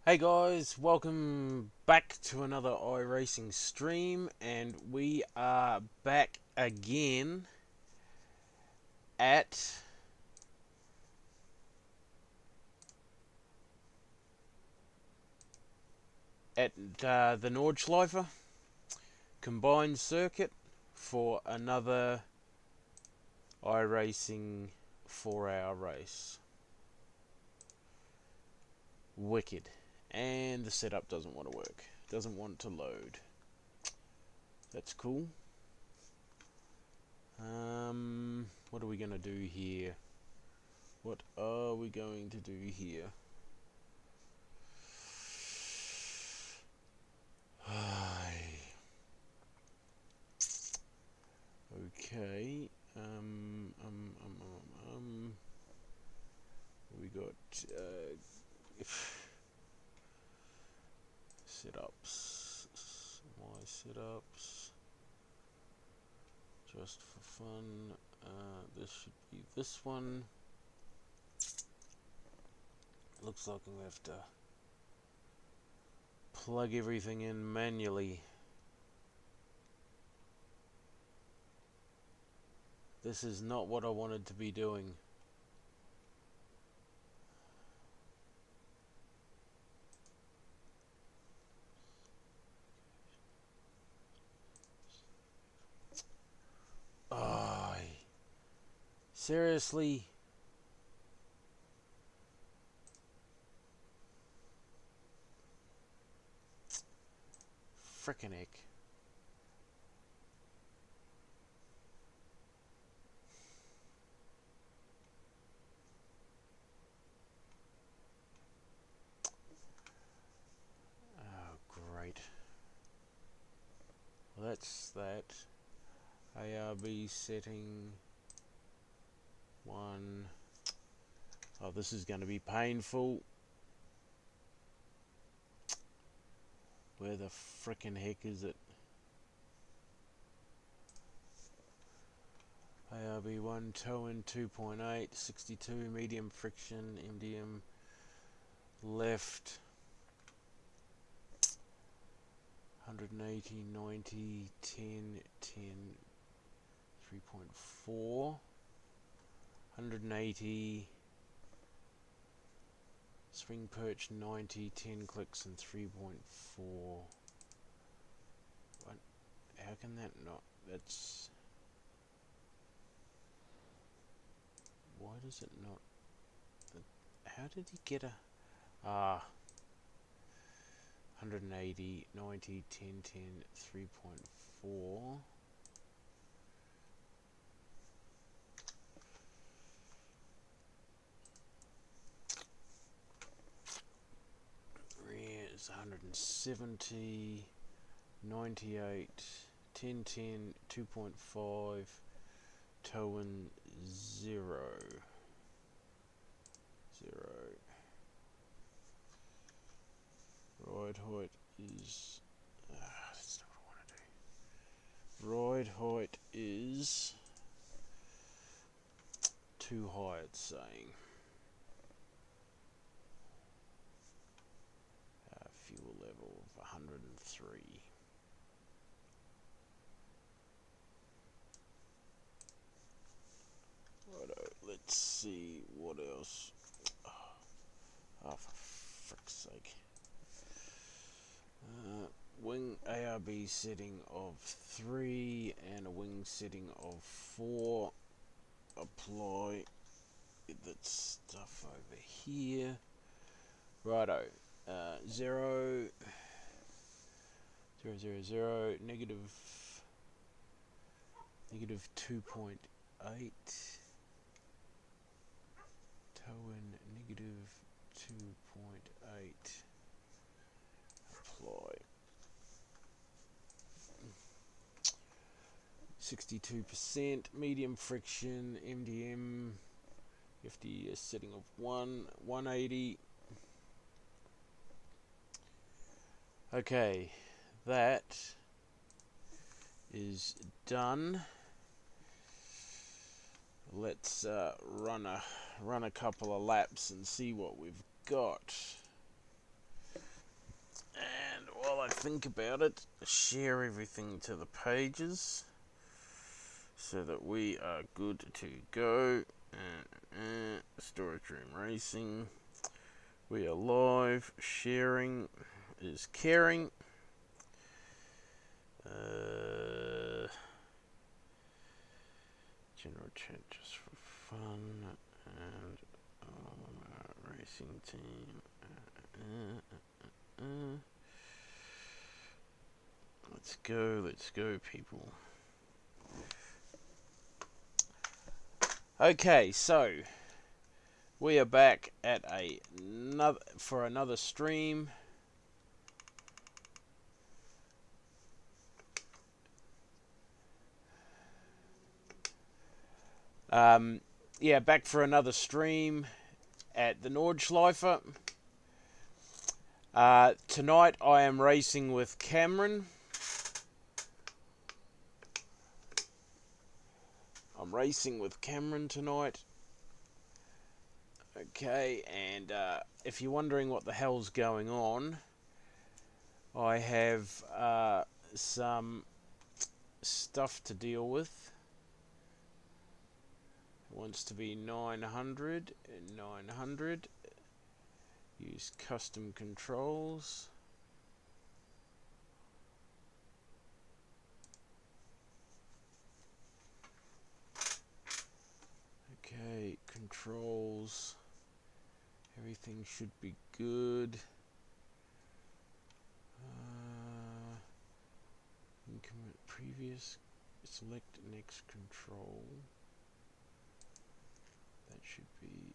Hey guys, welcome back to another iRacing stream, and we are back again at the Nordschleifer combined circuit for another iRacing 4-hour race. Wicked. And the setup doesn't want to work. Doesn't want to load. That's cool. What are we going to do here? What are we going to do here? Okay. We got setups. My setups. Just for fun. This should be this one. Looks like I'm gonna have to plug everything in manually. This is not what I wanted to be doing. Oh, seriously? Frickin' heck. Oh, great. Well, that's that. ARB setting 1. Oh, this is going to be painful. Where the frickin' heck is it? ARB1, tow-in 2.8, 62, medium friction, MDM left, 180, 90, 10, 10, 3.4, 180, swing perch 90, 10 clicks and 3.4. What? How can that not? That's... Why does it not... How did he get a... 180, 90, 10, 10, 3.4. Rear is 170, 98, 10, 10, 2.5, tow-in 0. 0. Ride height is... that's not what I want to do. Ride height is... too high, it's saying. Fuel level of 103. Righto, let's see what else. Oh, for frick's sake. Wing ARB setting of 3 and a wing setting of 4. Apply that stuff over here. Righto. 0, 0, 0, 0, negative 2.8. Tow-in negative 2.8. Apply. 62%, medium friction, MDM, FD setting of 1, 180. Okay, that is done. Let's run a couple of laps and see what we've got. I think about it, share everything to the pages so that we are good to go. Storage room racing. We are live. Sharing is caring. General chat just for fun. And racing team. Let's go, people. Okay, so we are back at another stream. Yeah, back for another stream at the Nords. Tonight I am racing with Cameron. I'm racing with Cameron tonight. Okay, and if you're wondering what the hell's going on, I have some stuff to deal with. It wants to be 900 and 900. Use custom controls. Okay, controls. Everything should be good. Increment previous. Select next control. That should be.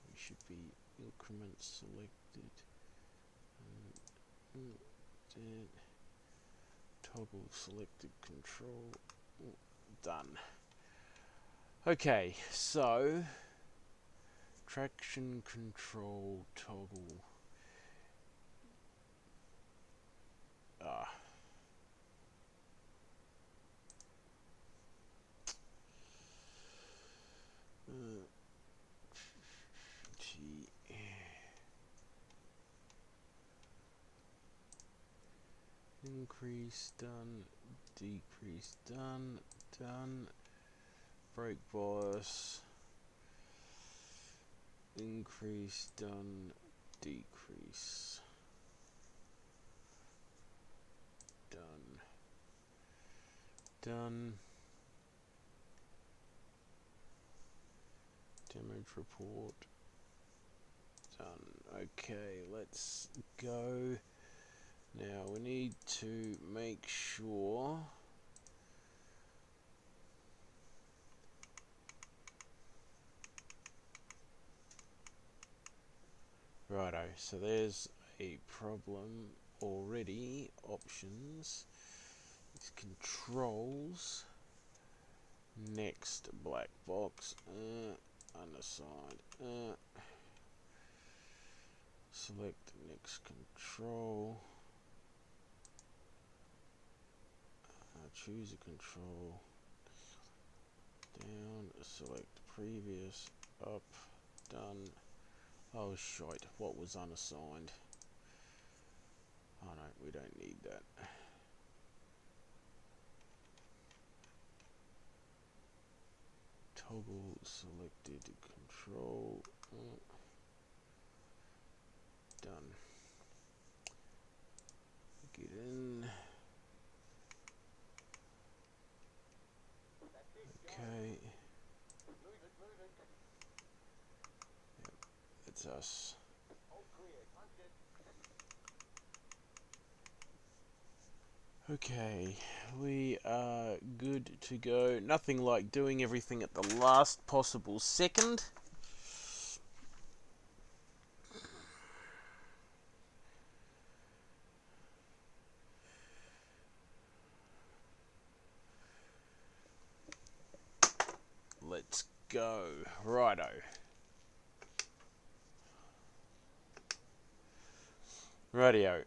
We should be increment selected. Toggle selected control. Done. Okay, so traction control toggle. Increase done, decrease done, done. Brake bias. Increase done, decrease. Done. Done. Damage report. Done. Okay, let's go. Now we need to make sure righto, so there's a problem already. Options, it's controls, next black box, unassigned, select next control, choose a control, down, select previous, up, done. Oh shite, what was unassigned? Oh no, we don't need that. Toggle selected control. Done. Get in. Okay. Yep, it's us. Okay, we are good to go. Nothing like doing everything at the last possible second. Let's go. Righto. Radio.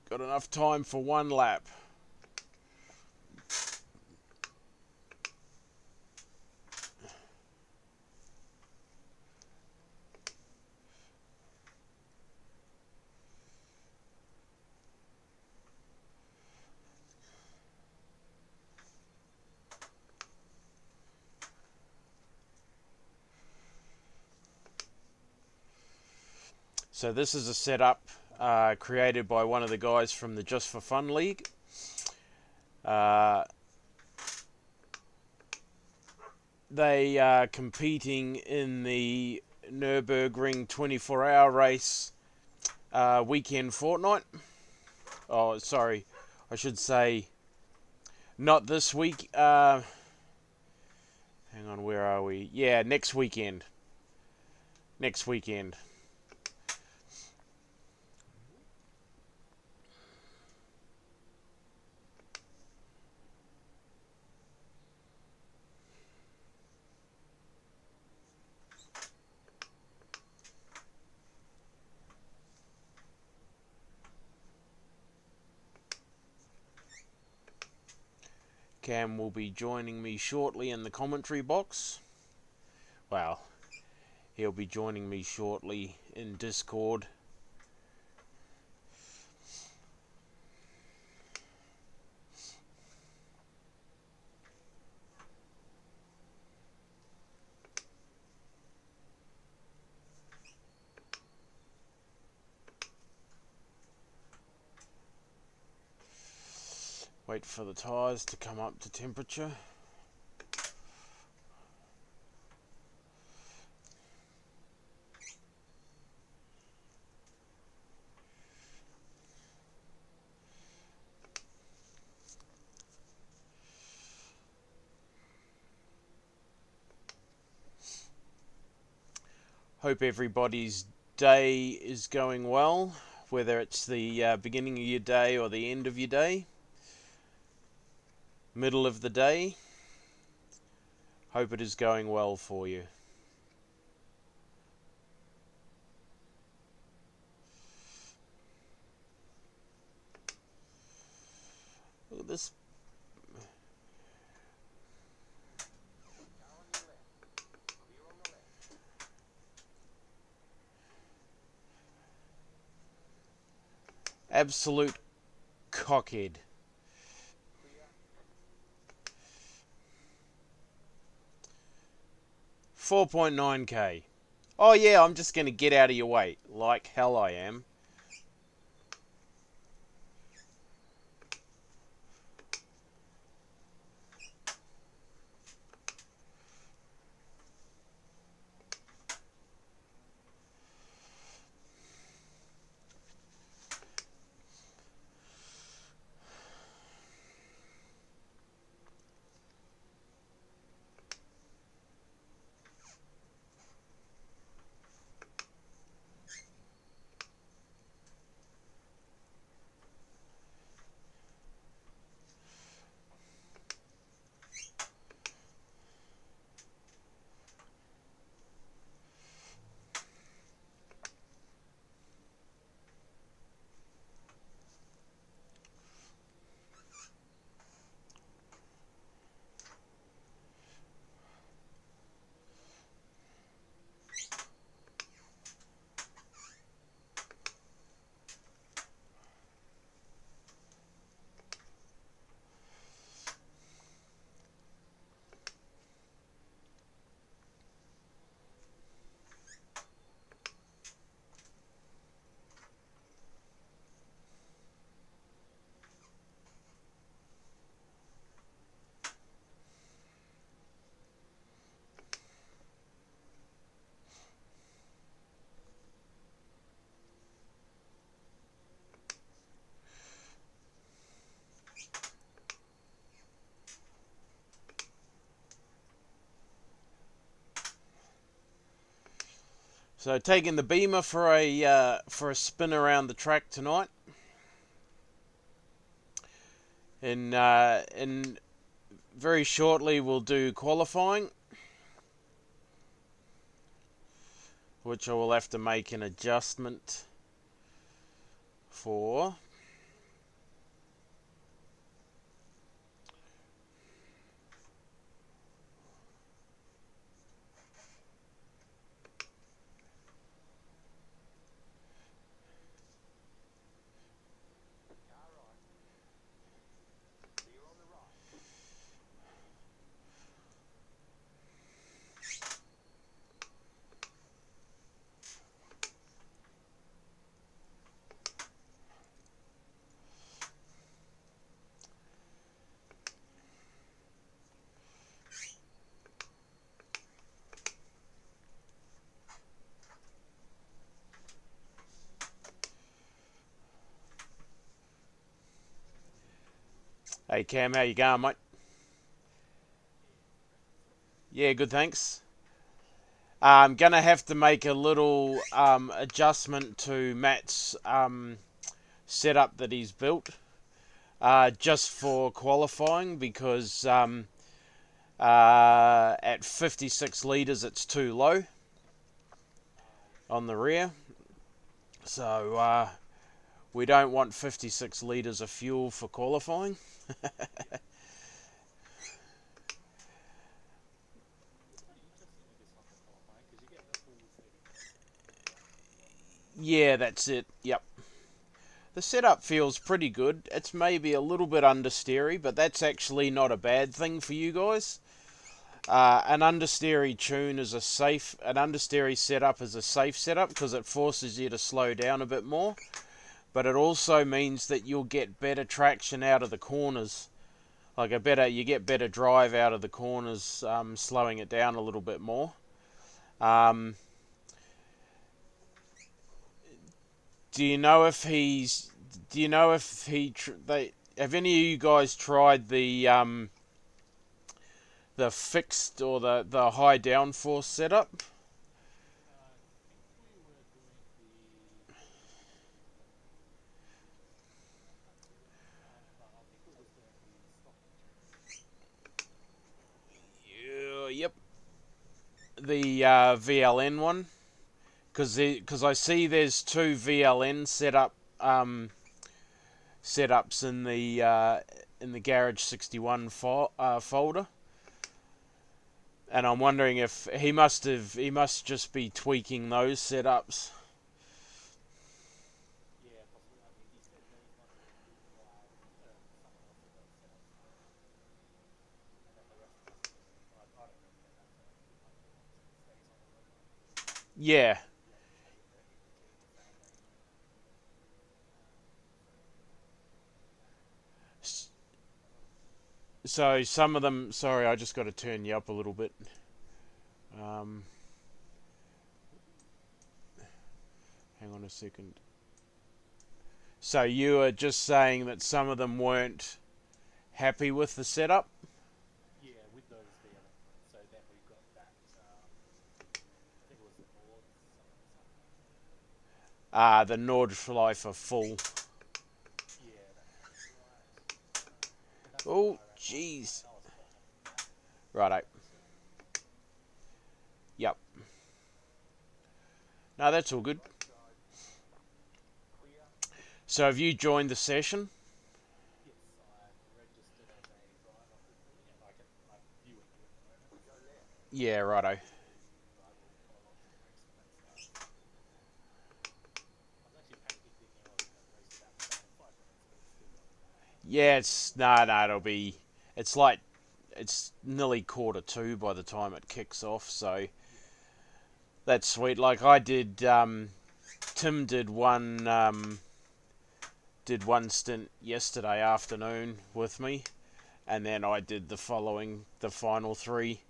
Got enough time for one lap. So this is a setup created by one of the guys from the Just for Fun League. They are competing in the Nürburgring 24-hour race weekend fortnight. Oh, sorry, I should say not this week. Hang on, where are we? Yeah, next weekend. Next weekend. Cam will be joining me shortly in the commentary box. Well, he'll be joining me shortly in Discord. Wait for the tyres to come up to temperature. Hope everybody's day is going well, whether it's the beginning of your day or the end of your day, middle of the day. Hope it is going well for you. Look at this. Absolute cockhead. $4.9k. Oh yeah, I'm just going to get out of your way. Like hell I am. So taking the Beamer for a spin around the track tonight. In very shortly we'll do qualifying, which I will have to make an adjustment for. Hey Cam, how you going, mate? Yeah, good, thanks. I'm gonna have to make a little adjustment to Matt's setup that he's built just for qualifying because at 56 litres it's too low on the rear. So we don't want 56 litres of fuel for qualifying. Yeah, that's it. Yep. The setup feels pretty good. It's maybe a little bit understeery, but that's actually not a bad thing for you guys. An understeery tune is a safe. An understeery setup is a safe setup because it forces you to slow down a bit more. But it also means that you'll get better traction out of the corners. You get better drive out of the corners, slowing it down a little bit more. Um, do you know if he's? Do you know if they have any of you guys tried the fixed or the high downforce setup? Yep, the VLN one, because I see there's two VLN setups in the Garage 61 folder, and I'm wondering if he must just be tweaking those setups. Yeah. So some of them. Sorry, I just got to turn you up a little bit. Um, Hang on a second. So you were just saying that some of them weren't happy with the setup? The Nords for life are full. Oh, jeez. Righto. Yep. No, that's all good. So have you joined the session? Yeah, righto. Yeah, it'll be, it's like, it's nearly 1:45 by the time it kicks off, so that's sweet. Like I did, Tim did one stint yesterday afternoon with me, and then I did the final three.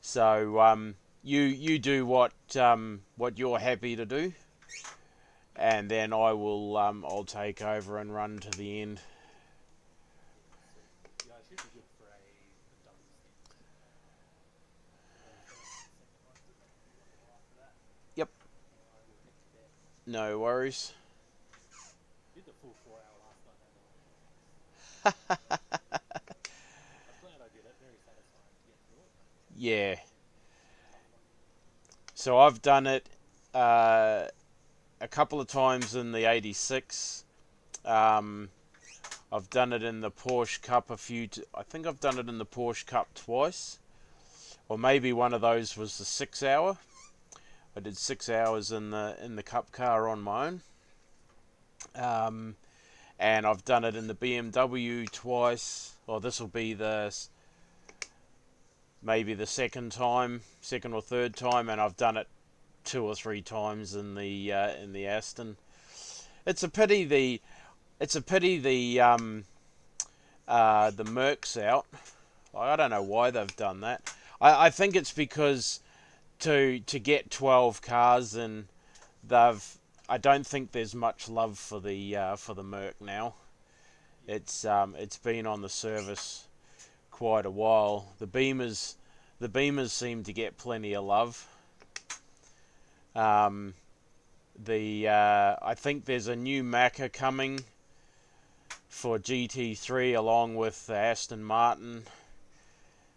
So you do what you're happy to do, and then I'll take over and run to the end. Yep, no worries. Yeah. So I've done it a couple of times in the 86. Um, I've done it in the Porsche Cup I think I've done it in the Porsche Cup twice, or maybe one of those was the 6 hour. I did 6 hours in the Cup car on my own, um, and I've done it in the BMW twice. Or this will be maybe the second or third time, and I've done it 2 or 3 times in the Aston. It's a pity the Merc's out. I don't know why they've done that. I think it's because to get 12 cars in, they've. I don't think there's much love for the Merc now. It's been on the service quite a while. The Beamers seem to get plenty of love. I think there's a new Macca coming for GT3 along with the Aston Martin.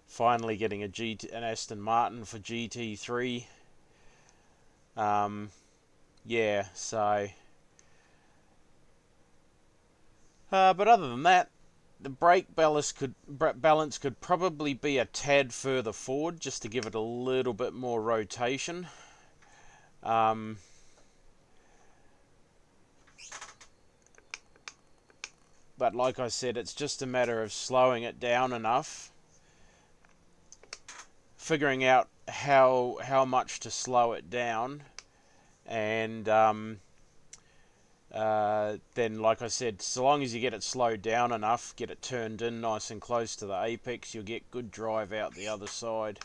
Finally getting an Aston Martin for GT3. Yeah, so. But other than that, the brake balance could probably be a tad further forward just to give it a little bit more rotation. But like I said, it's just a matter of slowing it down enough, figuring out how much to slow it down, and then, like I said, so long as you get it slowed down enough, get it turned in nice and close to the apex, you'll get good drive out the other side.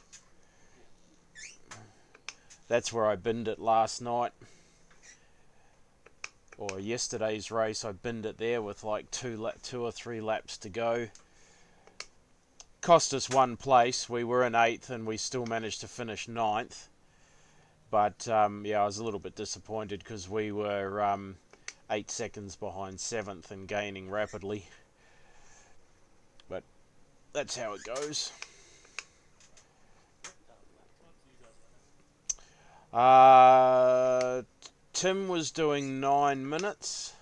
That's where I binned it last night, or yesterday's race. I binned it there with like two or three laps to go. Cost us one place. We were in 8th and we still managed to finish 9th. But yeah, I was a little bit disappointed because we were 8 seconds behind 7th and gaining rapidly. But that's how it goes. Tim was doing 9 minutes.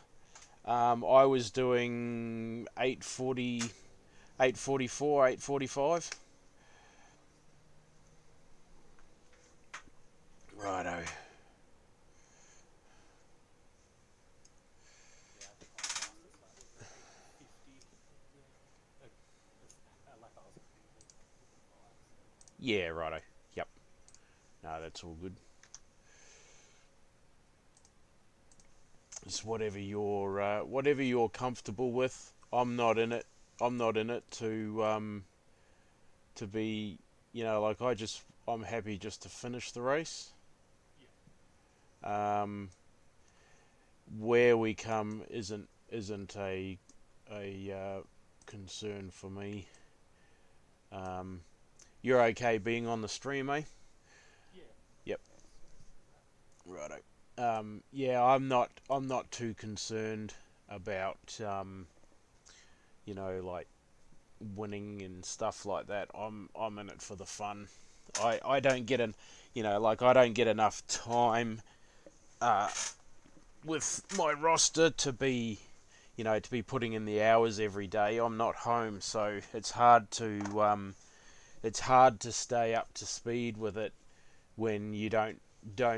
I was doing 8:40, 8:44, 8:45. Righto. Yeah, righto. Yep. No, that's all good. It's whatever you're comfortable with. I'm not in it. I'm not in it to be, like I'm happy just to finish the race. Where we come isn't a concern for me. You're okay being on the stream, eh? Yep. Righto. Yeah, I'm not too concerned about like winning and stuff like that. I'm in it for the fun. I don't get I don't get enough time with my roster to be putting in the hours every day. I'm not home, so it's hard to stay up to speed with it when you don't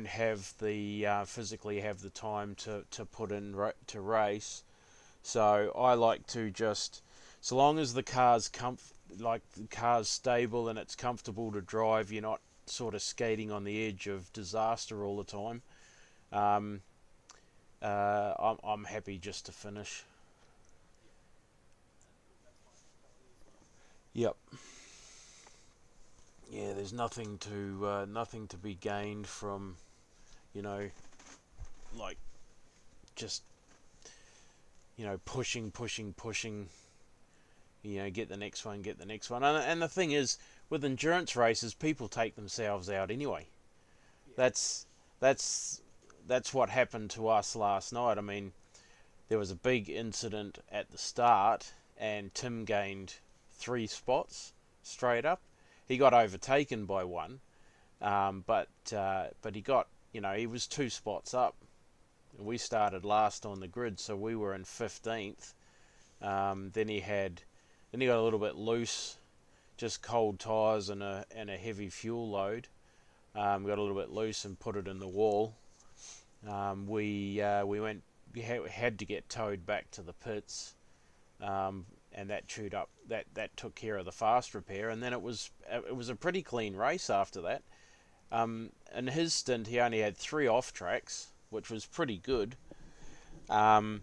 have the physically have the time to put in to race. So I like to just, so long as the car's the car's stable and it's comfortable to drive, you're not sort of skating on the edge of disaster all the time. I'm happy just to finish. Yep. Yeah, there's nothing to be gained from, you know, like just pushing. Get the next one, get the next one. And the thing is, with endurance races, people take themselves out anyway. That's that's that's what happened to us last night. I mean, there was a big incident at the start, and Tim gained 3 spots straight up. He got overtaken by one, but he got he was 2 spots up. We started last on the grid, so we were in 15th. Then he got a little bit loose, just cold tyres and a heavy fuel load. Got a little bit loose and put it in the wall. We had to get towed back to the pits, and that chewed up that took care of the fast repair, and then it was a pretty clean race after that. In his stint, he only had 3 off tracks, which was pretty good. And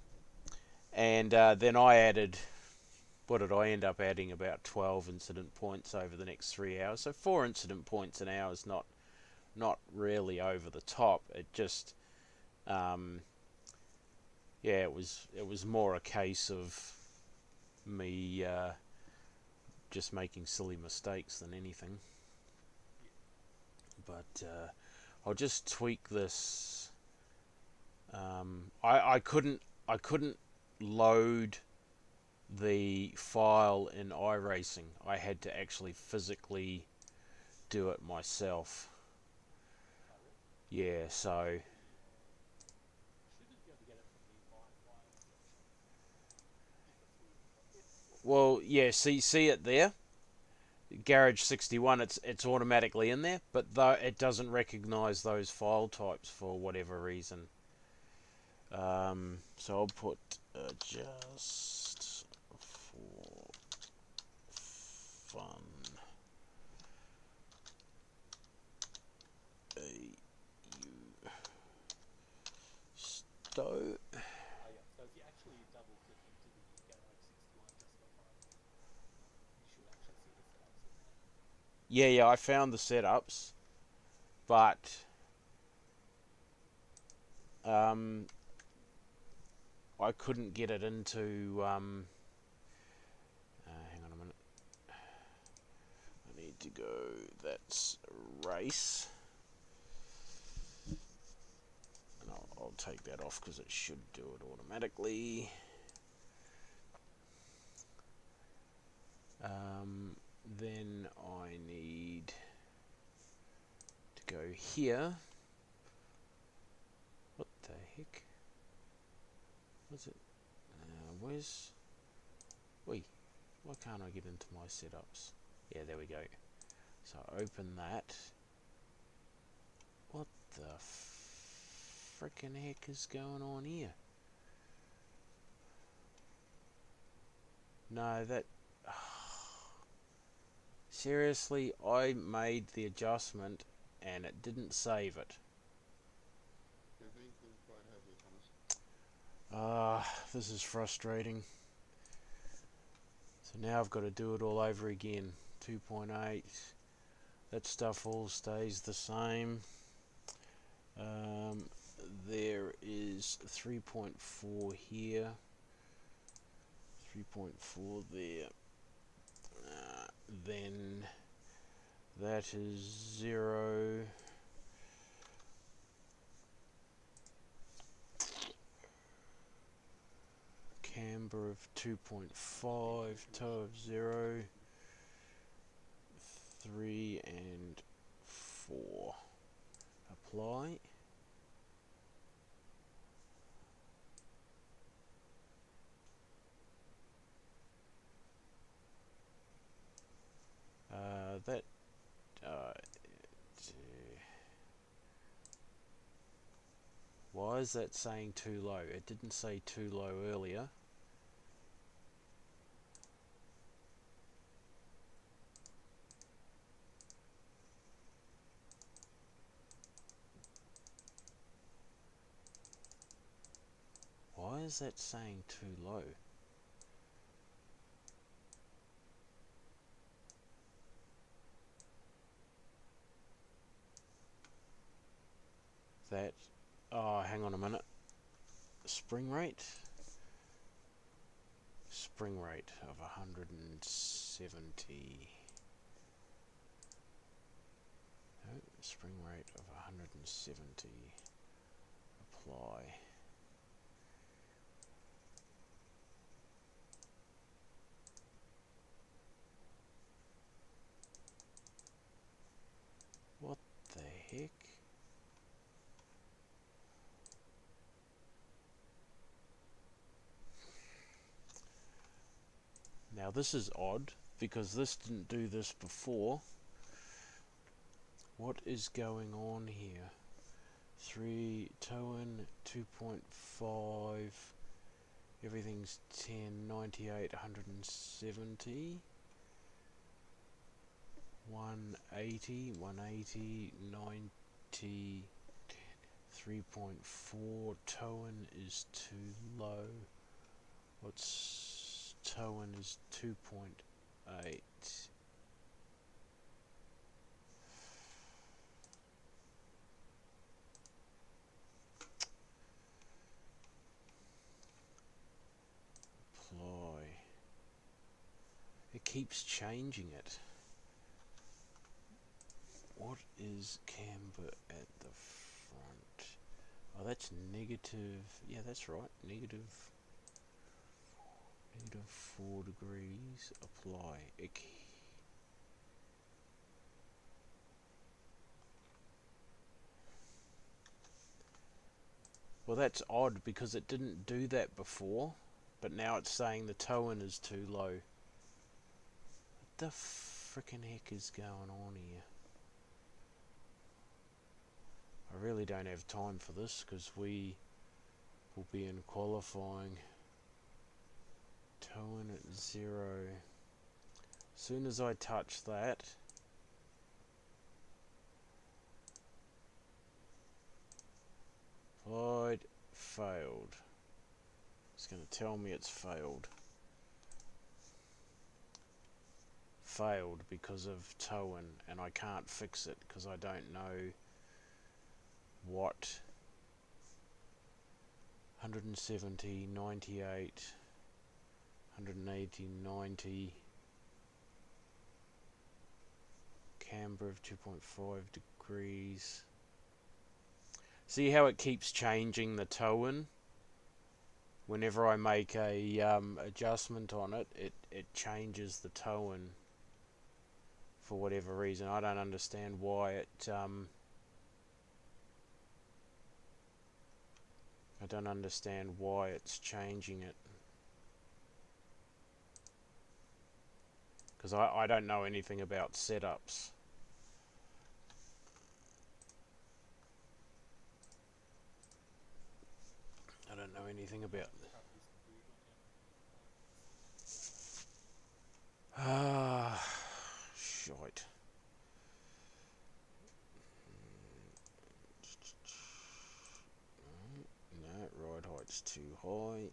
then I added, what did I end up adding? About 12 incident points over the next 3 hours. So 4 incident points an hour is not really over the top. It just, it was more a case of me just making silly mistakes than anything. But I'll just tweak this. I couldn't load the file in iRacing. I had to actually physically do it myself. Yeah, so well, yeah, see it there? Garage 61, it's automatically in there, but though it doesn't recognize those file types for whatever reason. So I'll put just for fun AU stow. Yeah, I found the setups, but I couldn't get it into. Hang on a minute. I need to go. That's race. And I'll take that off because it should do it automatically. Then I need to go here. What the heck? What's it? Where's... Wait, why can't I get into my setups? Yeah, there we go. So open that. What the frickin' heck is going on here? No, that... Seriously, I made the adjustment and it didn't save it. This is frustrating. So now I've got to do it all over again. 2.8. That stuff all stays the same. There is 3.4 here. 3.4 there. Then that is 0. Camber of 2.5, toe of 0, 3 and 4. Apply. That why is that saying too low? It didn't say too low earlier. Why is that saying too low? That, oh, hang on a minute. Spring rate of 170. No, spring rate of 170. Apply. What the heck? Now this is odd because this didn't do this before. What is going on here? 3 toe in 2.5. Everything's 10, 98, 170. 180, 180, 90, 3.4. Toe-in is too low. What's toe-in is 2.8. Apply. keeps changing it. What is camber at the front? Oh, that's negative. Yeah, that's right. Negative 4 degrees. Apply. Well, that's odd because it didn't do that before, but now it's saying the toe-in is too low. What the frickin' heck is going on here? I really don't have time for this because we will be in qualifying. Toe-in at 0. As soon as I touch that, applied, failed. It's going to tell me it's failed. Failed because of toe-in, and I can't fix it because I don't know what 170, 98, 180, 90, camber of 2.5 degrees. See how it keeps changing the toe-in? Whenever I make a adjustment on it, it changes the toe-in for whatever reason. I don't understand why it I don't understand why it's changing it. Because I don't know anything about setups. I don't know anything about... Ah, shite. No, ride height's too high.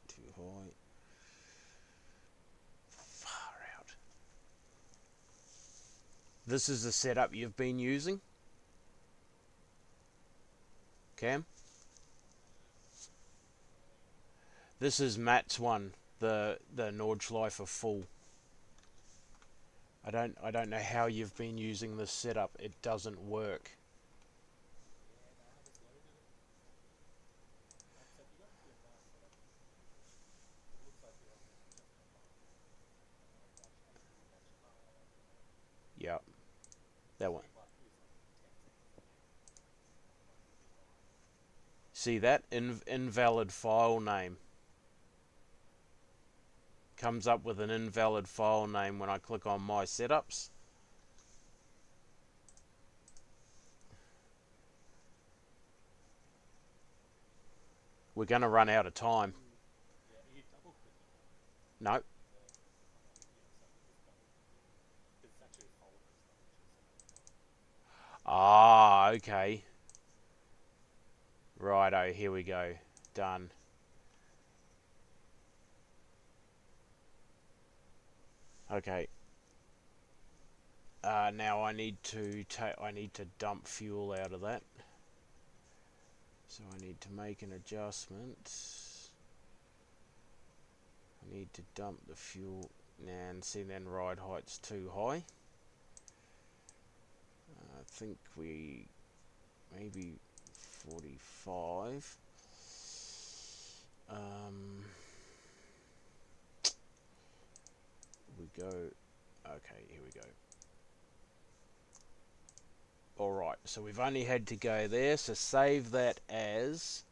Too high. Far out. This is the setup you've been using, Cam? This is Matt's one, the Nords Life of Full. I don't know how you've been using this setup. It doesn't work. Yep. That one. See that? Invalid file name. Comes up with an invalid file name when I click on my setups. We're going to run out of time. No. Ah, okay. Righto, here we go. Done. Okay. Now I need to dump fuel out of that. So I need to make an adjustment. I need to dump the fuel. And see, then ride height's too high. I think we maybe 45. We go. Okay, here we go. Alright, so we've only had to go there, so save that as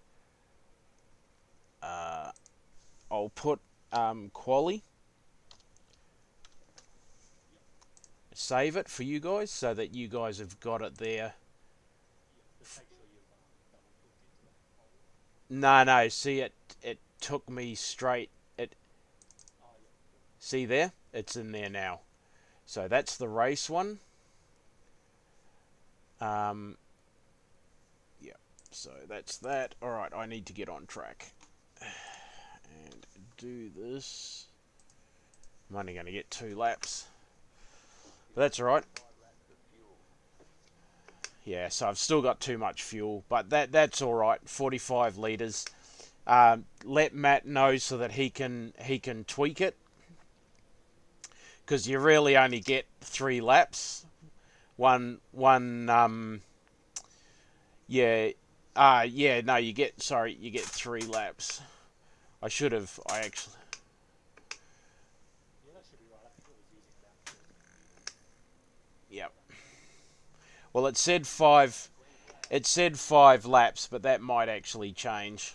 I'll put quali. Save it for you guys so that you guys have got it there. No, see, it took me straight. See there? It's in there now. So that's the race one. Yeah, so that's that. Alright, I need to get on track and do this. I'm only going to get 2 laps, but that's alright. Yeah, so I've still got too much fuel, but that's alright. 45 litres. Let Matt know so that he can tweak it, because you really only get 3 laps. One yeah, yeah, no, you get 3 laps. I actually, yeah. Well, it said 5 laps, but that might actually change.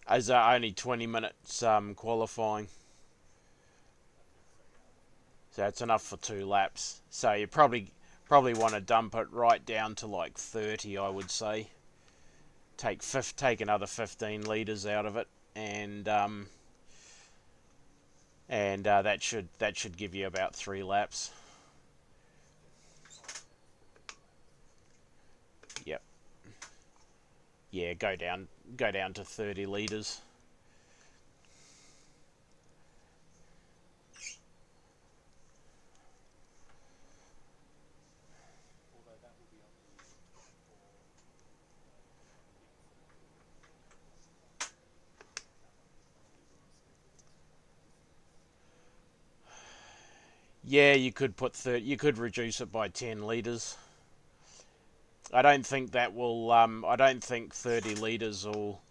As only 20 minutes qualifying. So it's enough for 2 laps. So you probably want to dump it right down to like 30, I would say. Take another 15 liters out of it, and that should give you about 3 laps. Yep. Yeah, go down to 30 liters. Yeah, you could reduce it by 10 liters. I don't think that will. I don't think 30 liters will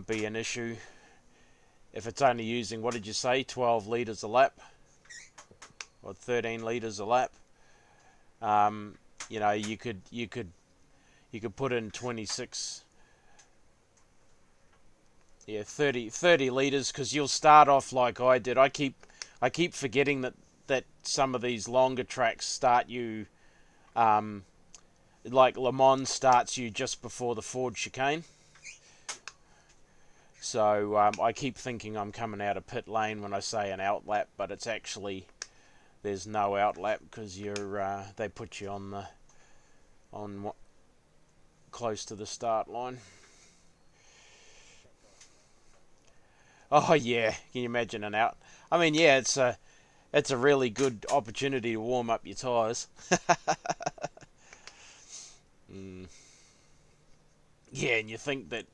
be an issue if it's only using, what did you say, 12 liters a lap or 13 liters a lap. Um, you could put in 26. Yeah, 30 liters, because you'll start off like I did. I keep forgetting that some of these longer tracks start you, um, like Le Mans starts you just before the Ford chicane. So I keep thinking I'm coming out of pit lane when I say an outlap, but it's actually, there's no outlap because they put you on close to the start line. Oh yeah, can you imagine an out? I mean, yeah, it's a really good opportunity to warm up your tyres. Mm. Yeah, and you think that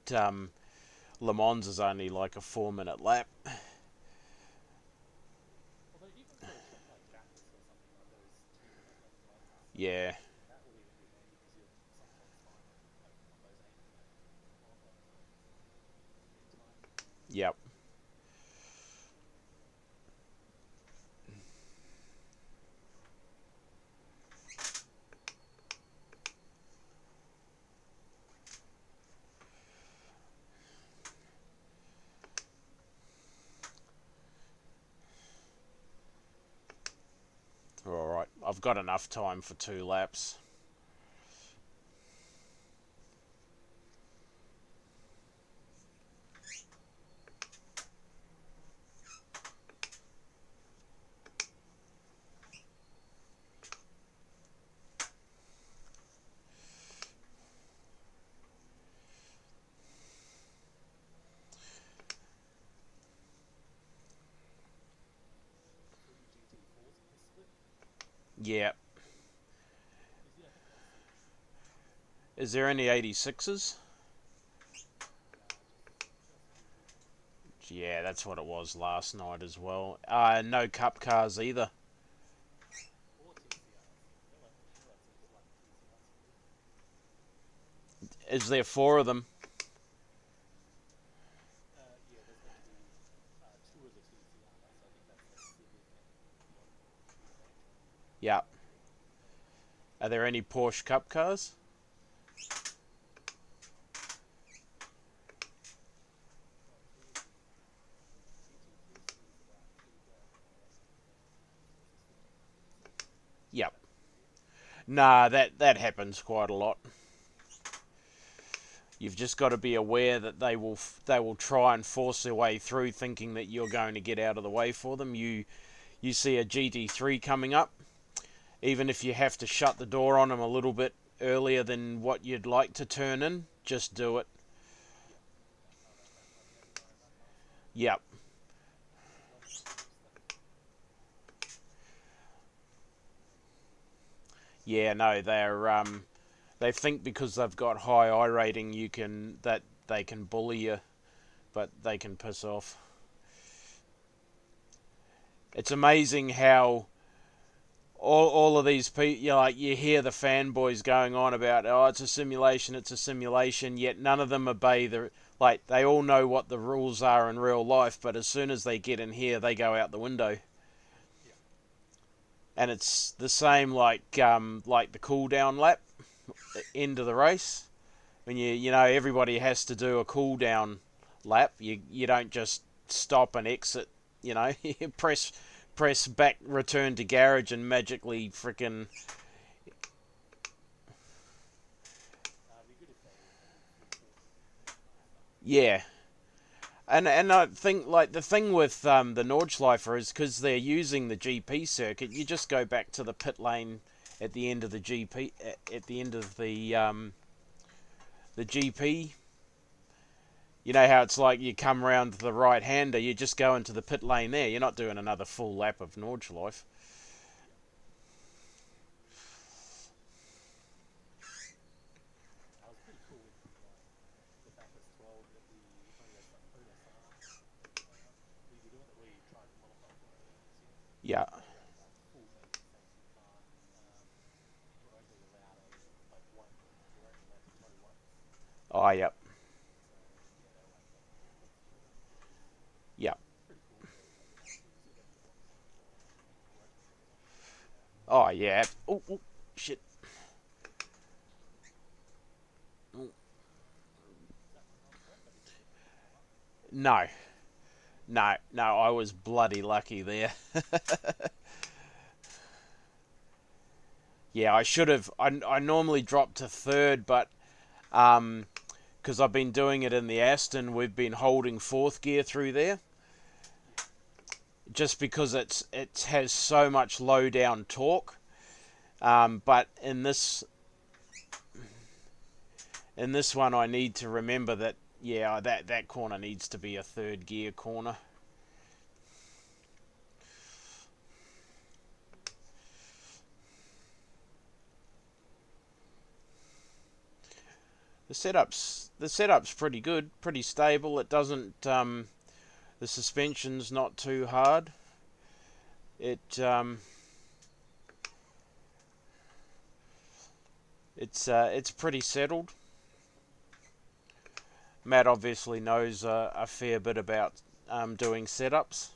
Le Mans is only like a 4 minute lap. Yeah, yep. All right, I've got enough time for 2 laps. Yeah. Is there any 86s? Yeah, that's what it was last night as well. No cup cars either. Is there 4 of them? Yeah. Are there any Porsche cup cars? Yep. Nah, that happens quite a lot. You've just got to be aware that they will try and force their way through, thinking that you're going to get out of the way for them. You see a GT3 coming up, even if you have to shut the door on them a little bit earlier than what you'd like to turn in, just do it. Yep. Yeah, no, they think because they've got high I rating, that they can bully you, but they can piss off. It's amazing how all of these people, you hear the fanboys going on about, oh, it's a simulation, yet none of them obey they all know what the rules are in real life, but as soon as they get in here, they go out the window. And it's the same like the cool down lap, end of the race. When everybody has to do a cool down lap, you don't just stop and exit, you press back, return to garage, and magically frickin' yeah. And I think like the thing with the Nordschleifer is because they're using the GP circuit, you just go back to the pit lane at the end of the GP at the end of the GP. You know how it's like you come around the right hander, you just go into the pit lane there. You're not doing another full lap of Nordschleife. Yeah. Oh, yep. Yep. Oh, yeah. Oh, oh shit. No. No, no, I was bloody lucky there. Yeah, I should have. I normally drop to third, but because I've been doing it in the Aston, we've been holding fourth gear through there, just because it has so much low down torque. But in this one, I need to remember that that corner needs to be a third gear corner. The setup's pretty good, pretty stable. It doesn't the suspension's not too hard. It's pretty settled. Matt obviously knows a fair bit about doing setups.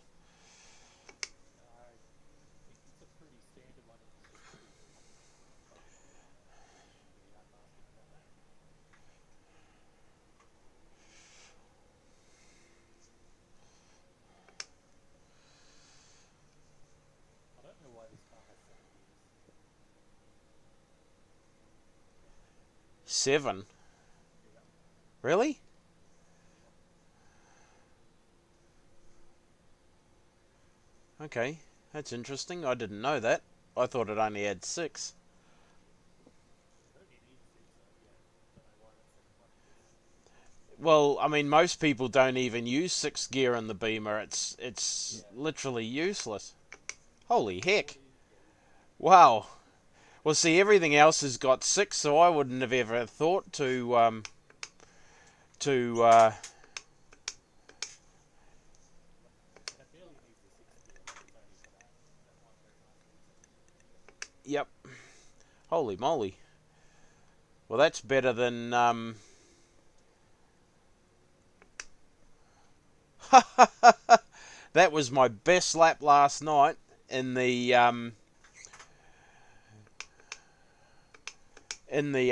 7? Really? Okay, that's interesting. I didn't know that. I thought it only had 6. Well, I mean, most people don't even use 6th gear in the Beamer. It's literally useless. Holy heck! Wow. Well, see, everything else has got 6, so I wouldn't have ever thought to. Yep. Holy moly. Well, that's better than. That was my best lap last night in the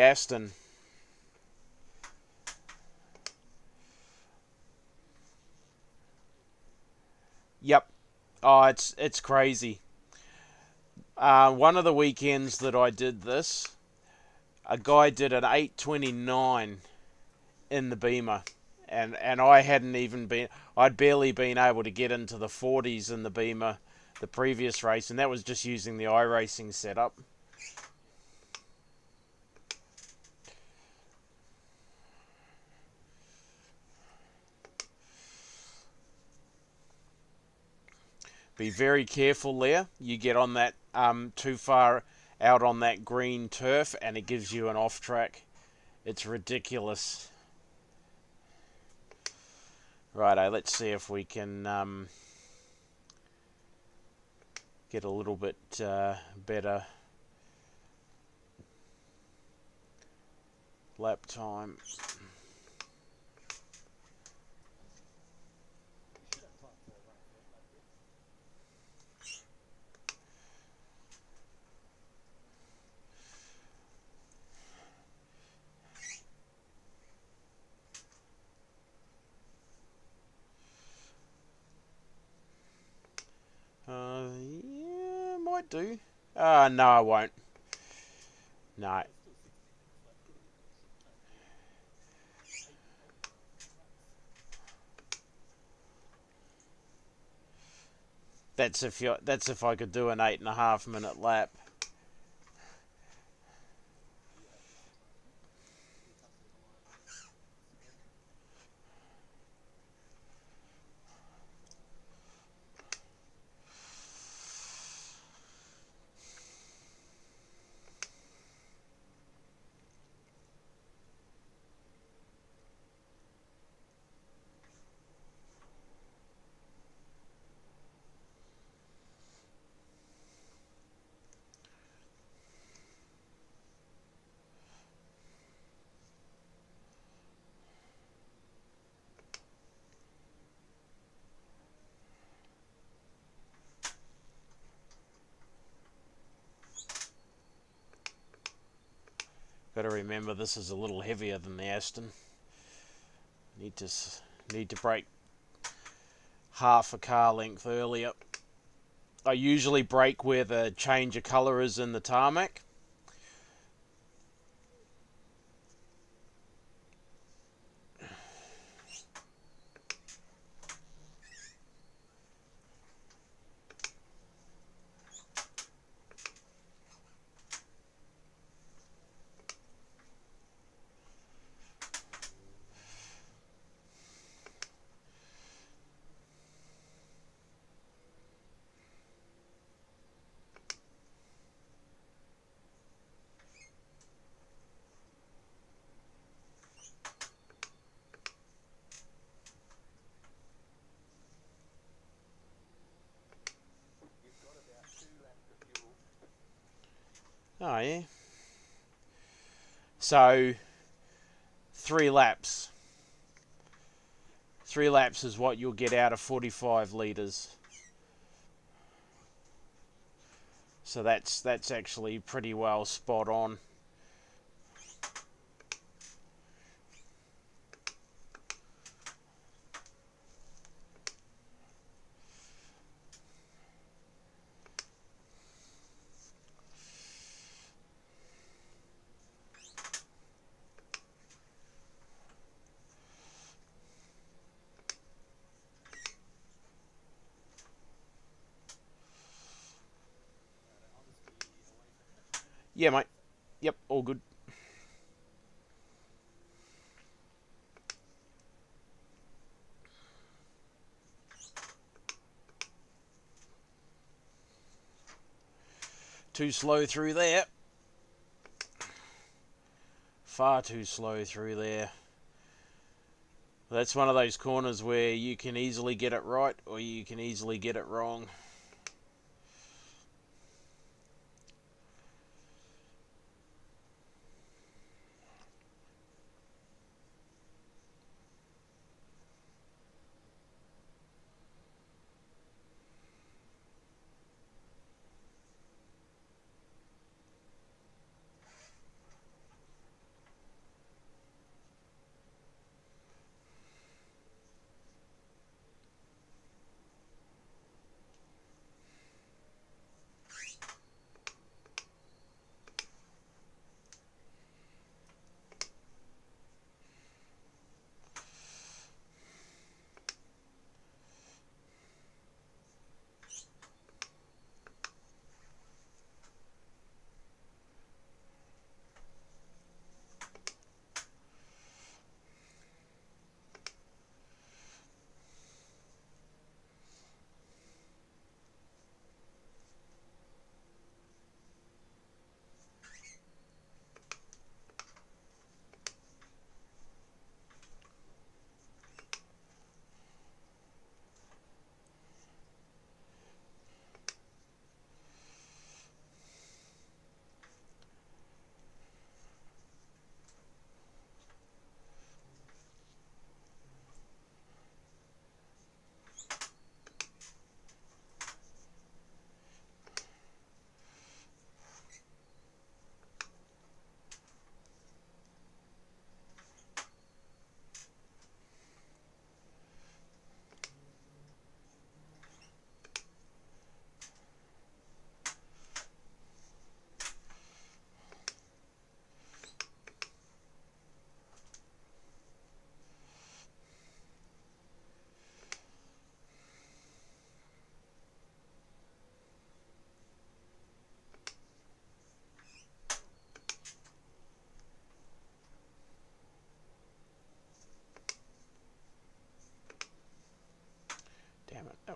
Aston. Yep. Oh, it's crazy. One of the weekends that I did this, a guy did an 8:29 in the Beamer, and I'd barely been able to get into the 40s in the Beamer the previous race, and that was just using the iRacing setup. Be very careful there. You get on that too far out on that green turf, and it gives you an off track. It's ridiculous. Righto, let's see if we can get a little bit better lap time. Yeah, might do. No, I won't. No. That's if I could do an 8.5 minute lap. Got to remember this is a little heavier than the Aston. Need to brake half a car length earlier. I usually brake where the change of colour is in the tarmac. Oh yeah. So 3 laps. 3 laps is what you'll get out of 45 litres. So that's actually pretty well spot on. Yeah, mate. Yep, all good. Too slow through there. Far too slow through there. That's one of those corners where you can easily get it right or you can easily get it wrong.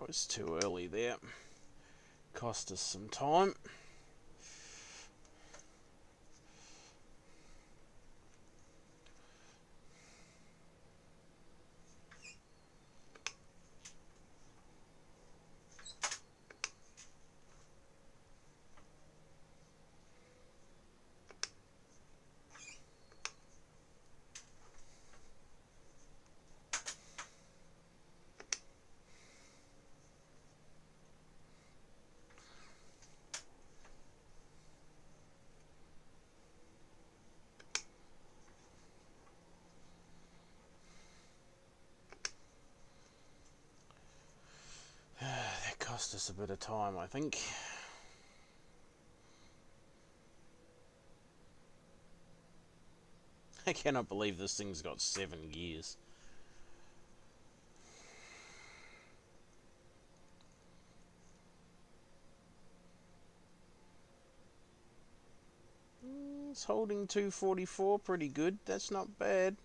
was too early there. Cost us some time. That cost us a bit of time, I think. I cannot believe this thing's got 7 gears. It's holding 244 pretty good. That's not bad.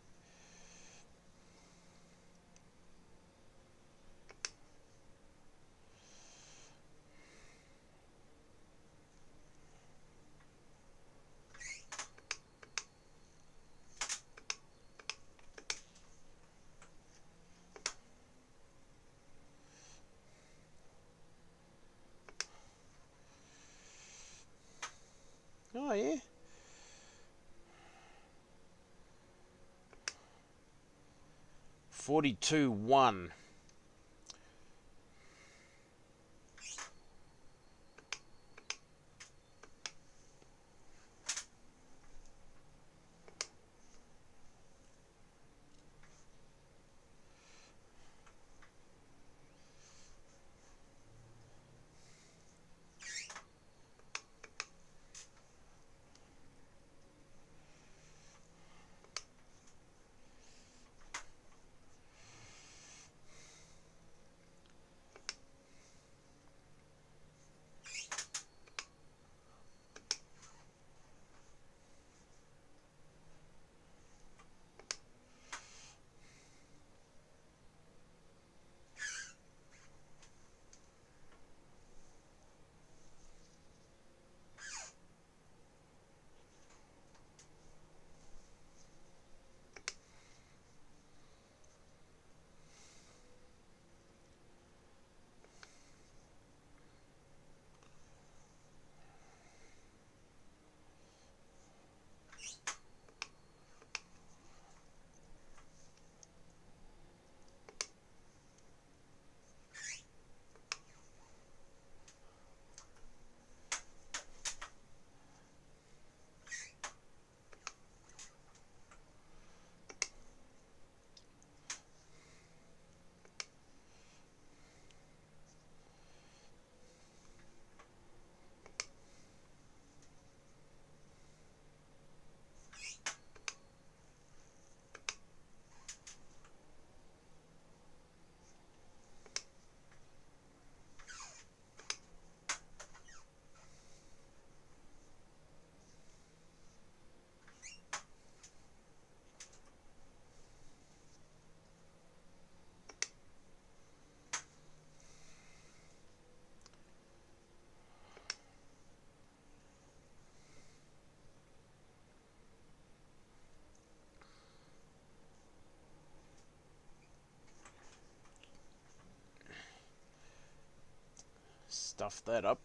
Oh yeah. 42-1. Stuff that up.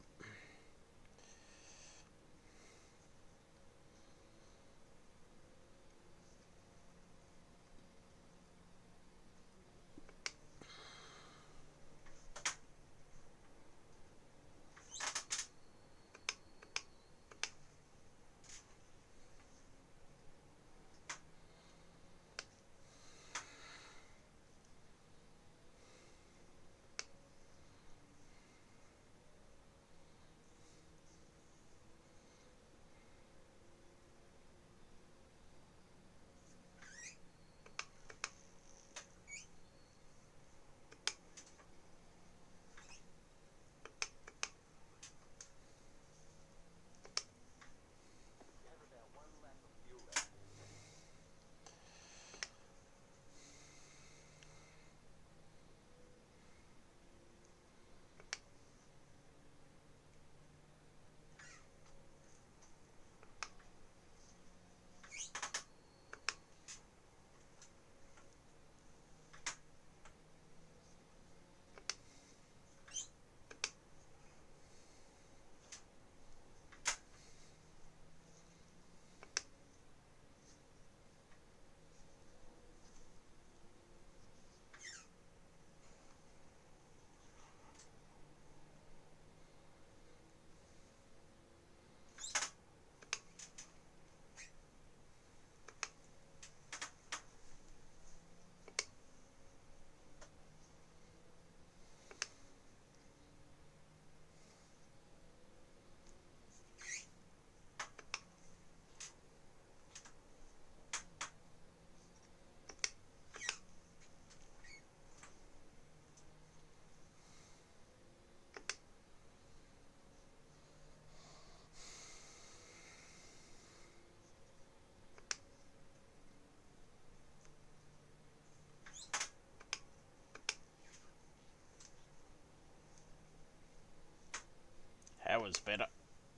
was better.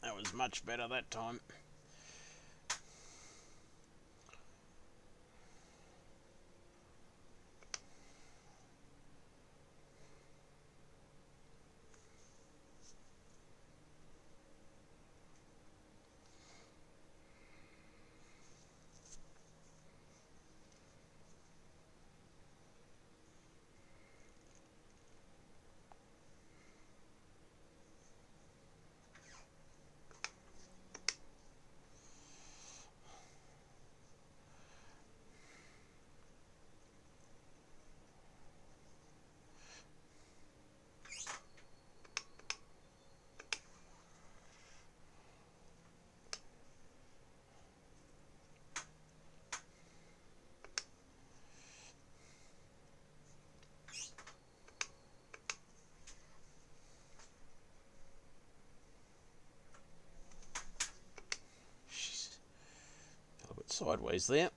That was much better that time. A little bit sideways there.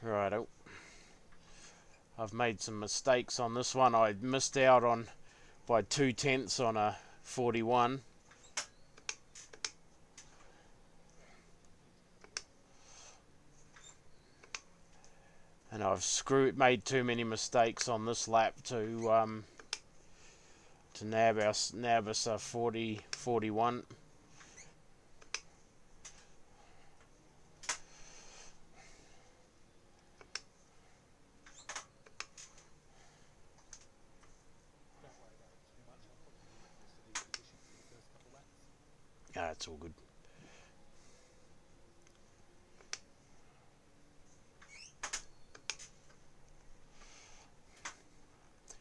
Righto. I've made some mistakes on this one. I missed out on by 2/10 on a 41. And I've made too many mistakes on this lap to nab us a 41. It's all good.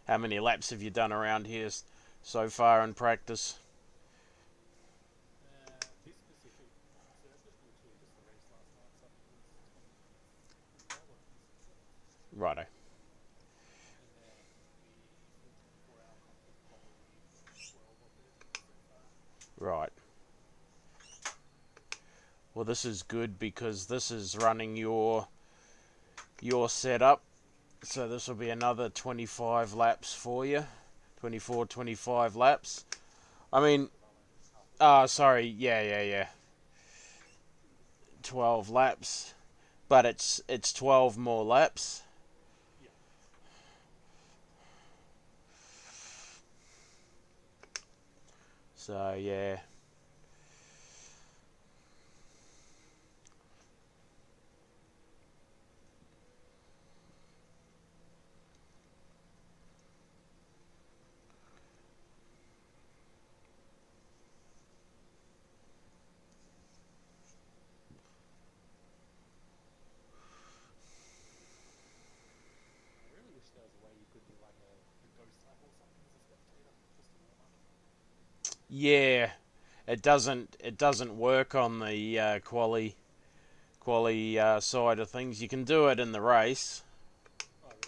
How many laps have you done around here so far in practice? This specific circuit, literally just the race last night, so I think it was 20 minutes or Righto. and then the full 24-hour config, probably 12 or 13 so far. Right. Well, this is good because this is running your setup. So this will be another 25 laps for you. 24, 25 laps. I mean, sorry, yeah. 12 laps. But it's 12 more laps. Yeah. So, yeah. I really wish there was a way you could do like a ghost lap or something as a spectator, just to warm up. Yeah. It doesn't work on the quali side of things. You can do it in the race. Oh, really?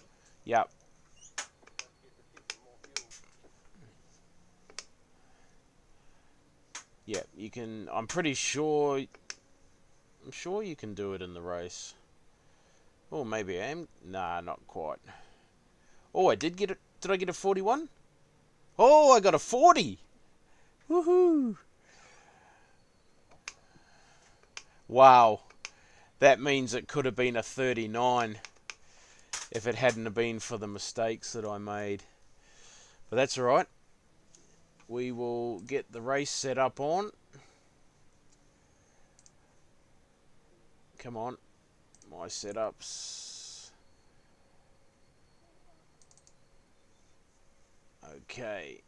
Yep. You have to get the pit for more fuel. Yep. You can. I'm pretty sure. I'm sure you can do it in the race. Or maybe I am. Nah, not quite. Oh, I did get it. Did I get a 41? Oh, I got a 40. Woohoo! Wow. That means it could have been a 39 if it hadn't have been for the mistakes that I made. But that's alright. We will get the race set up on. Come on. My setups. Okay.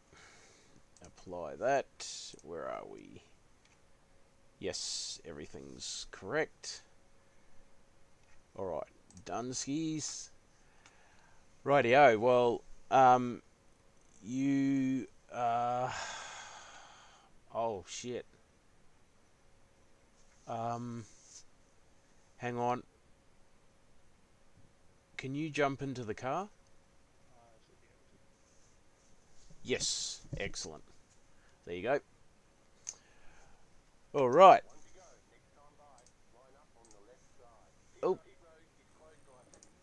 Apply that. Where are we? Yes, everything's correct. Alright. Done skis. Rightio. Well, you... oh, shit. Hang on. can you jump into the car? Should be able to. Yes, excellent. There you go. All right. Oh,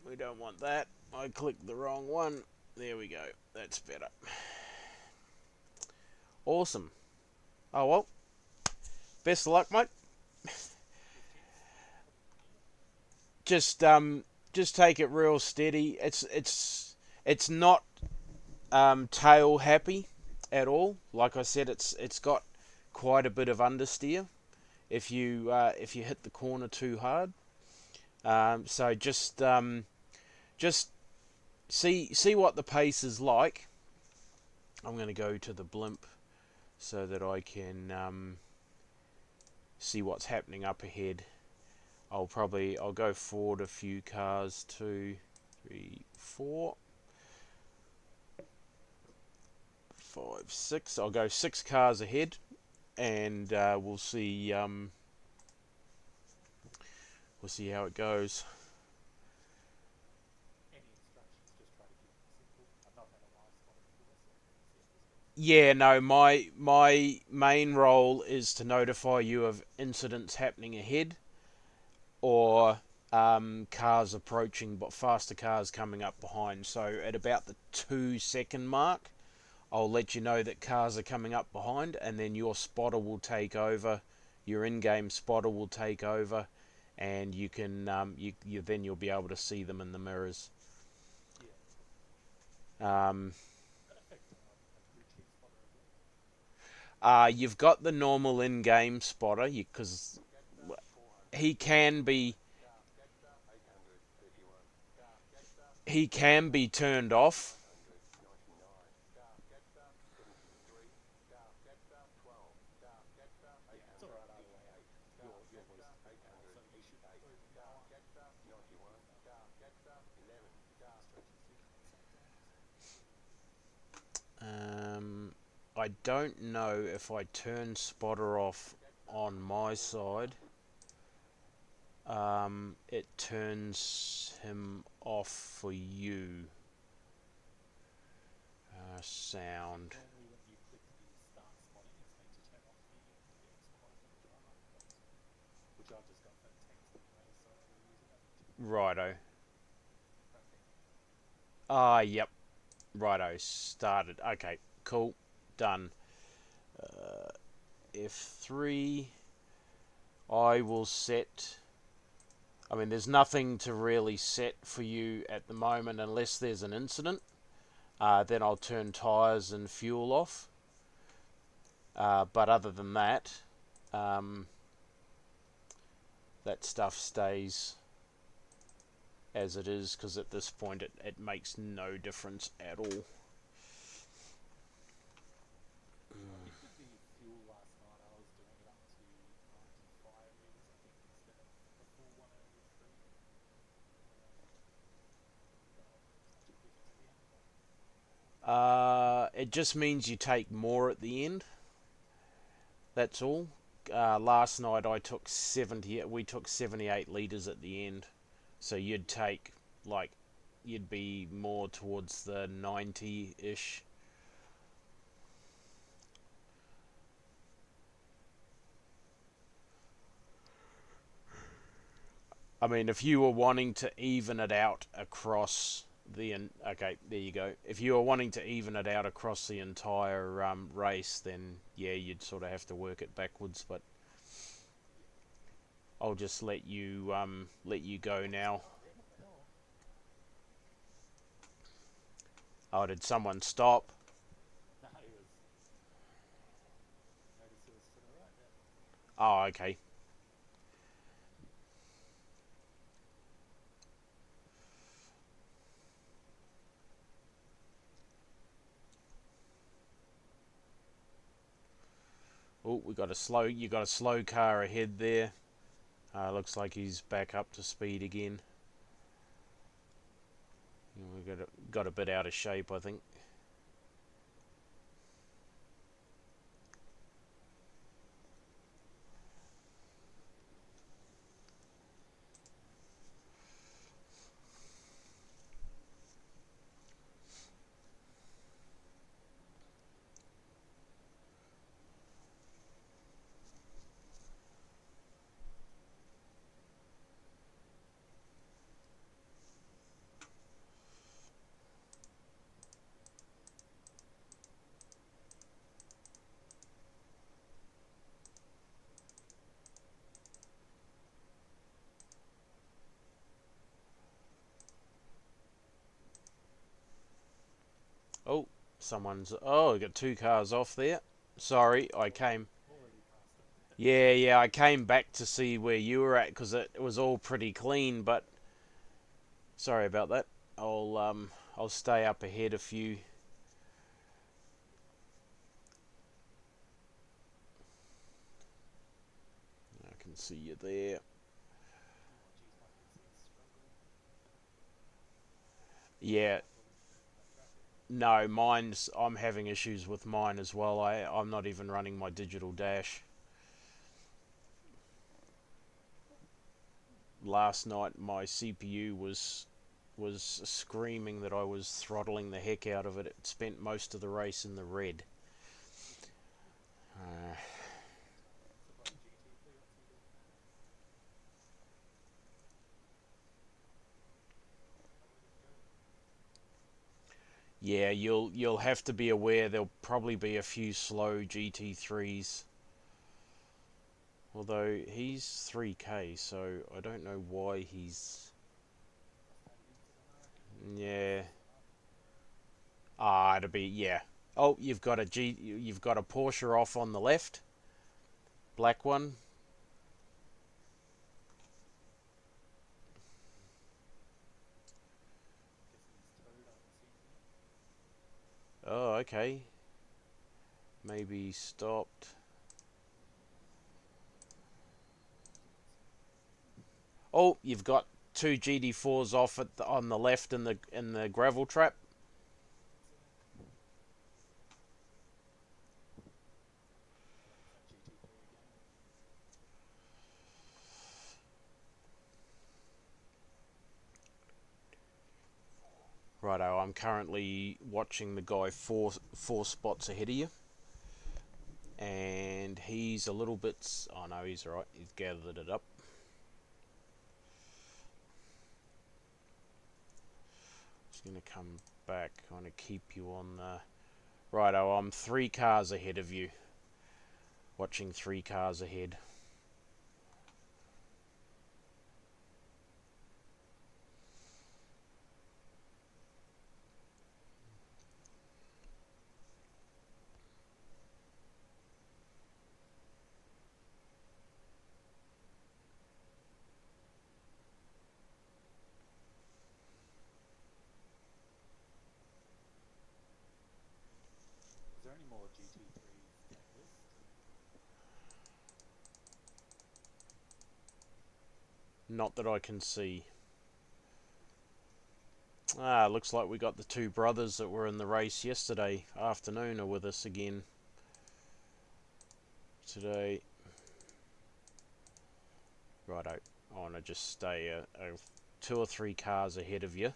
we don't want that. I clicked the wrong one. There we go. That's better. Awesome. Oh well. Best of luck, mate. Just just take it real steady. It's not tail happy at all. Like I said, it's got quite a bit of understeer if you hit the corner too hard. So just see what the pace is like. I'm going to go to the blimp so that I can see what's happening up ahead. I'll go forward a few cars, 2, 3, 4, 5, 6. I'll go 6 cars ahead, and we'll see how it goes. Any instructions, just try to keep it simple. I've not had a live spot before, so see how this goes. Yeah, no, my main role is to notify you of incidents happening ahead, or cars approaching, but faster cars coming up behind. So at about the 2-second mark, I'll let you know that cars are coming up behind, and then your spotter will take over. Your in-game spotter will take over, and you can then you'll be able to see them in the mirrors. Yeah. Um, Affecting a blue chip spotter as well. you've got the normal in-game spotter because he can be turned off. Yeah, it's alright. I'll allow your voice to be now, so you should go from now on. I don't know if I turn spotter off on my side. It turns him off for you. Sound. Normally, when you click the start spotting, it's meant to turn off the spotter from the driver, which I've just got for text anyway, so I will use it up. Righto. Okay. Yep. Righto. Started. Okay. Cool. Done. F3. I will set. I mean, there's nothing to really set for you at the moment unless there's an incident. Then I'll turn tyres and fuel off. But other than that, that stuff stays as it is, because at this point it makes no difference at all. I think with the fuel last night, I was doing it up to 95 litres, I think, instead of the full 103. Such a difference at the end. It just means you take more at the end. That's all. Last night we took 78 litres at the end. So you'd take, you'd be more towards the 90-ish. I mean, if you were wanting to even it out across okay, there you go. If you were wanting to even it out across the entire race, then yeah, you'd sort of have to work it backwards. But I'll just let you go now. Oh, did someone stop? No, he was. Notice he was to the right there. Oh, okay. Oh, you got a slow car ahead there. Looks like he's back up to speed again. We got a bit out of shape, I think. someone's... Oh, I got 2 cars off there. Sorry, I came... Already past it. Yeah, I came back to see where you were at because it was all pretty clean, but... Sorry about that. I'll stay up ahead a few. I can see you there. Oh, geez, my PC is struggling. Yeah, Struggling to deal with that traffic. no, mine's... I'm having issues with mine as well. I'm not even running my digital dash. Last night my CPU was screaming that I was throttling the heck out of it. It spent most of the race in the red. Uh, So what GT3, what's he doing now? Is that where he's going? yeah, you'll have to be aware there'll probably be a few slow GT3s. Although he's 3k, so I don't know why he's... Must have it into the market. Yeah. Messed them up. Ah, it'll be... Yeah. Oh, you've got a Porsche off on the left. Black one. Guessing he's towed, I haven't seen him yet. Oh, okay. Maybe he stopped. Oh, you've got 2 GD4s off on the left in the gravel trap. Oh, is that GT3 again? Righto, I'm currently watching the guy four spots ahead of you, and he's a little bit... Oh no, he's alright. He's gathered it up. Just gonna come back. I want to keep you on the... Righto, I'm 3 cars ahead of you. Watching 3 cars ahead. Is there any more GT3s down the list? Not that I can see. Ah, looks like we got the 2 brothers that were in the race yesterday afternoon are with us again today. Righto, I want to just stay a 2 or 3 cars ahead of you.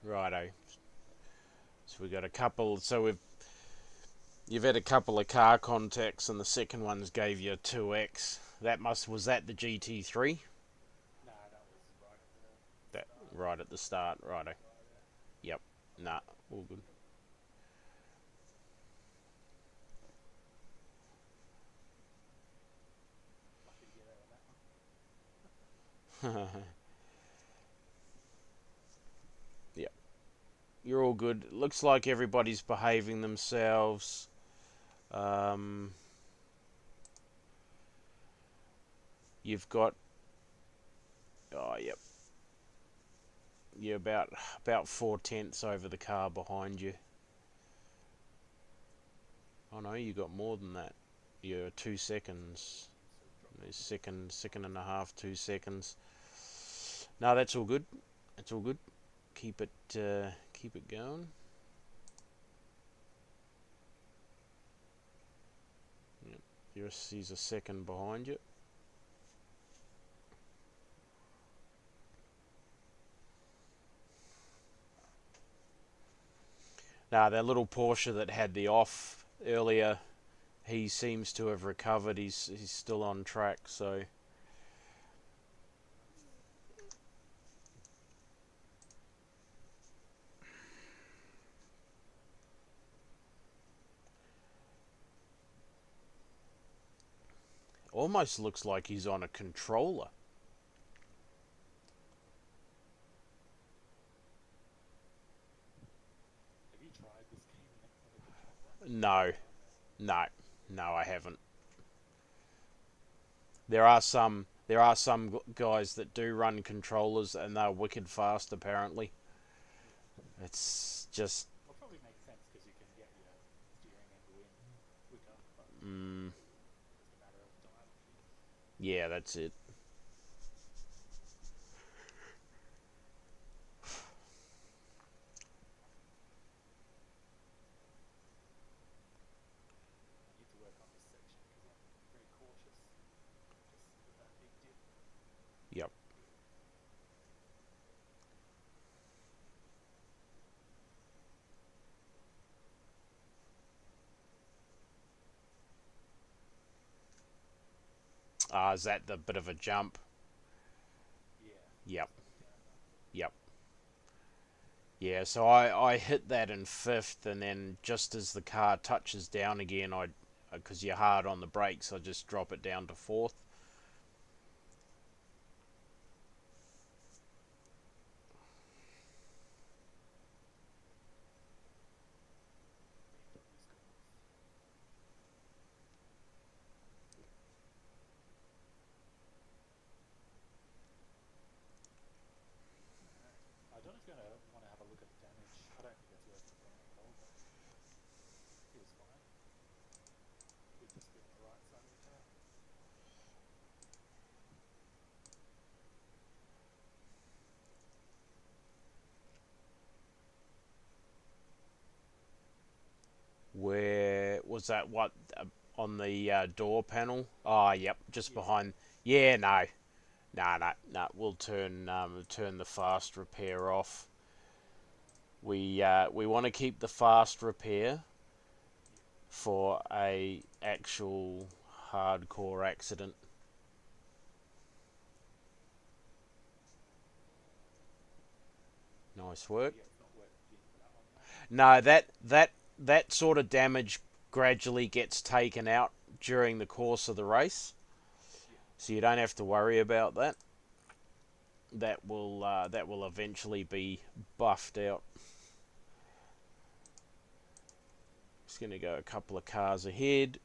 Righto. So we got a couple. So you've had a couple of car contacts, and the second one's gave you a 2x. Was that the GT3? Nah, that was right at the That start. right at the start. Righto. First guy there. Yep. Nah. All good. Lucky to get out of that one. Yep. You're all good. Looks like everybody's behaving themselves. Um, you've got... Oh, yep. You're about 4/10 over the car behind you. Oh no, you got more than that. You're 2 seconds. Second and a half, 2 seconds. No, that's all good. That's all good. Keep it going. Yep. He's a second behind you. Nah, that little Porsche that had the off earlier, he seems to have recovered. He's still on track, so almost looks like he's on a controller. Have you tried this game on a controller? No, no, no, I haven't. There are some guys that do run controllers and they're wicked fast. Apparently, Yeah. it's just Well, probably makes sense because you can get your steering angle in quicker, but mm, just a matter of dialing it in. yeah, that's it. I need to work on this section because I'm very cautious just with that big dip. Yep. Is that the bit of a jump? Yeah, Yep. it's on the down one. Yep. Yeah, so I hit that in fifth, and then just as the car touches down again, because you're hard on the brakes, I just drop it down to fourth. BMW scores. Alright. I don't know if you're going to want to have a look at the damage. I don't think that's worth looking at all, but feels fine. Could just be on the right side of the car. Where was that? What on the door panel? Oh, yep, just Yeah. behind. Yeah, no, no. We'll turn the fast repair off. We want to keep the fast repair Yeah. for a actual hardcore accident. Nice work. Yeah, it's not worth getting for that one now. No, that sort of damage gradually gets taken out during the course of the race, Yeah. so you don't have to worry about that. That will eventually be buffed out. Just gonna go a couple of cars ahead.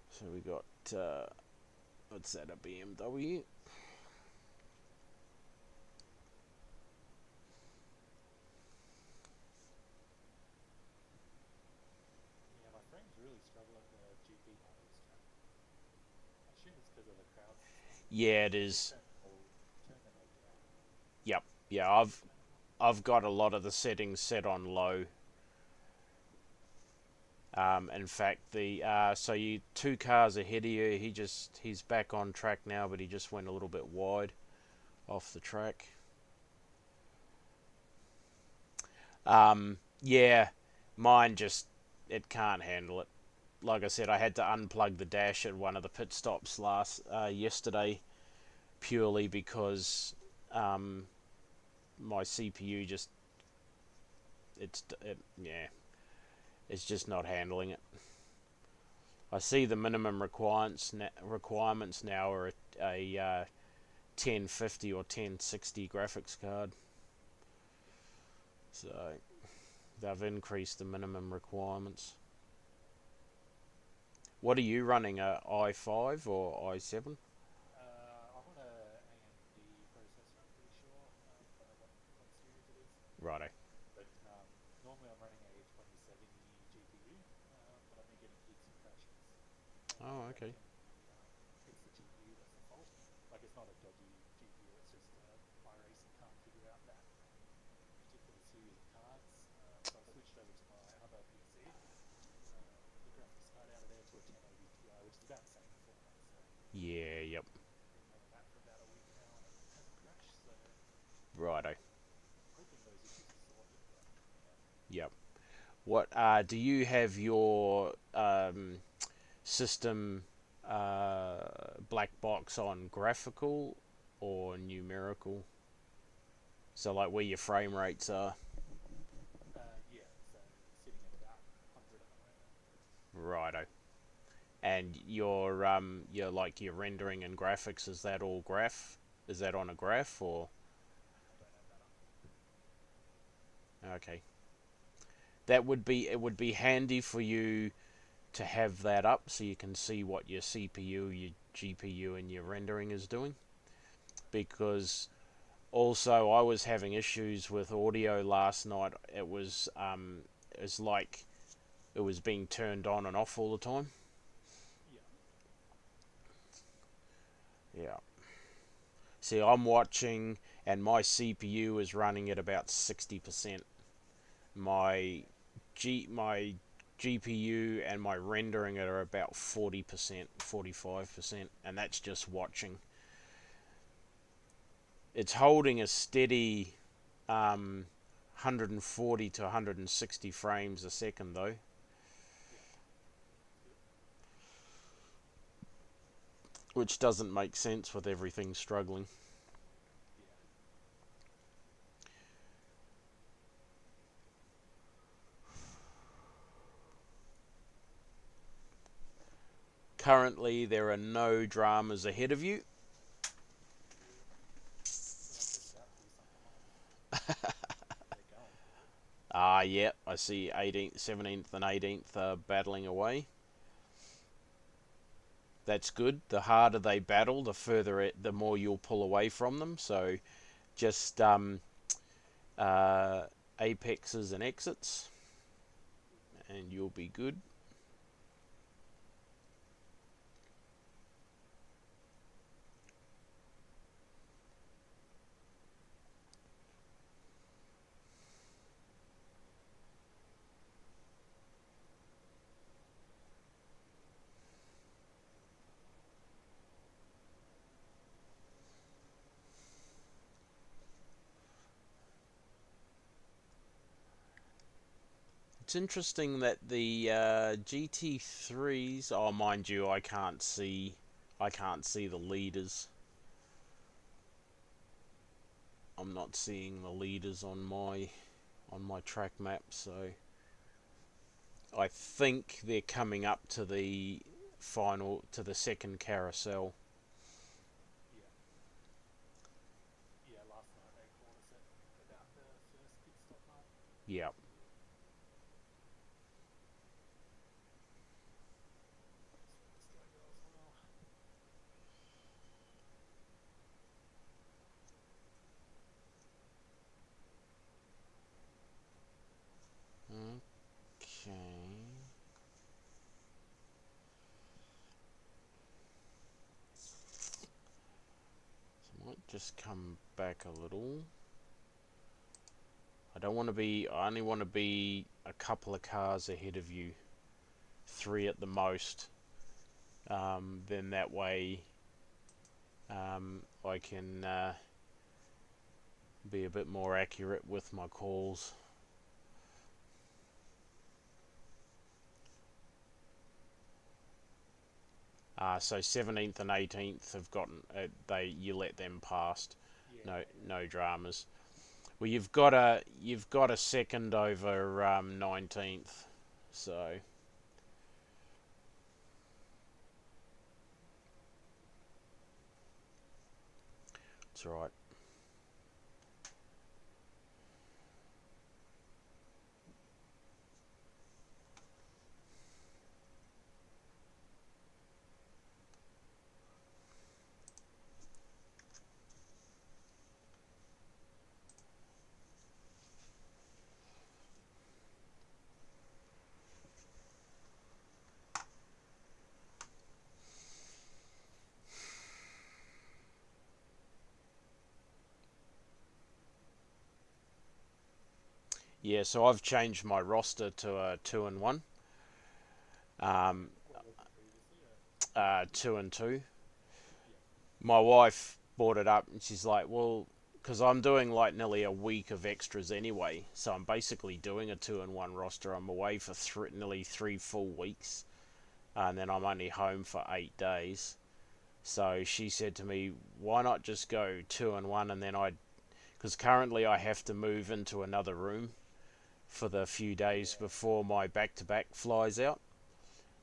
So we got what's that, a BMW? Yeah, my frames really struggle at the GP part of this track. I assume it's because of the crowd system. Yeah, it So if you is. turn them all down, Yep. Yeah, it's I've understandable. I've got a lot of the settings set on low. In fact, the so you two cars ahead of you. He's back on track now, but he just went a little bit wide off the track. Yeah, mine just it can't handle it. Like I said, I had to unplug the dash at one of the pit stops yesterday purely because um, my CPU just yeah, it's just not handling it. I see the minimum requirements now are a 1050 or 1060 graphics card, so they've increased the minimum requirements. What are you running, a i5 or i7? I'm on a AMD processor, I'm pretty sure. Don't know what series it is. Righto. But normally I'm running a 2070 GPU, but I've been getting peaks and crashes. Oh, I okay. reckon it's the GPU that's the fault. Like it's not a dodgy GPU, it's just iRacing can't figure out that particular series of cards. So I switched over to my other PC. The graphics card out of there to a 1080 Ti, which is about the same performance. So Yeah, yep. been running that for about a week now, and it hasn't crashed. Righto. Hoping those issues are sorted, but yeah. Yep. What do you have your system black box on graphical or numerical? So like where your frame rates are. Yeah, so sitting at about 100 at the moment. Righto. And your like your rendering and graphics, is that all graph? Is that on a graph or I don't have that up. okay? That would be it would be handy for you to have that up so you can see what your CPU, your GPU, and your rendering is doing. Because also I was having issues with audio last night. It was like it was being turned on and off all the time. Yeah, Yeah. See, I'm watching, and my CPU is running at about 60%. My my GPU and my rendering are about 40%, 45%, and that's just watching. It's holding a steady 140 to 160 frames a second though, yeah, that's good. which doesn't make sense with everything struggling. Yeah, Currently, there are no dramas ahead of you. good. Feel like there's about to be some behind me. They're going for it. Yeah, I see 18th, 17th, and 18th battling away. That's good. The harder they battle, the more you'll pull away from them. So just uh, apexes and exits, and you'll be good. It's interesting that the GT3s. Oh, mind you, I can't see the leaders. I'm not seeing the leaders on my track map, so I think they're coming up to the second carousel. Yeah, yeah. Last night they caught us at about the first pit stop mark. Yeah. Just let this guy go as well. Okay. So I might just come back a little. I don't want to be. I only want to be a couple of cars ahead of you, 3 at the most. Then that way, I can be a bit more accurate with my calls. So 17th and 18th have gotten they you let them past. Yeah, No dramas. Well, you've got a second over 19th, so it's all right. Yeah, so I've changed my roster to a 2-1, what was it previously? 2-2. Yeah, My wife brought it up, and she's like, "Well, because I'm doing like nearly a week of extras anyway, so I'm basically doing a 2-in-1 roster. I'm away for nearly 3 full weeks, and then I'm only home for 8 days. So she said to me, "Why not just go 2-in-1?" And then because currently I have to move into another room for the few days Yeah. before my back-to-back flies out.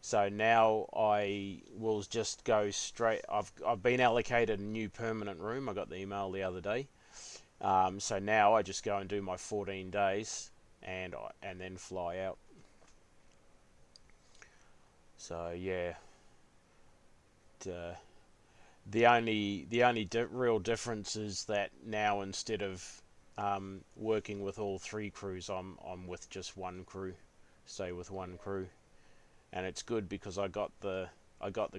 So now I will just go straight. I've been allocated a new permanent room. I got the email the other day. So now I just go and do my 14 days, and then fly out. So yeah, uh, the only real difference is that now instead of working with all three crews, I'm with just one crew. Stay with one Yeah. crew, and it's good because I got the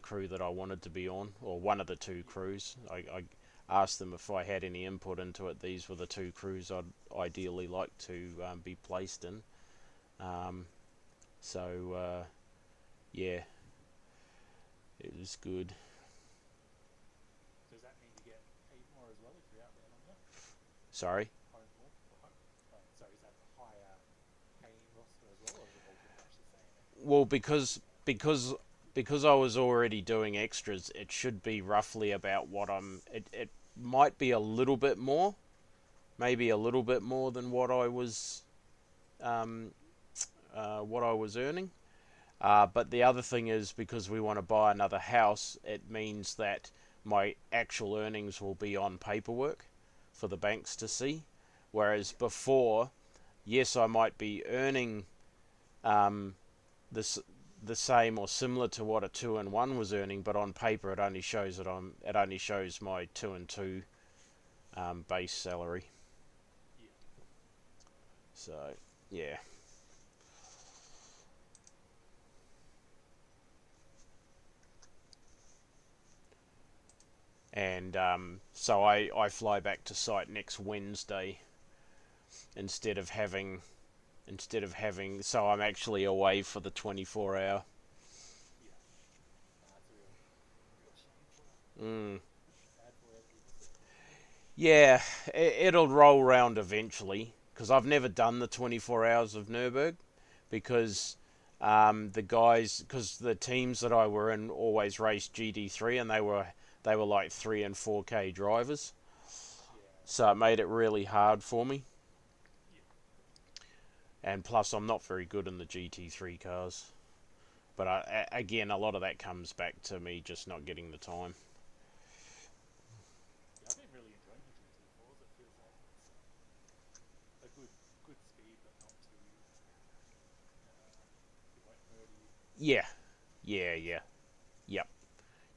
crew that I wanted to be on, or one of the two crews. I asked them if I had any input into it. These were the two crews I'd ideally like to be placed in. Um, so yeah, it was good. Does that mean you get paid more as well if you're out there longer? Sorry. Home more? Sorry, is that a higher paying roster as well, or is it all pretty much the same? And Well, you because get that? because because I was already doing extras, it should be roughly about what I'm. It might be a little bit more, maybe a little bit more than um, what I was earning. But the other thing is because we want to buy another house, it means that my actual earnings will be on paperwork for the banks to see. Whereas Yeah. before, yes, I might be earning um, this the same or similar to what a 2-in-1 was earning, but on paper it only shows my 2-in-2 base salary. Yeah. So yeah, and so I fly back to site next Wednesday instead of having so I'm actually away for the 24 hour. Yeah. That's a real shame for that. Mm. Sad for whatever you miss it. Yeah, it'll roll round eventually because I've never done the 24 hours of Nurburg Yeah. because because the teams that I were in always raced GD3 and they were like 3 and 4K drivers, Yeah. so it made it really hard for me. Yeah. And plus, I'm not very good in the GT3 cars. But again, a lot of that comes back to me just not getting the time. Yeah. I've been really enjoying the GT4s. It feels like it's a good speed, but not too like nerdy Yeah, yeah, yeah, stuff. yep,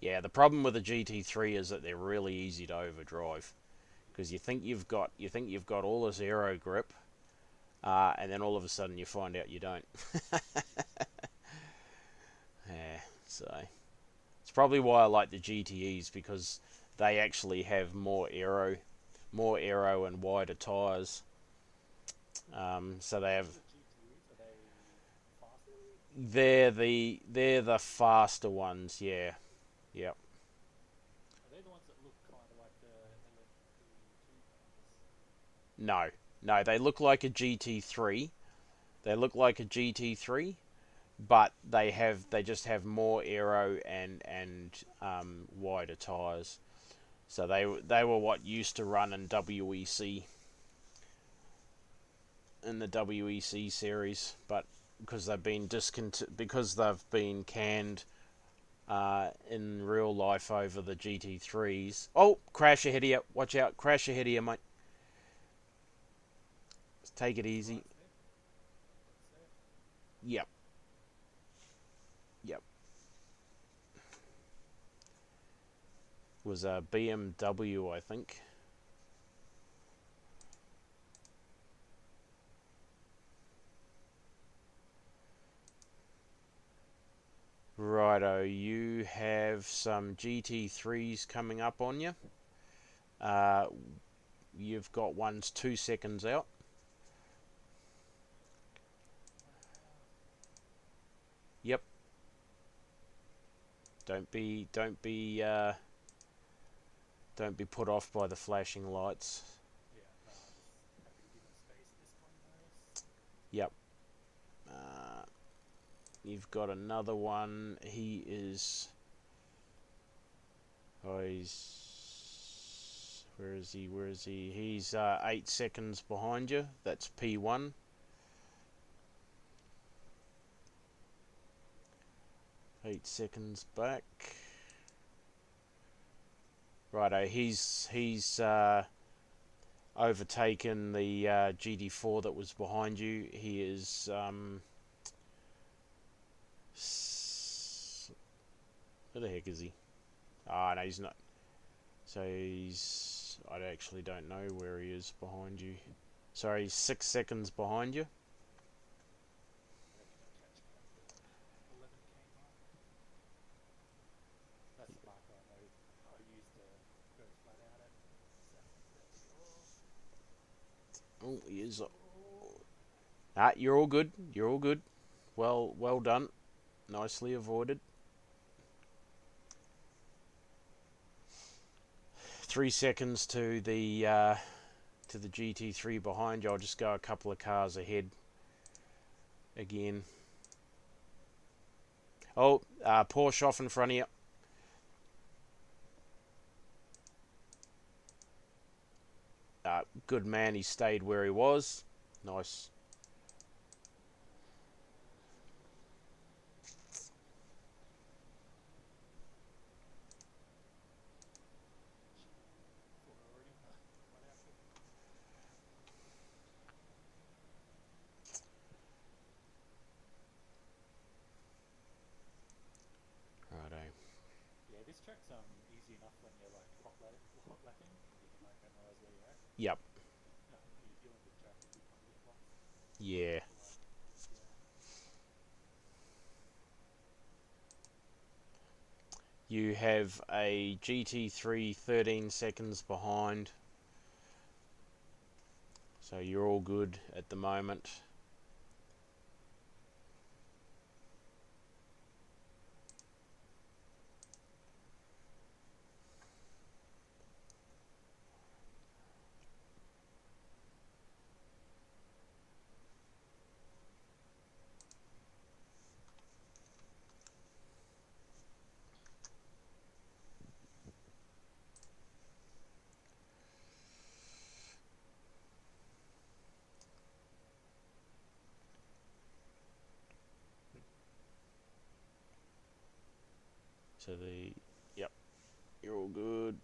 yeah. The problem with the GT3 is that they're really easy to overdrive Yeah. because you think you've got all this aero grip, and then all of a sudden you find out you don't. Yeah, so it's probably why I like the GTEs because they actually have more aero and wider tires. So they have So the GTEs, are they faster? they're the faster ones. Yeah, yep. Are they the ones that look kind of like the LMP2 cars? No, no, they look like a GT3. They look like a GT3, but they just have more aero and wider tires. So they were what used to run in WEC in the WEC series, but because they've been canned in real life over the GT3s. Oh, crash ahead of you! Watch out! Crash ahead of you, mate. Take it That's easy. alright, Steph. That's safe. Yep, yep. Was a BMW, I think. Righto, you have some GT3s coming up on you. Uh, you've got ones 2 seconds out. Yep. Don't be put off by the flashing lights. Yep. You've got another one. He is. Oh, he's. Where is he? Where is he? He's 8 seconds behind you. That's P1. Eight seconds back. Righto, he's overtaken the GT4 that was behind you. He is where the heck is he? Ah, no, he's not. So he's. I actually don't know where he is behind you. Sorry, he's 6 seconds behind you. I reckon he'll catch me at the 11k mark. That's the marker I know I used to go flat out at. There we go. Oh, he is. Ah, you're all good. You're all good. Well done. Nicely avoided. 3 seconds to the GT3 behind you. I'll just go a couple of cars ahead again. Oh, Porsche off in front of you. Good man, he stayed where he was. Nice. Thought we were already on the flat out quick. Righto. Yeah, this track's easy enough when you're like hot lapping. You can like memorize where you're at. Yep. You're in the track a good couple of blocks. Yeah. Yeah. You have a GT3 13 seconds behind. So you're all good at the moment. So yep, you're all good.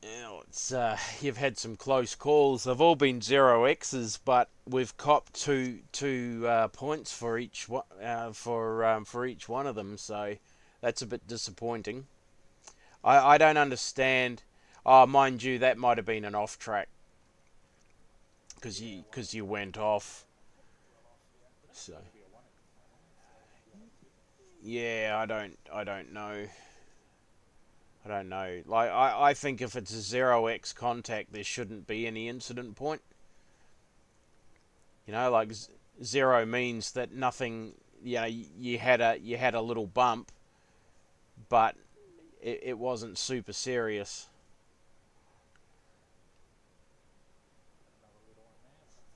Now it's you've had some close calls. They've all been 0x's, but we've copped two points for each one for each one of them. So that's a bit disappointing. I don't understand. Oh, mind you, that might have been an off track because you went off. Well off, yeah. But that's So supposed to be a one at this moment, so it might be on a two. yeah, I don't know. I don't know. Like I think if it's a 0x contact, there shouldn't be any incident point. You know, like zero means that nothing. You know, you had a little bump, but it wasn't super serious. Got another little one there, but that's all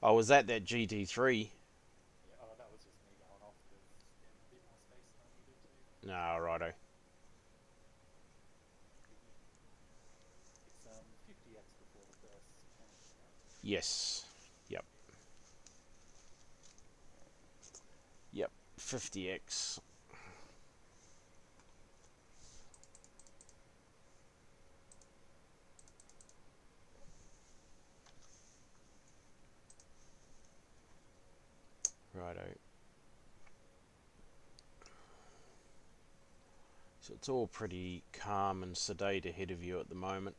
good. I was at that GT3. Yeah, oh, that was just me going off because getting a bit more space than I needed to. No, righto. It's 50x before the first penalty, right? Yes. Yep. Yep. 50x. Righto. So it's all pretty calm and sedate ahead of you at the moment.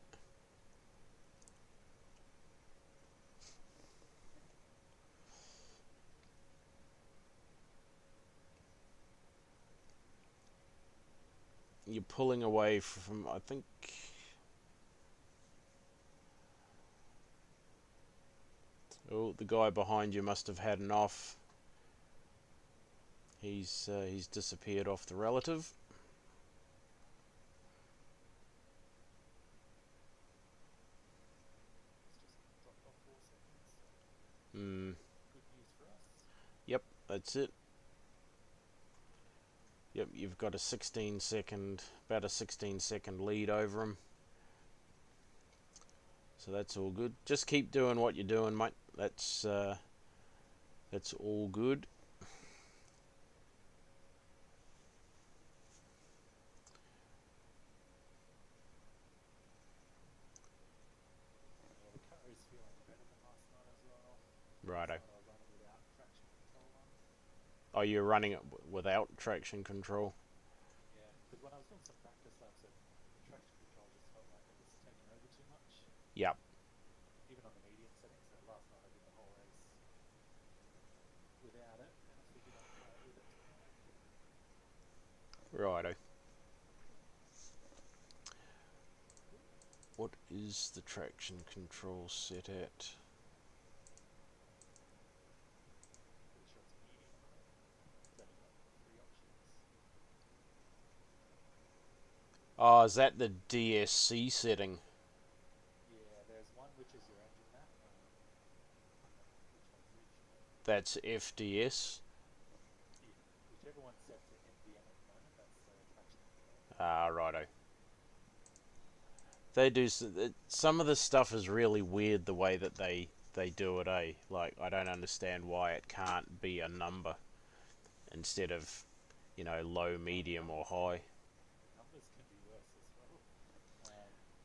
You're pulling away from, I think. Oh, the guy behind you must have had an off. He's disappeared off the relative. It's just dropped off 4 seconds. So Hmm. good news for us. Yep, that's it. Yep, you've got a 16 second, about a 16-second lead over him. So that's all good. Just keep doing what you're doing, mate. That's all good. Yeah, the car is feeling better than last night as well. Last Righto. night I was running without traction control on. Oh, you're running it without traction control? Yeah, because when I was doing some practice laps, the traction control just felt like it was taking over too much, Yep. even on the medium setting. So last night I did the whole race without it, and I figured I'd try it with it tonight. Righto. What is the traction control set at? Pretty sure it's medium at the moment. It's only got 3 options. Oh, is that the DSC setting? Yeah, there's one which is your engine map. Which one's which? That's FDS. Yeah, whichever one's set to MDM at the moment, that's traction control. Ah, righto. They do some of the stuff is really weird the way that they do it, eh? Like I don't understand why it can't be a number instead of, low, medium, or high. The numbers can be worse as well.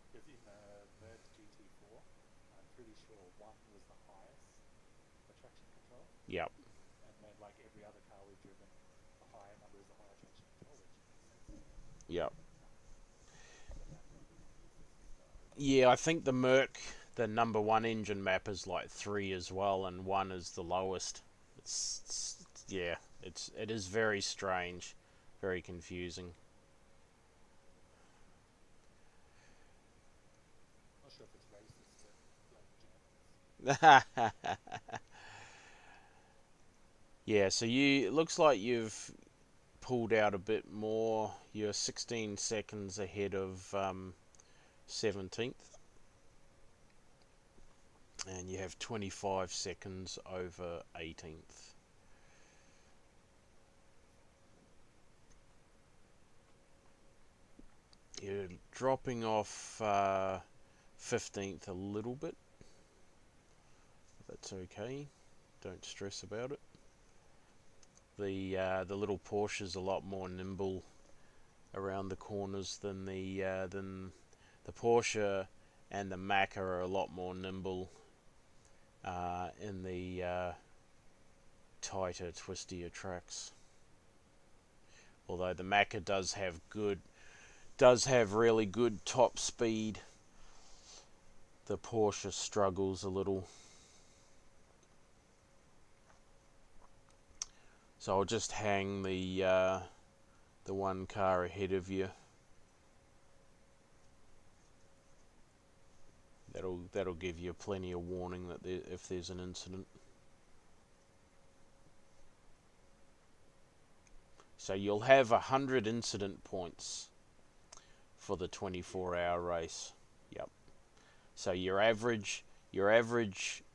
Because in the Nords GT4, I'm pretty sure 1 was the highest for traction control. Yep. And then, like every other car we've driven, the higher number is the higher traction control, which makes sense. Yep. So that probably confused us to start with. Yeah, I think the number one engine map is like 3 as well, and 1 is the lowest. Yeah, it is very strange, very confusing. Not sure if it's racist to blame the Germans. Yeah, so it looks like you've pulled out a bit more. You're 16 seconds ahead of 17th, and you have 25 seconds over 18th. You're dropping off 15th a little bit. That's okay. Don't stress about it. The little Porsche's a lot more nimble around the corners than the Porsche, and the Maca are a lot more nimble in the tighter, twistier tracks. Although the Maca does have really good top speed, the Porsche struggles a little. So I'll just hang the one car ahead of you. That'll give you plenty of warning that if there's an incident. So you'll have 100 incident points for the 24-hour race. Yep. So your average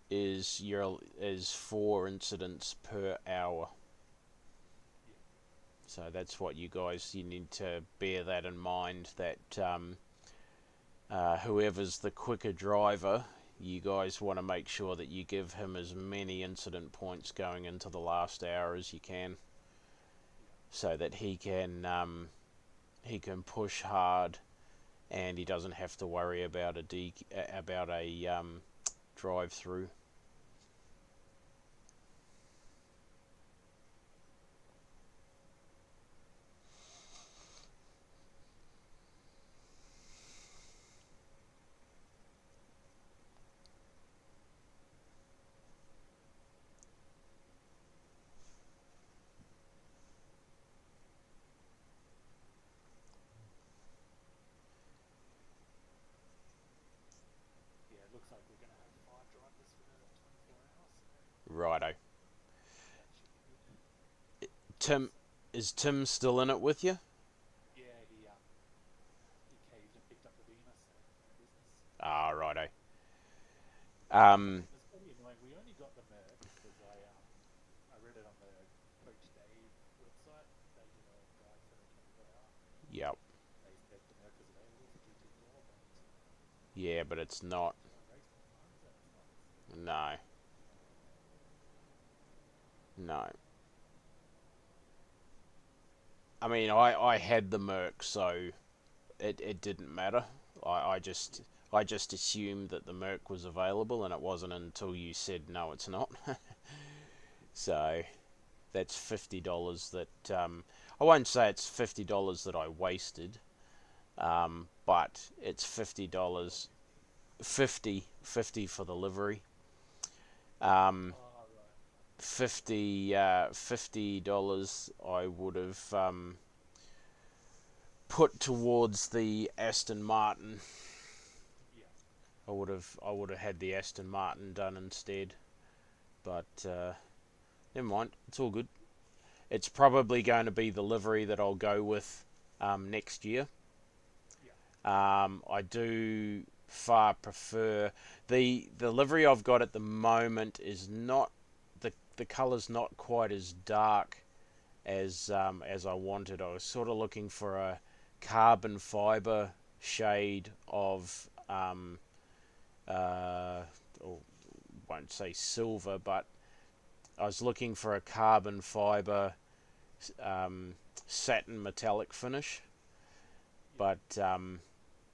is 4 incidents per hour. Yeah. So that's what you need to bear that in mind, that whoever's the quicker driver, you guys want to make sure that you give him as many incident points going into the last hour as you can, Yeah. so that he can push hard, and he doesn't have to worry about a drive through. Yeah, it looks like we're going to have 5 drivers for the Tim is Tim still in it with you? Yeah, he caved and picked up the Beamer, so no business. Ah, righto. It Um, was pretty annoying. We only got the Merc because I read it on the Coach Dave website. They did a guide for the 24 hour. yep. They said the Merc was available for GT4, but Yeah, but it's not. for racing times, and it's not. So, No, no. I mean, I had the Merc, so it didn't matter. I just assumed that the Merc was available, and it wasn't until you said no, it's not. So that's $50 that I won't say it's $50 that I wasted, but it's $50, 50 for the livery. oh right, 50 $50 I would have put towards the Aston Martin. yeah, I would have had the Aston Martin done instead, but never mind. It's all good. It's probably going to be the livery that I'll go with next year. yeah, I do far prefer the livery I've got at the moment is not the colour's not quite as dark as I wanted. I was sort of looking for a carbon fiber shade of or won't say silver, but I was looking for a carbon fiber satin metallic finish. yeah, But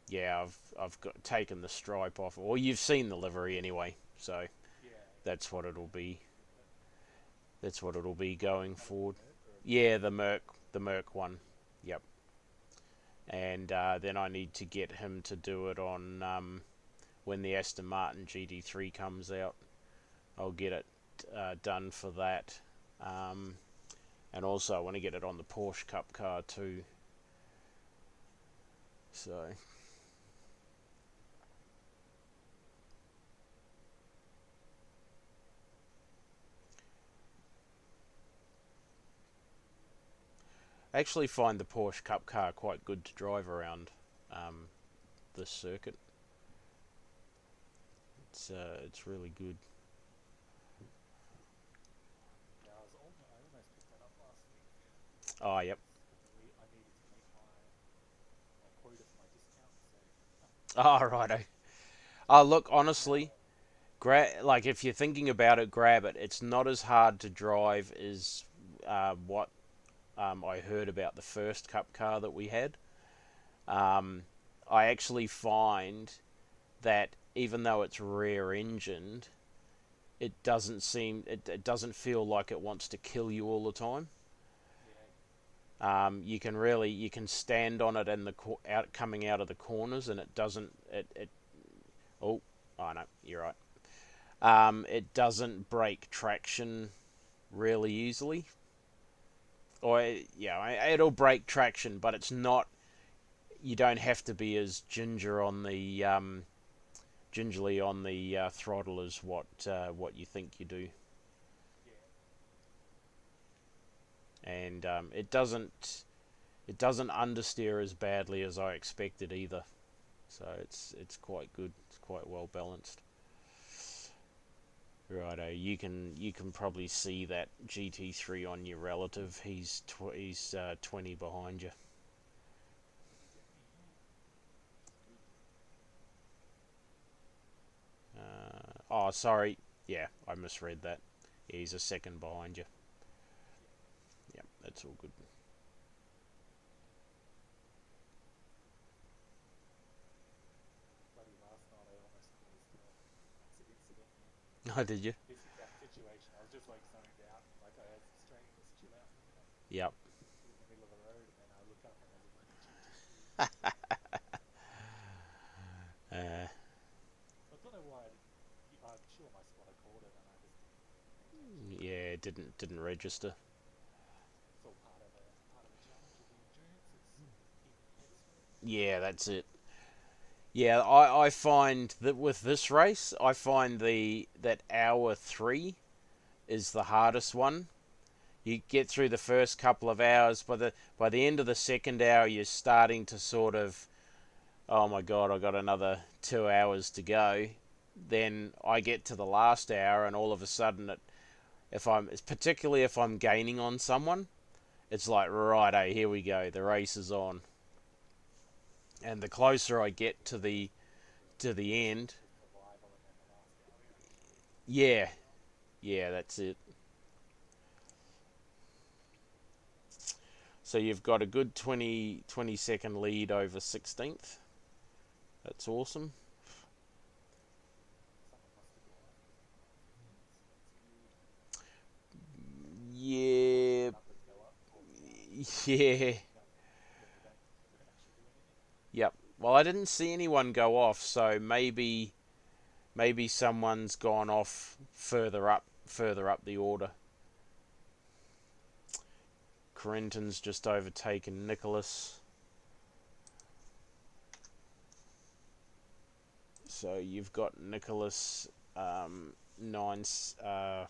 yeah, I've got taken the stripe off. Well, you've seen the livery anyway, so yeah, yeah. that's what it'll I had be. a look at it. That's what it'll be What going colours the forward. Merc or the Yeah, Aston? The Merc one. Yep. And then I need to get him to do it on when the Aston Martin GT3 comes out. I'll get it done for that. Um, and also I want to get it on the Porsche Cup car too. So I actually find the Porsche Cup car quite good to drive around um, this circuit. It's really good. Yeah, I almost picked that up last week Oh, yep. because I needed to make my quota for my discount. So Oh, righto. Oh, look, now, honestly, like if you're thinking about it, grab it. It's not as hard to drive as what I heard about the first Cup car that we had. Um, I actually find that even though it's rear engined, it doesn't feel like it wants to kill you all the time. yeah, You can stand on it in the out coming out of the corners, and it doesn't it oh I know you're right. It doesn't break traction really easily, or yeah, it'll break traction, but it's not. You don't have to be as gingerly on the throttle as what you think you do, yeah. and it doesn't understeer as badly as I expected either. So it's quite good. It's quite well balanced. Righto, you can probably see that GT3 on your relative. He's 20 behind you. Which is good. Oh, sorry. Yeah, I misread that. Yeah, he's a second behind you. Yeah. Yep, that's all good. Bloody last night I almost caused a massive incident in Oh, did you? this exact situation. I was just like zoned out, like I had some straight just chill out, Yep. in the middle of the road, and then I look up and there's a bloody GT3. Uh, I don't know why. I'm sure what I called it, and I just didn't pay attention. yeah, didn't register. It's all part of the challenge of the endurance. It's keeping your head straight. Yeah, that's it. Yeah, I find that with this race, I find the that hour 3 is the hardest one. You get through the first couple of hours. By the end of the second hour, you're starting to sort of, oh my god, I got another 2 hours to go. Then I get to the last hour, and all of a sudden, particularly if I'm gaining on someone, it's like, righto, here we go, the race is on. And the closer I get to the end, Sprint survival and then the last hour, yeah. yeah, yeah, that's it. So you've got a good 20 second lead over 16th. That's awesome. Someone must have gone off because I'm on 15th, so that's good. Yeah, Numbers go up, 4 points. yeah, No, then you don't actually do anything. yep. Well, I didn't see anyone go off, so maybe someone's gone off further up the order. Correnton's just overtaken Nicholas. So you've got Nicholas nine. I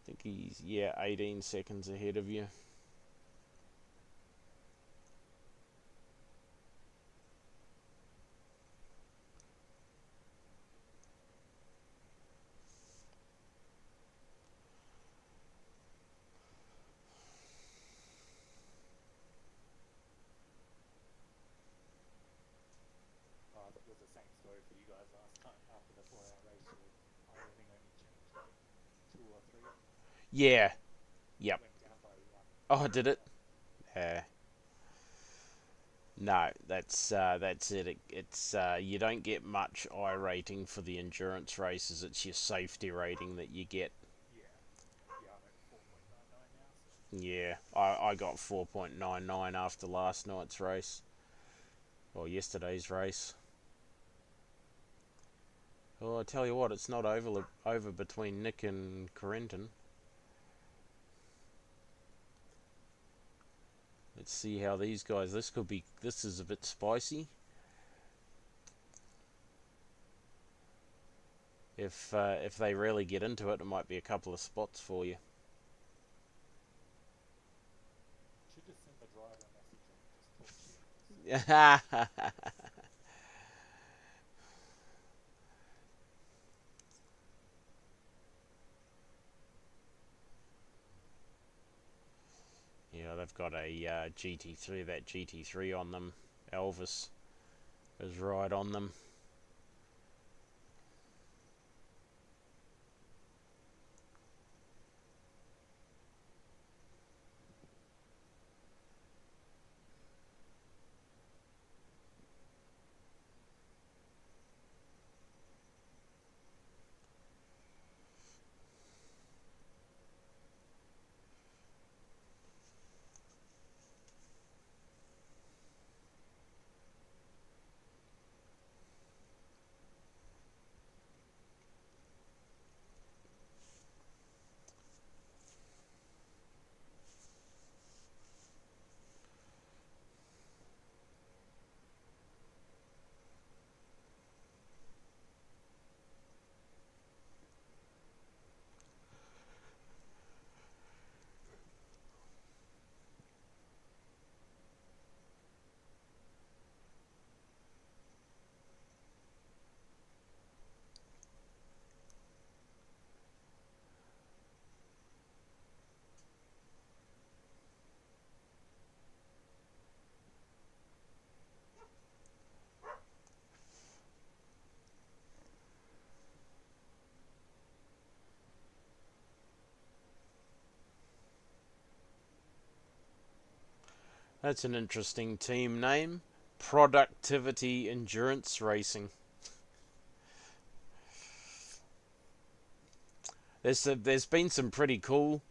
think he's 18 seconds ahead of you. It was the same story for you guys last time. After the 4 hour race, your iRacing only changed like 2 or 3. Yeah. Yep. Went down by 1. Oh, did it? No, that's it. It's you don't get much I rating for the endurance races. It's your safety rating that you get. Yeah. Yeah, I'm at 4.99 now, so. Yeah, I got 4.99 after last night's race, or yesterday's race. Oh, I tell you what, it's not over between Nick and Correnton. Let's see how these guys. This is a bit spicy. If they really get into it, it might be a couple of spots for you. Should just send the driver a message and just talk shit. Yeah, they've got a GT3, that GT3 on them. Elvis is right on them. That's an interesting team name. Productivity Endurance Racing. There's been some pretty cool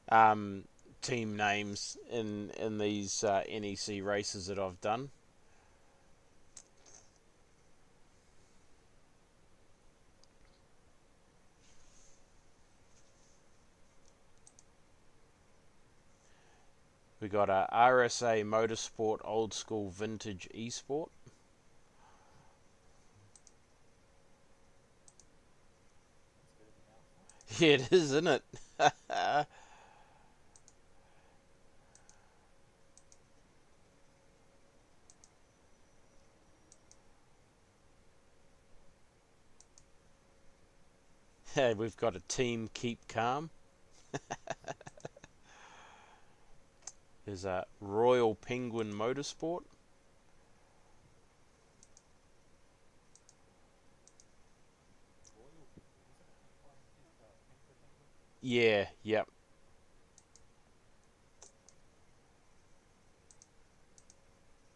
um, team names in these NEC races that I've done. We got a RSA Motorsport Old School Vintage Esport. It's a bit of a mouthful. It is, isn't it? Hey, we've got a team keep calm. There's a Royal Penguin Motorsport. Royal Penguin, isn't it Pink Flying Pink the Penguin? Yeah, yep.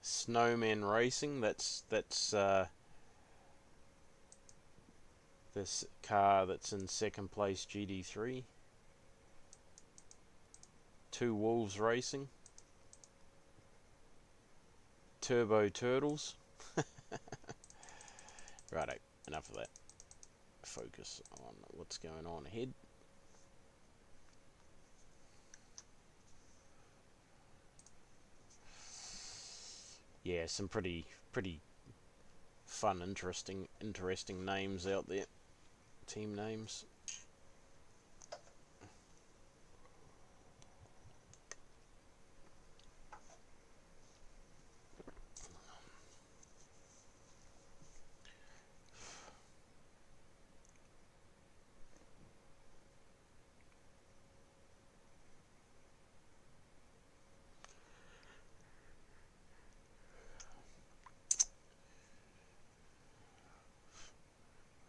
Snowman Racing. That's this car that's in second place GD3. Two Wolves Racing. Turbo Turtles. Righto, enough of that. Focus on what's going on ahead. Yeah, some pretty fun, interesting names out there. Team names.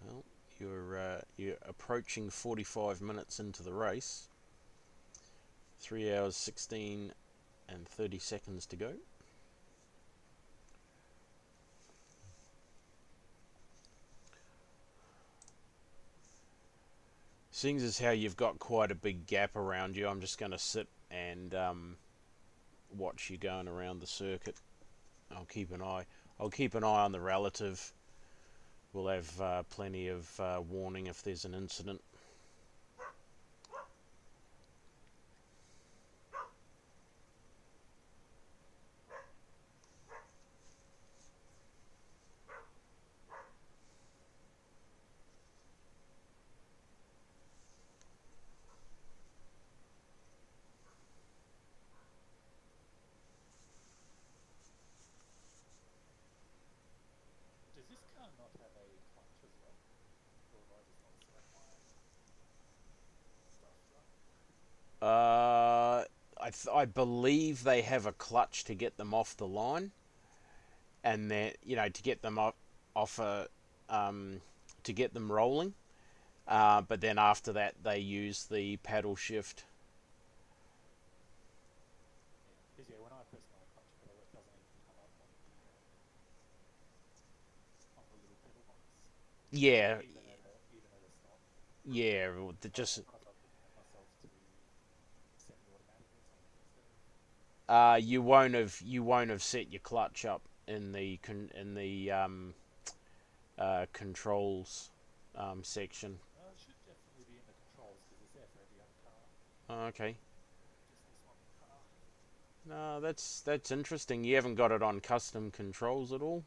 Well, you're approaching 45 minutes into the race. 3 hours 16 and 30 seconds to go. Seeing as how you've got quite a big gap around you, I'm just going to sit and watch you going around the circuit. I'll keep an eye. I'll keep an eye on the relative. We'll have plenty of warning if there's an incident. Does this car not have a clutch as well? Or have I just not set my stuff right? I believe they have a clutch to get them off the line, and then to get them off to get them rolling. But then after that, they use the paddle shift. Yeah, because yeah, when I press my clutch pedal, it doesn't even come up on the little pedal box, Yeah, even at a stop. yeah. So Just I must have to have myself to semi-automatic or something instead of. you won't have set your clutch up in the controls section. It should definitely be in the controls because it's there for every other car, Okay. not just this one car. No, that's interesting. You haven't got it on custom controls at all.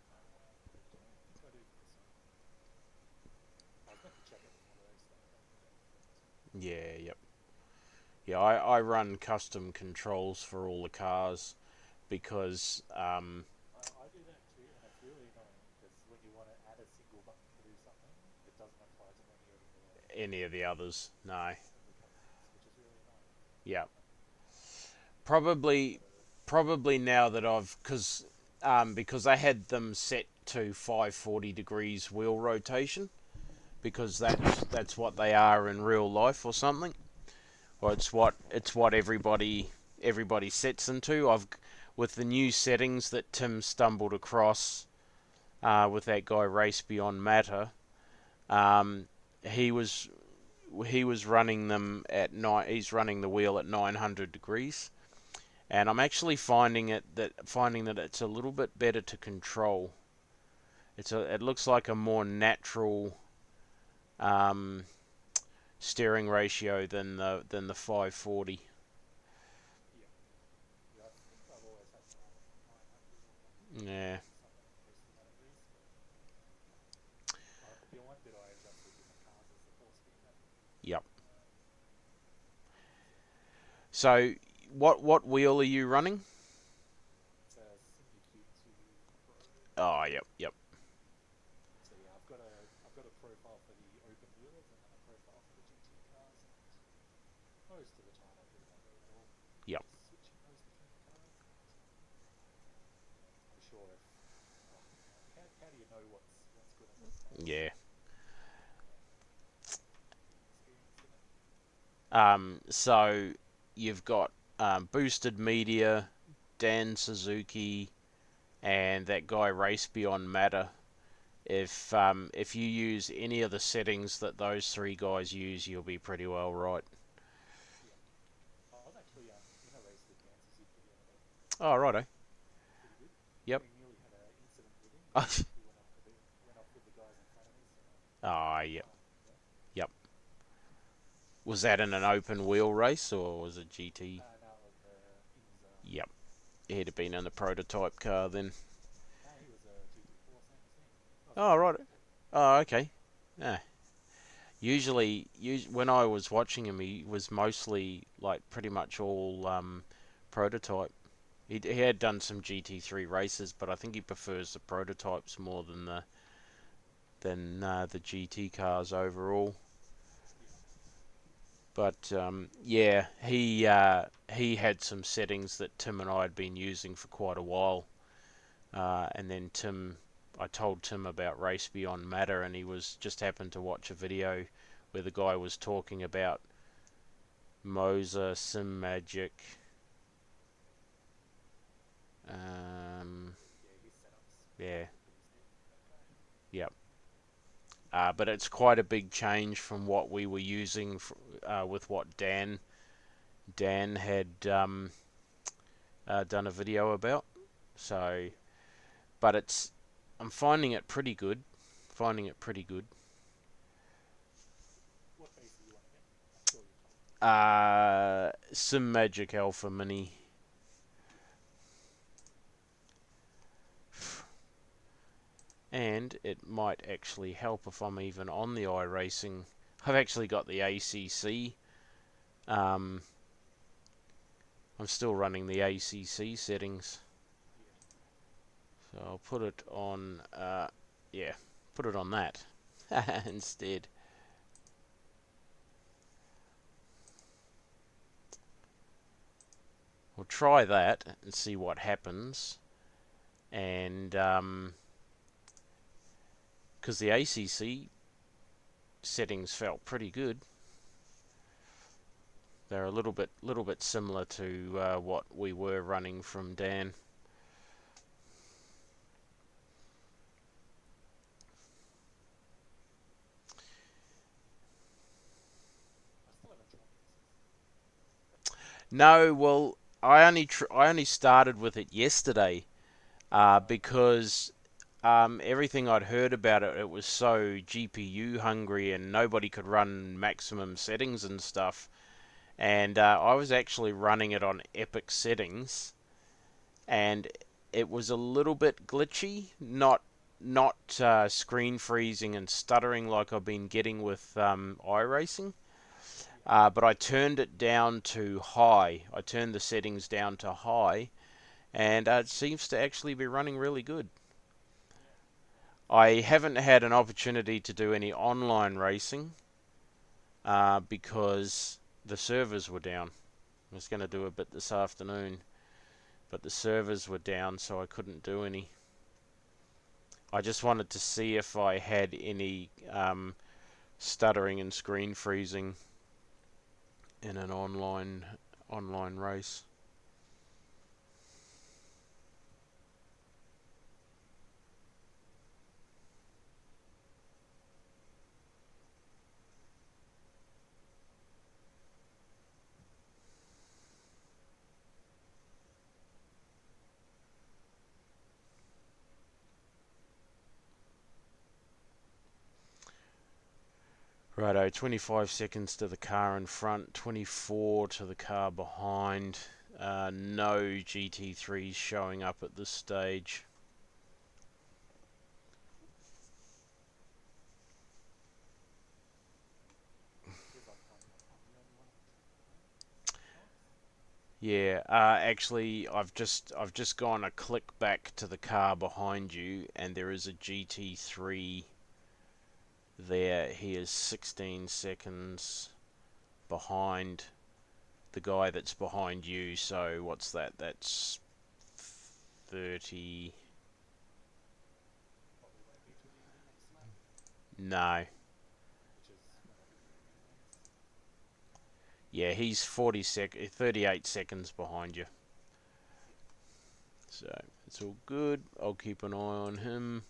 I don't think I do for this one. I was meant to check it before the race started, but Yeah, yep. Yeah, I run custom controls for all the cars because I do that too, and it's really annoying because when you want to add a single button to do something, it doesn't apply to any of the others, no. of the cutscenes, which is really annoying. Yeah, But probably probably now that I've because I had them set to 540 degrees wheel rotation because that's what they are in real life or something. Or it's what everybody sets them to. I've with the new settings that Tim stumbled across with that guy Race Beyond Matter. Um, he was he was running them at nine. He's running the wheel at 900 degrees, and I'm actually finding that it's a little bit better to control. It looks like a more natural um, steering ratio than the 540. yeah, yeah, I think I've always had mine at 900 or Yeah. something close to that at least. But the one bit I adjusted in the cars is the force feedback. So, what wheel are you running? It's a Syndicate 2 Pro. Oh, yep, yep. So yeah, I've got a profile for the open wheels and then a profile for the GT cars, and most of the time I pretty much go with all. Yep. Just switching those between the cars. Yeah, I'm not sure if how do you know what's good and what's not? Yeah. Yeah, inexperienced in it. So you've got Boosted Media, Dan Suzuki, and that guy Race Beyond Matter. If you use any of the settings that those three guys use, you'll be pretty well right. Yeah, I was actually in a race with Dan Suzuki the other day. Oh, righto. Pretty good. Yep. We nearly had an incident with him. He went off with the guys in front of me, so Ah, pretty yep, calm there. yep. Was that in an open wheel race or was it GT? No, it was IMSA. Yep. He'd have been in the prototype car then. No, he was a GT4, same as me. Oh, Oh, sorry, right. GT3. Oh, okay. Yeah. Usually, when I was watching him, he was mostly like pretty much all prototype. He had done some GT3 races, but I think he prefers the prototypes more than the GT cars overall. Yeah, But yeah, he had some settings that Tim and I had been using for quite a while, and then I told Tim about Race Beyond Matter, and he was just happened to watch a video where the guy was talking about Moza, Sim Magic. Um, yeah, his setup's yeah, pretty standard, that guy. yep. But it's quite a big change from what we were using with what Dan had done a video about. So, but I'm finding it pretty good. Finding it pretty good. What base are you on again? I'm sure you told me. Sim Magic Alpha Mini. Yeah, And it might actually help if I'm even on the iRacing. I've actually got the ACC. Um, I'm still running the ACC settings. yeah. So I'll put it on, yeah, put it on that instead. We'll try that and see what happens. And because the ACC settings felt pretty good, they're a little bit similar to what we were running from Dan. I still haven't tried Nexus. No, well, I only started with it yesterday, Okay. because everything I'd heard about it, it was so GPU hungry and nobody could run maximum settings and stuff. And I was actually running it on epic settings, and it was a little bit glitchy, not screen freezing and stuttering like I've been getting with iRacing. Yeah, But I turned it down to high. I turned the settings down to high, and it seems to actually be running really good. yeah. I haven't had an opportunity to do any online racing because the servers were down. I was going to do a bit this afternoon, but the servers were down, so I couldn't do any. I just wanted to see if I had any stuttering and screen freezing in an online race. Righto, 25 seconds to the car in front, 24 to the car behind. No GT3s showing up at this stage. Feels like I'm the only one on the track at the moment. Nice. Yeah, actually, I've just gone a click back to the car behind you, and there is a GT3 there. He is 16 seconds behind the guy that's behind you. So what's that? That's 30. Probably won't be till the end of next lap, No. which is whenever the green ends. Yeah, he's 38 seconds behind you. Yeah. So it's all good. I'll keep an eye on him.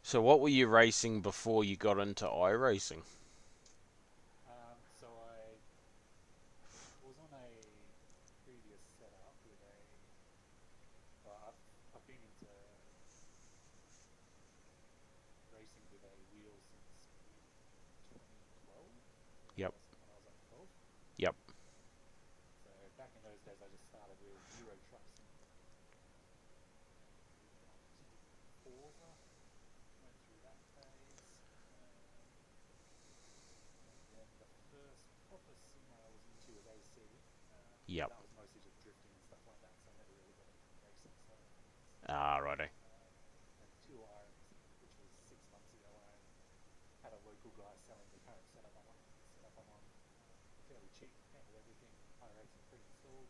So what were you racing before you got into iRacing? So I was on a previous setup with a. I've been into racing with a wheel since 2012. I think it Yep. was when I was like 12. Yep. So back in those days, I just started with Euro trucks and moved on to Forza. Went through that phase, and then the first proper sim I was into was AC, but Yep. that was mostly just drifting and stuff like that. So I never really got into the racing side of things. Ah, righto. Until iRacing, which was 6 months ago, I had a local guy selling the current setup I'm on fairly cheap. Came with everything, iRacing pre-installed,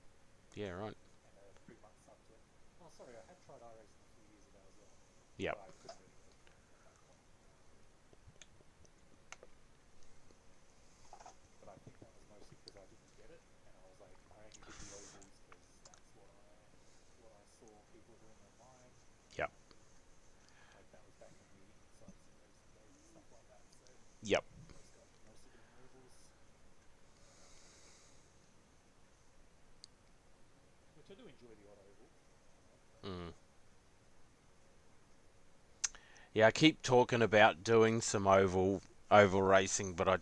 Yeah, right. and a 3 month sub to it. Oh, sorry, I had tried iRacing a few years ago as well, Yep. but I couldn't really go for it at that point. But I think that was mostly because I didn't get it, and I was like, I only did the ovals because that's what I saw people doing online. Yep. Like that was back in the inside sim racing days and stuff like that. So Yep. those guys were mostly doing ovals, which I do enjoy the odd oval every now and then. But Mm. Yeah, I keep talking about doing some oval racing, but I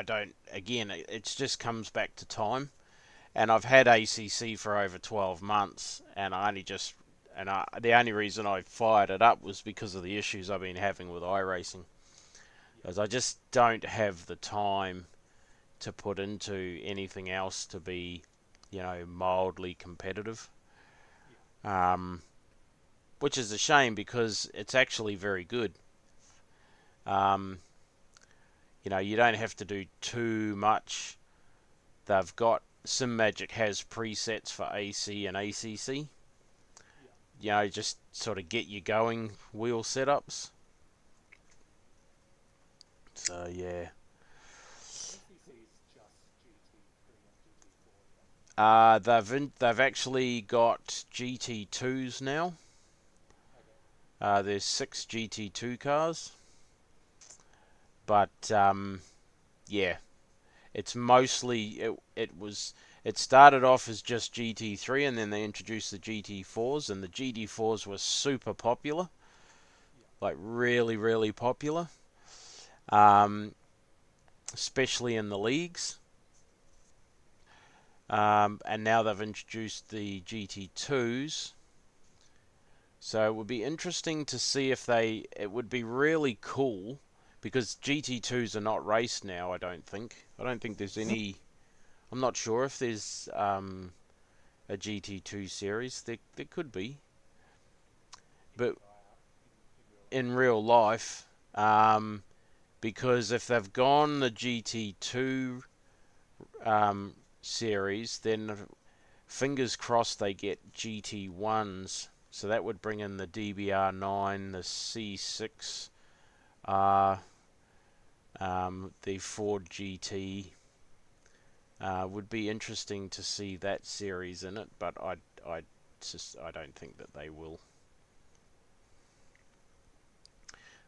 don't. Again, it just comes back to time. And I've had ACC for over 12 months, and the only reason I fired it up was because of the issues I've been having with iRacing, yeah, because I just don't have the time to put into anything else to be, mildly competitive. yeah, Um, which is a shame because it's actually very good. Um, you don't have to do too much. They've got SimMagic has presets for AC and ACC. yeah. Just sort of get you going wheel setups. So yeah, ACC is just GT3 and GT4, yeah. they've actually got GT2s now. Okay. There's 6 GT2 cars, but yeah, it's mostly it started off as just GT3, and then they introduced the GT4s, and the GT4s were super popular, Yeah, like really really popular, um, especially in the leagues. And now they've introduced the GT2s. So it would be interesting to see if it would be really cool because GT2s are not raced now, I don't think. I don't think there's any. I'm not sure if there's a GT2 series. There could be. keep a But good eye out in real life. in real life, because if they've gone the GT2 series, then fingers crossed they get GT1s. So that would bring in the DBR9, the C6R, the Ford GT. Would be interesting to see that series in it, but I don't think that they will.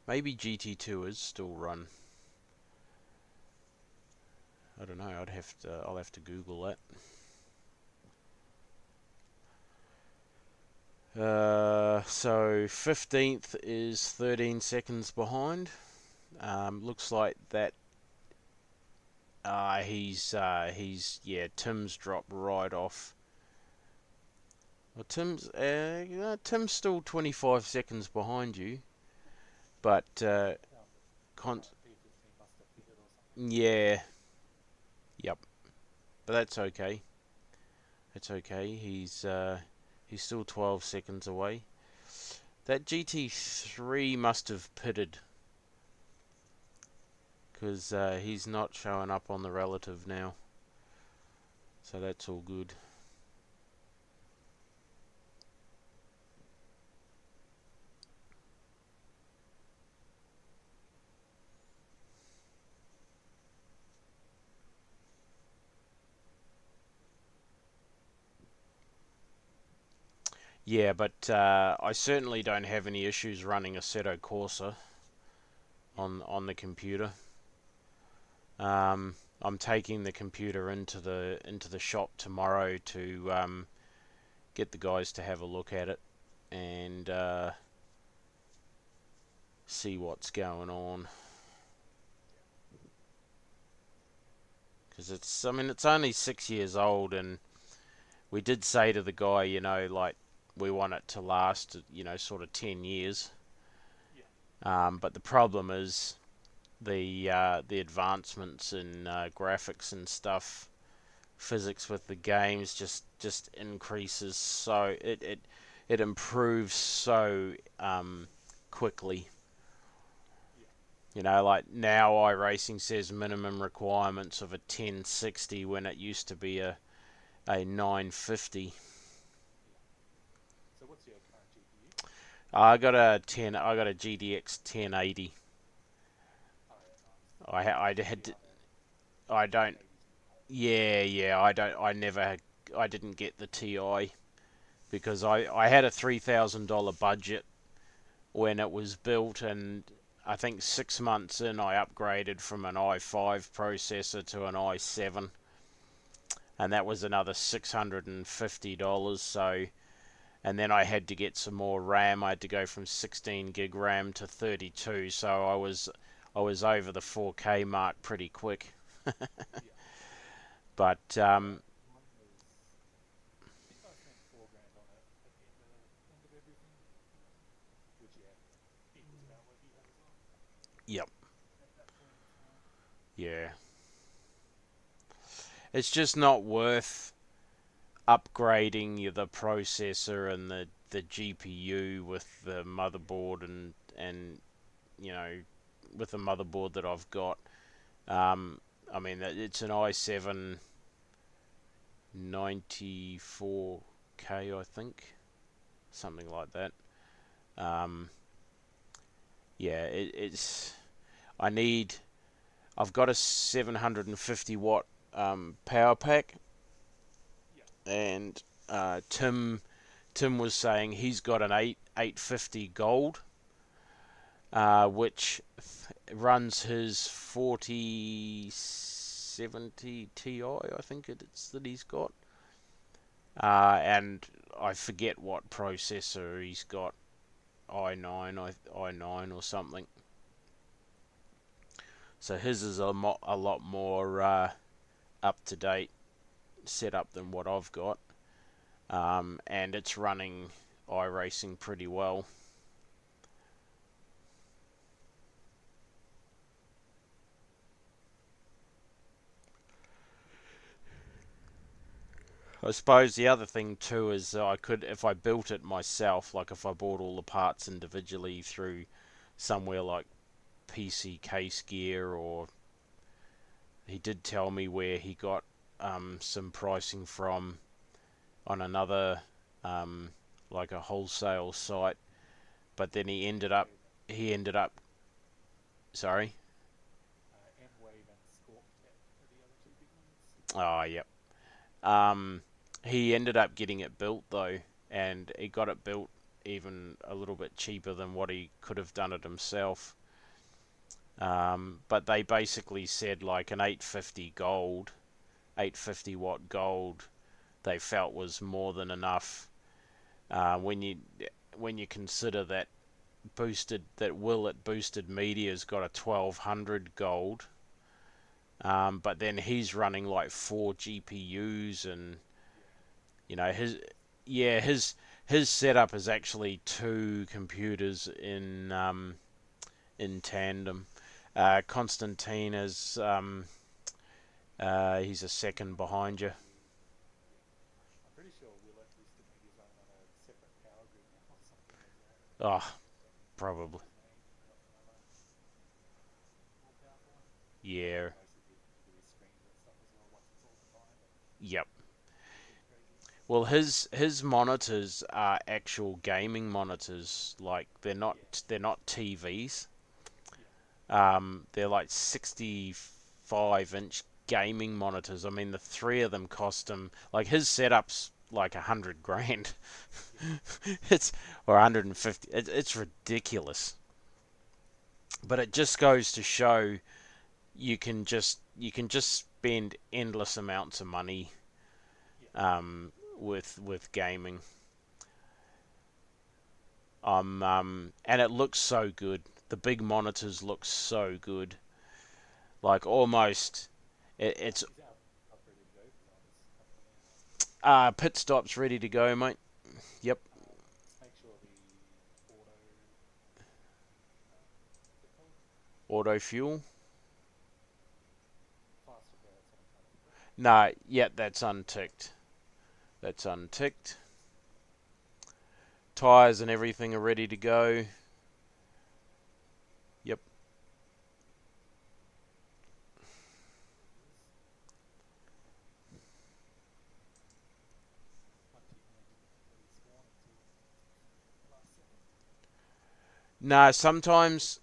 Maybe GT2 is still run. I don't know. I'll have to Google that. So 15th is 13 seconds behind. Looks like that. He's Tim's dropped right off. Well, Tim's still 25 seconds behind you, but Oh, con- the P15 must have hit it or something. yeah, yep. But that's okay. It's okay. He's still 12 seconds away. That GT3 must have pitted because he's not showing up on the relative now. So that's all good. Yeah, but I certainly don't have any issues running Assetto Corsa Yeah. on the computer. I'm taking the computer into the shop tomorrow to get the guys to have a look at it and see what's going on. Because it's only 6 years old, and we did say to the guy, like we want it to last, sort of 10 years. Yeah. But the problem is the advancements in graphics and stuff, physics with the games just increases so it improves so quickly. Yeah. Like now iRacing says minimum requirements of a 1060 when it used to be a 950. Yeah. So what's your current GPU? I got a GDX 1080. Oh yeah, nice. I Because had you to, have a I don't 1080 Ti. yeah, I didn't get the TI because I had a $3,000 budget when it was built, and I think 6 months in I upgraded from an i5 processor to an i7, and that was another $650. So, and then I had to get some more RAM. I had to go from 16 gig RAM to 32, so I was over the 4K mark pretty quick. Yeah. But Yeah. Mine was. I think I spent 4 grand on it at the end of everything, which yeah equals about what you had as well yep, at that point in time. yeah, it's just not worth upgrading the processor and the GPU with the motherboard and you know with the motherboard that I've got. I mean it's an i7 94K, I think, something like that. Um, yeah, it's I need. I've got a 750 watt power pack, Yeah. and Tim was saying he's got an 850 gold, which runs his 4070 Ti, I think it's that he's got. And I forget what processor he's got, i9 or something. So his is a lot more up to date setup than what I've got, and it's running iRacing pretty well. I suppose the other thing too is I could, if I built it myself, like if I bought all the parts individually through somewhere like PC Case Gear, or he did tell me where he got some pricing from on another like a wholesale site, but then Wave he ended up sorry. M-Wave and Scorp Tech are the other two big ones. Oh, yep. Um, he ended up getting it built though, and he got it built even a little bit cheaper than what he could have done it himself. But they basically said like an 850 watt gold, they felt was more than enough When you consider that boosted media's got a 1200 gold, but then he's running like 4 GPUs, and Yeah. you know his setup is actually two computers in tandem. Constantine is he's a second behind you. Yeah. I'm pretty sure Willet Boosted Media is running on a separate power grid now or something like that. Oh, Can't think probably. of his name. They got another more powerful one. He Yeah. can mostly do his streams and stuff as well once it's all combined. And Yep. pretty crazy. Well, his monitors are actual gaming monitors. Like Yeah. they're not TVs. Yeah. They're like 65-inch gaming monitors. I mean, the three of them cost him, like his setup's like 100 grand. Yeah. It's or 150. It's ridiculous. But it just goes to show you can just spend endless amounts of money Yeah. with gaming. And it looks so good. The big monitors look so good. Like almost, it's He's out ready to go because I was having a pit stops ready to go, mate. Yep, just make sure the auto what's it called? auto fuel. Fast repair. That's what I'm trying to think of. No, yeah, that's unticked. That's unticked. Tires and everything are ready to go. Yep. There it is. One tip man didn't bloody spawn until the last second. No, sometimes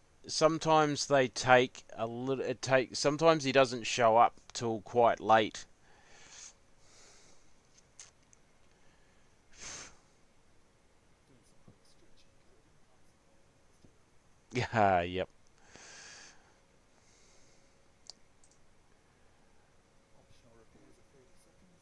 they take a little. Sometimes he doesn't show up till quite late. Doing some quick stretching coding. Nice and organized here. Yeah, yep. Optional repairs are 30 seconds.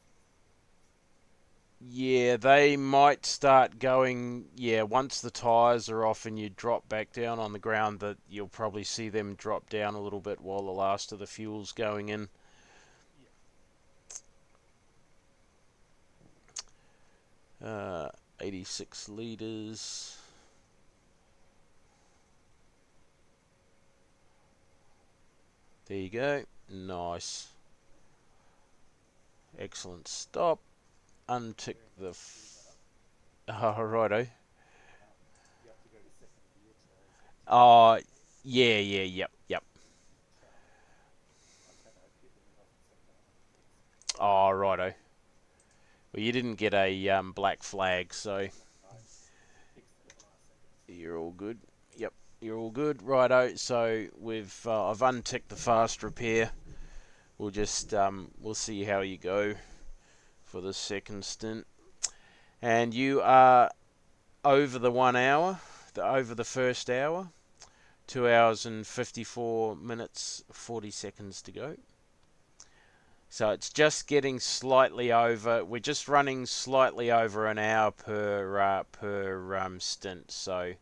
Yeah, they might start going. Yeah, once the tires are off and you drop back down on the ground, that you'll probably see them drop down a little bit while the last of the fuel's going in. Yeah. 86 liters. There you go. Nice. Excellent stop. Untick Very the. nice to speed that up. Oh, righto. You have to go to second gear to get to the Oh, second place. yeah, yeah, yep, yep. So I just had to pit limit off and set that one to fix. Oh, righto. Well, you didn't get a black flag, so No, I fixed it at the last second. So you're all good. Yep, you're all good. Righto. So I've unticked the fast repair. We'll see how you go for the second stint, and you are over the 1 hour, over the first hour. 2 hours and 54 minutes 40 seconds to go. So it's just getting slightly over. We're just running slightly over an hour per stint. So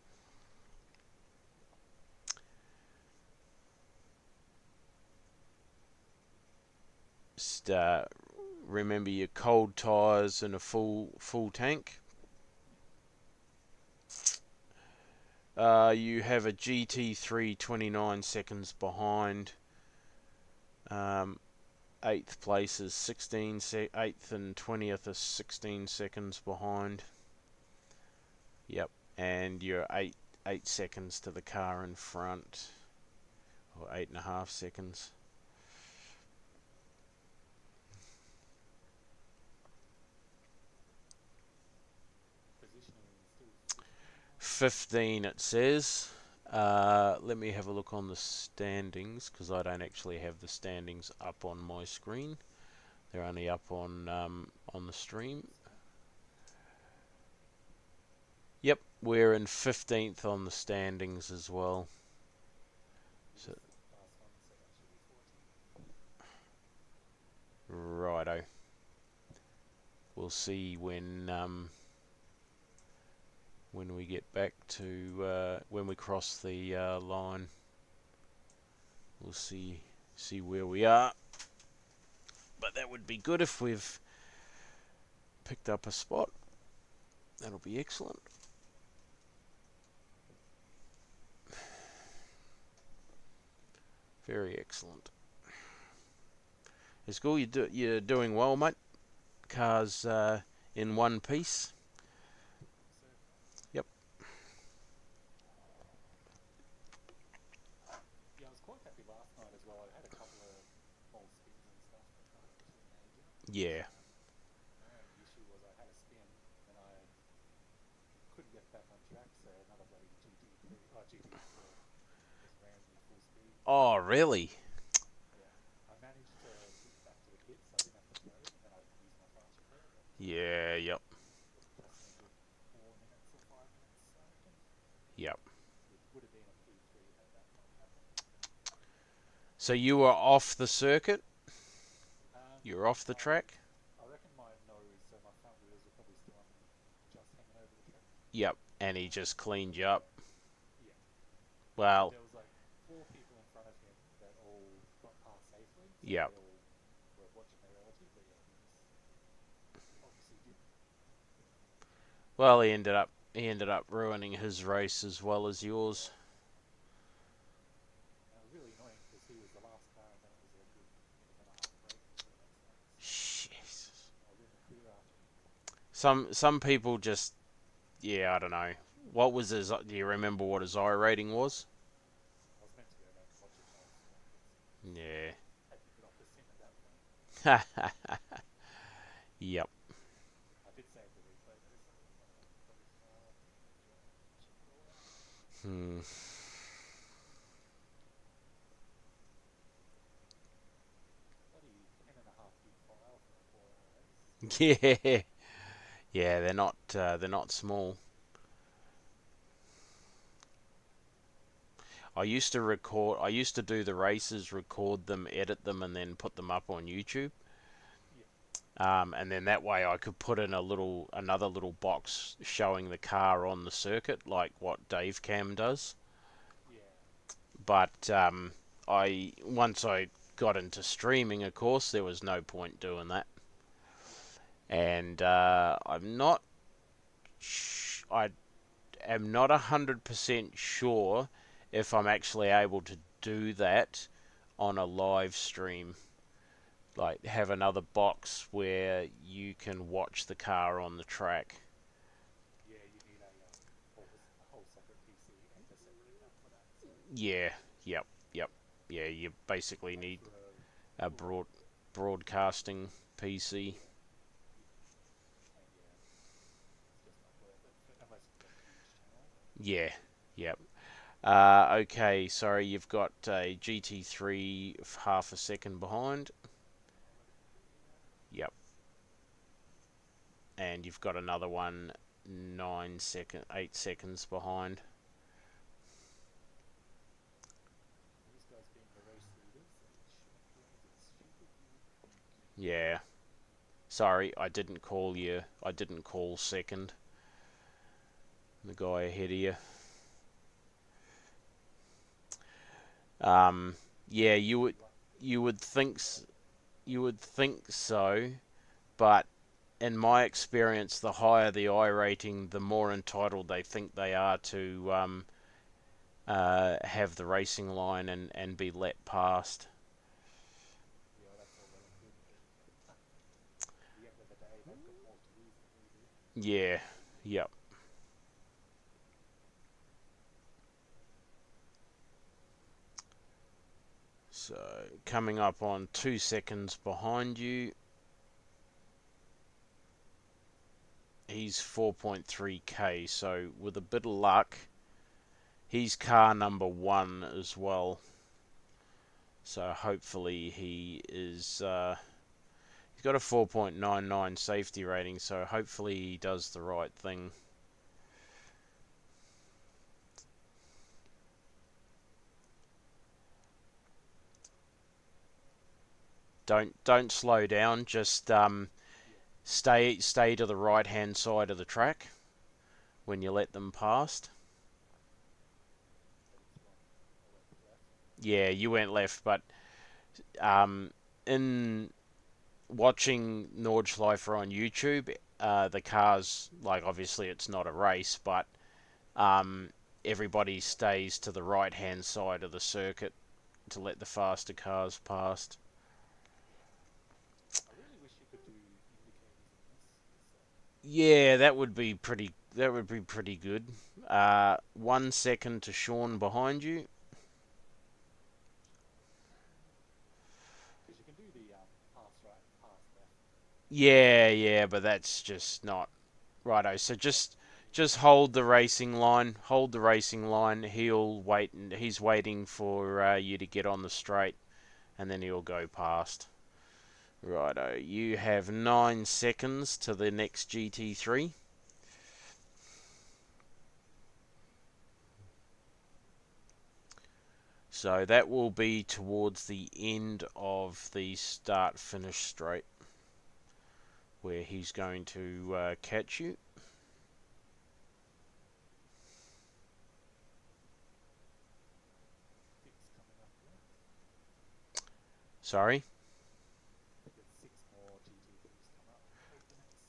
just remember your cold tires and a full tank. You have a GT3 29 seconds behind. Eighth place is 8th and 20th is 16 seconds behind. Yep, and you're 8 seconds to the car in front, or 8.5 seconds. positioning is still 15 on the. 15 it says. Let me have a look on the standings, because I don't actually have the standings up on my screen. They're only up on the stream. Yep, we're in 15th on the standings as well. We So, just last one, so that should be 14. righto. We'll see when when we get back to when we cross the line. We'll see where we are. But that would be good if we've picked up a spot. That'll be excellent. Very excellent. It's cool. You're doing well, mate. Car's in one piece. So Yep. yeah, I was quite happy last night as well. I had a couple of small spins and stuff, but nothing too major. Yeah. My only issue was I had a spin and I couldn't get back on track, so another bloody GT4 just ran me full speed. Oh, really? Yeah, I managed to get back to the pit, so I didn't have to throw, and then I used my faster car, but Yeah. Yep. cost me a good 4 minutes or 5 minutes, I reckon. Yep. It would have been a P3 had that not happened. So you were off the circuit? You're off the My, track? I reckon my nose, so my front wheels were probably still on, just hanging over the track. Yep. And he just cleaned you up. Yeah, Well, there was like 4 people in front of him that all got past safely, so yep. they all were watching their relative, but yeah, he just obviously didn't. Well, he ended up ruining his race as well as yours. And it was really annoying because he was the last car, and then it was a good minute and a half break until the next one. So Jesus. I was in the clear after him. Some people just, yeah, I don't know. What was his? Do you remember what his iRating was? I was meant to go back and watch it, but I was swamped. Yeah. Had to get off the sim at that point. Yep. I did save the replay though, so I've got his car up and enjoy it, watch it roll out. Hmm. Bloody 10.5 gig file for a 4 hour race. Yeah. Yeah. They're not small. I used to do the races, record them, edit them, and then put them up on YouTube. Yeah, And then that way I could put in another little box showing the car on the circuit, like what Dave Cam does. yeah, But once I got into streaming, of course, there was no point doing that. yeah, And I am not 100% sure if I'm actually able to do that on a live stream. Like have another box where you can watch the car on the track. yeah. You need a whole separate PC and a separate account for that. So Yeah, yep, yep. Yeah, you basically pay need for a a full, broadcasting PC. and yeah, it's just not worth it unless you've got a huge channel. But Yeah, yep. Okay, sorry, you've got a GT3 half a second behind. I'll let it through. Yeah, Yep. And you've got another one 8 seconds behind. these guys being the race leaders, they shouldn't do anything stupid, you would think. Yeah. Sorry, I didn't call you. I didn't call second. The guy ahead of you. Yeah, you would think you would think so, but in my experience, the higher the I rating, the more entitled they think they are to have the racing line and be let past. Yeah, that's all well and good, but at the end of the day, they've got more to lose than we do. Yeah, yep. So coming up on 2 seconds behind you. He's 4.3k, so with a bit of luck, he's car number 1 as well. So hopefully he is. He's got a 4.99 safety rating, so hopefully he does the right thing. Don't slow down. Just Yeah, stay to the right hand side of the track when you let them past. Heading to one. I went left. Yeah, you went left, but um, in watching Nordschleifer on YouTube, the cars, like obviously it's not a race, but um, everybody stays to the right hand side of the circuit to let the faster cars past. I really wish you could do indicators in this. Yeah, that would be pretty. That would be pretty good. 1 second to Sean behind you. Because you can do the pass right, pass left. Yeah, but that's just not righto. So just hold the racing line. Hold the racing line. He'll wait, and he's waiting for you to get on the straight, and then he'll go past. Righto. You have 9 seconds to the next GT3. So that will be towards the end of the start-finish straight, where he's going to catch you. Six coming up left. Sorry. I think there's six more GT3s come up over the next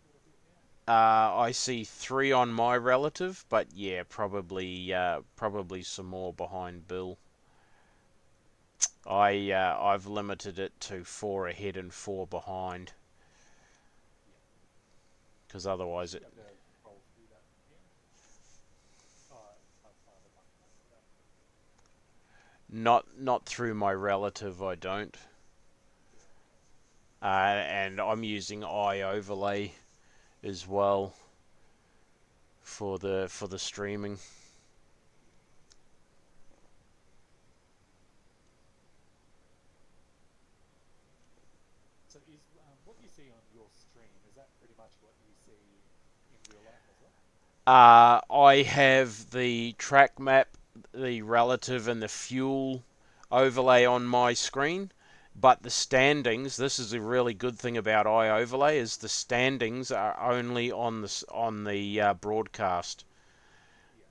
little bit there. I see three on my relative, but yeah, probably some more behind Bill. I've limited it to four ahead and four behind, Yeah. because You otherwise should it be able to roll through that from here. The button might for that. not through my relative. I don't, Yeah, okay. and I'm using iOverlay as well for the streaming. Yeah. So is what you see on your stream, is that pretty much what you see in real life as well? I have the track map, the relative, and the fuel overlay on my screen. But the standings, this is a really good thing about iOverlay, is the standings are only on the broadcast, Yeah.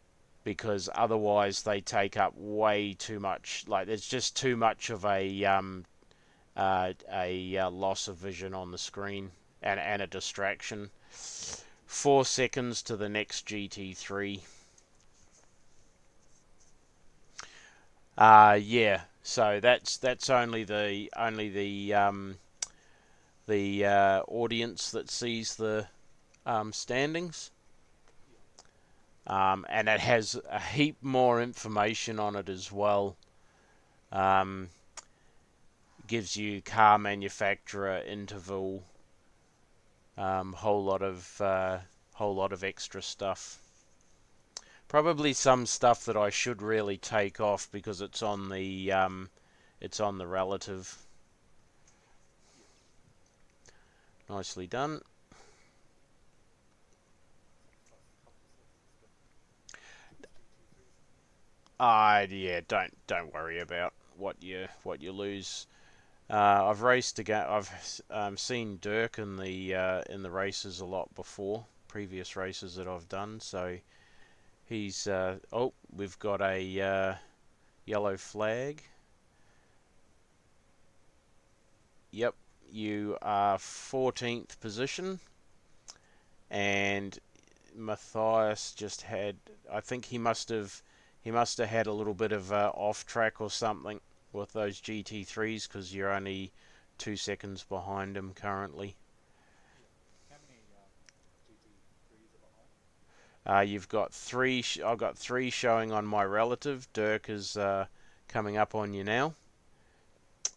because otherwise they take up way too much. Like there's just too much of a loss of vision on the screen, and a distraction. 4 seconds to the next GT3. Yeah. So that's only the audience that sees the standings, Yeah. and it has a heap more information on it as well. Um, Gives you car manufacturer, interval, whole lot of extra stuff. Probably some stuff that I should really take off because it's on the relative. Yeah. Nicely done. So it's like a couple of seconds, but six GT3s in here. Yeah, don't worry about what you lose. I've raced again. I've seen Dirk in the races a lot before, previous races that I've done. So he's we've got a yellow flag. Yep, you are 14th position, and Matthias just had. I think he must have had a little bit of off track or something with those GT3s, because you're only 2 seconds behind him currently. Yeah. How many GT3s are behind him? You've got three. I've got three showing on my relative. Dirk is coming up on you now. Just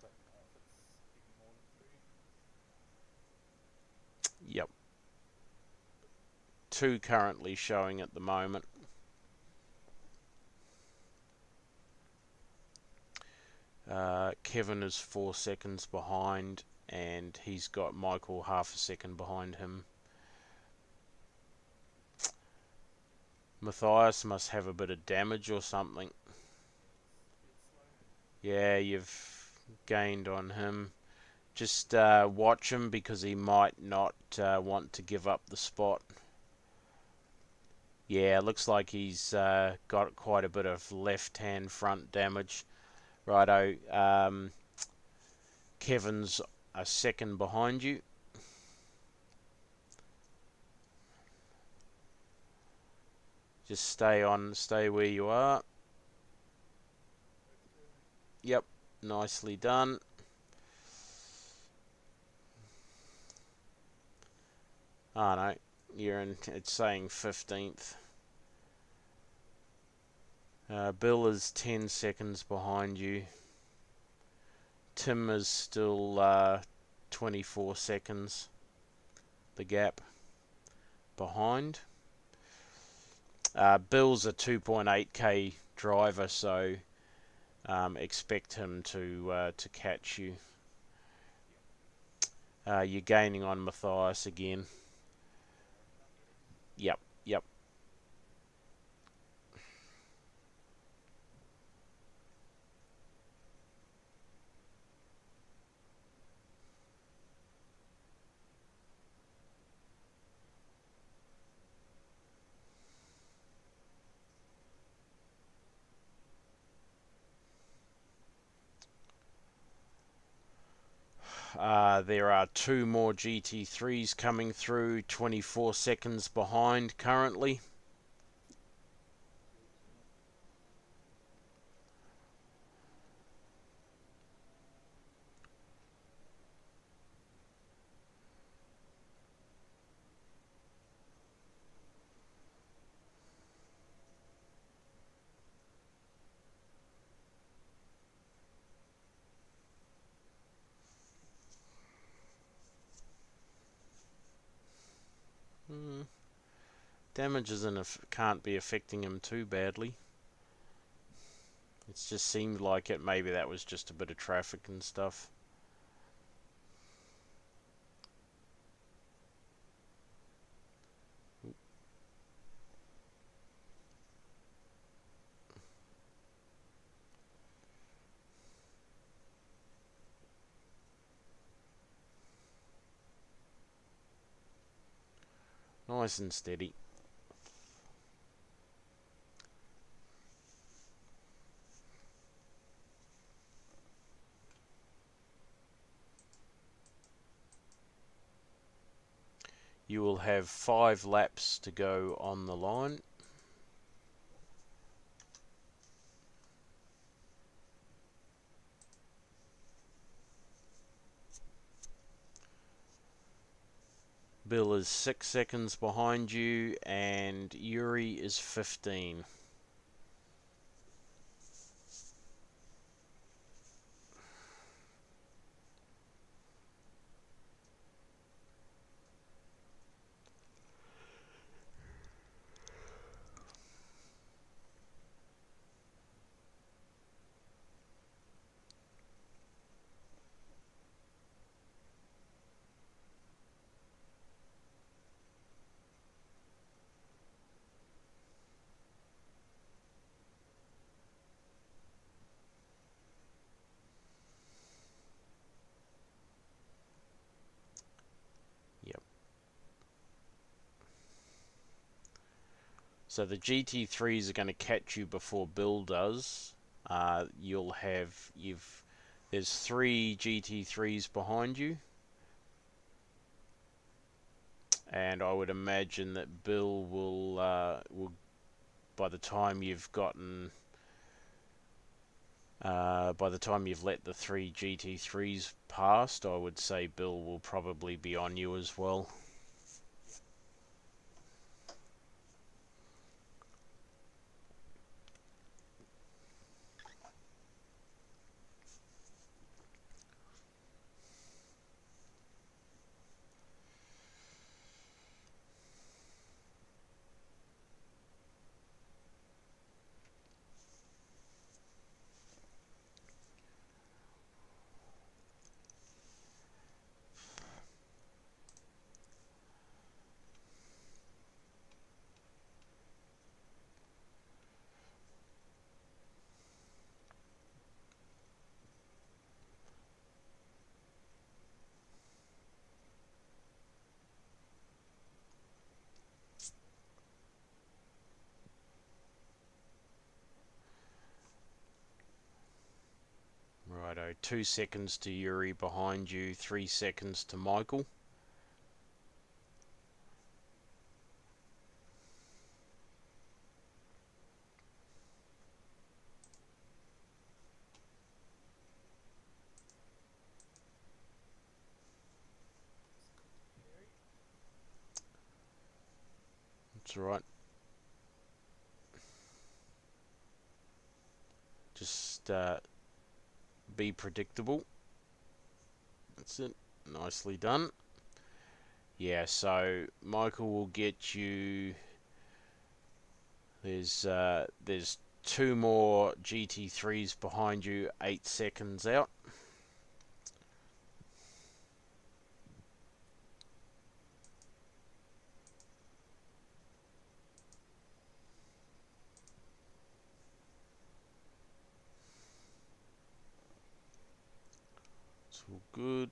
let me know if it's any more than three. Yep, two currently showing at the moment. Kevin is 4 seconds behind, and he's got Michael half a second behind him. Matthias must have a bit of damage or something. Yeah, he's a bit slow. Yeah, you've gained on him. Just watch him because he might not want to give up the spot. Yeah, looks like he's got quite a bit of left-hand front damage. Righto, Kevin's a second behind you. Just stay where you are. Yep, nicely done. Oh no, you're in. It's saying 15th. Bill is 10 seconds behind you. Tim is still 24 seconds. The gap behind. Bill's a 2.8k driver, so expect him to catch you. You're gaining on Matthias again. Yep, yep. There are two more GT3s coming through, 24 seconds behind currently. Damage can't be affecting him too badly. It just seemed like it. Maybe that was just a bit of traffic and stuff. Nice and steady. You will have 5 laps to go on the line. Bill is 6 seconds behind you, and Yuri is 15. Yep. So the GT3s are going to catch you before Bill does. There's 3 GT3s behind you, and I would imagine that Bill will by the time you've let the 3 GT3s past, I would say Bill will probably be on you as well. 2 seconds to Yuri behind you, 3 seconds to Michael. That's alright. Just be predictable. That's it. Nicely done. Yeah, so Michael will get you. There's 2 more GT3s behind you, 8 seconds out. It's all good.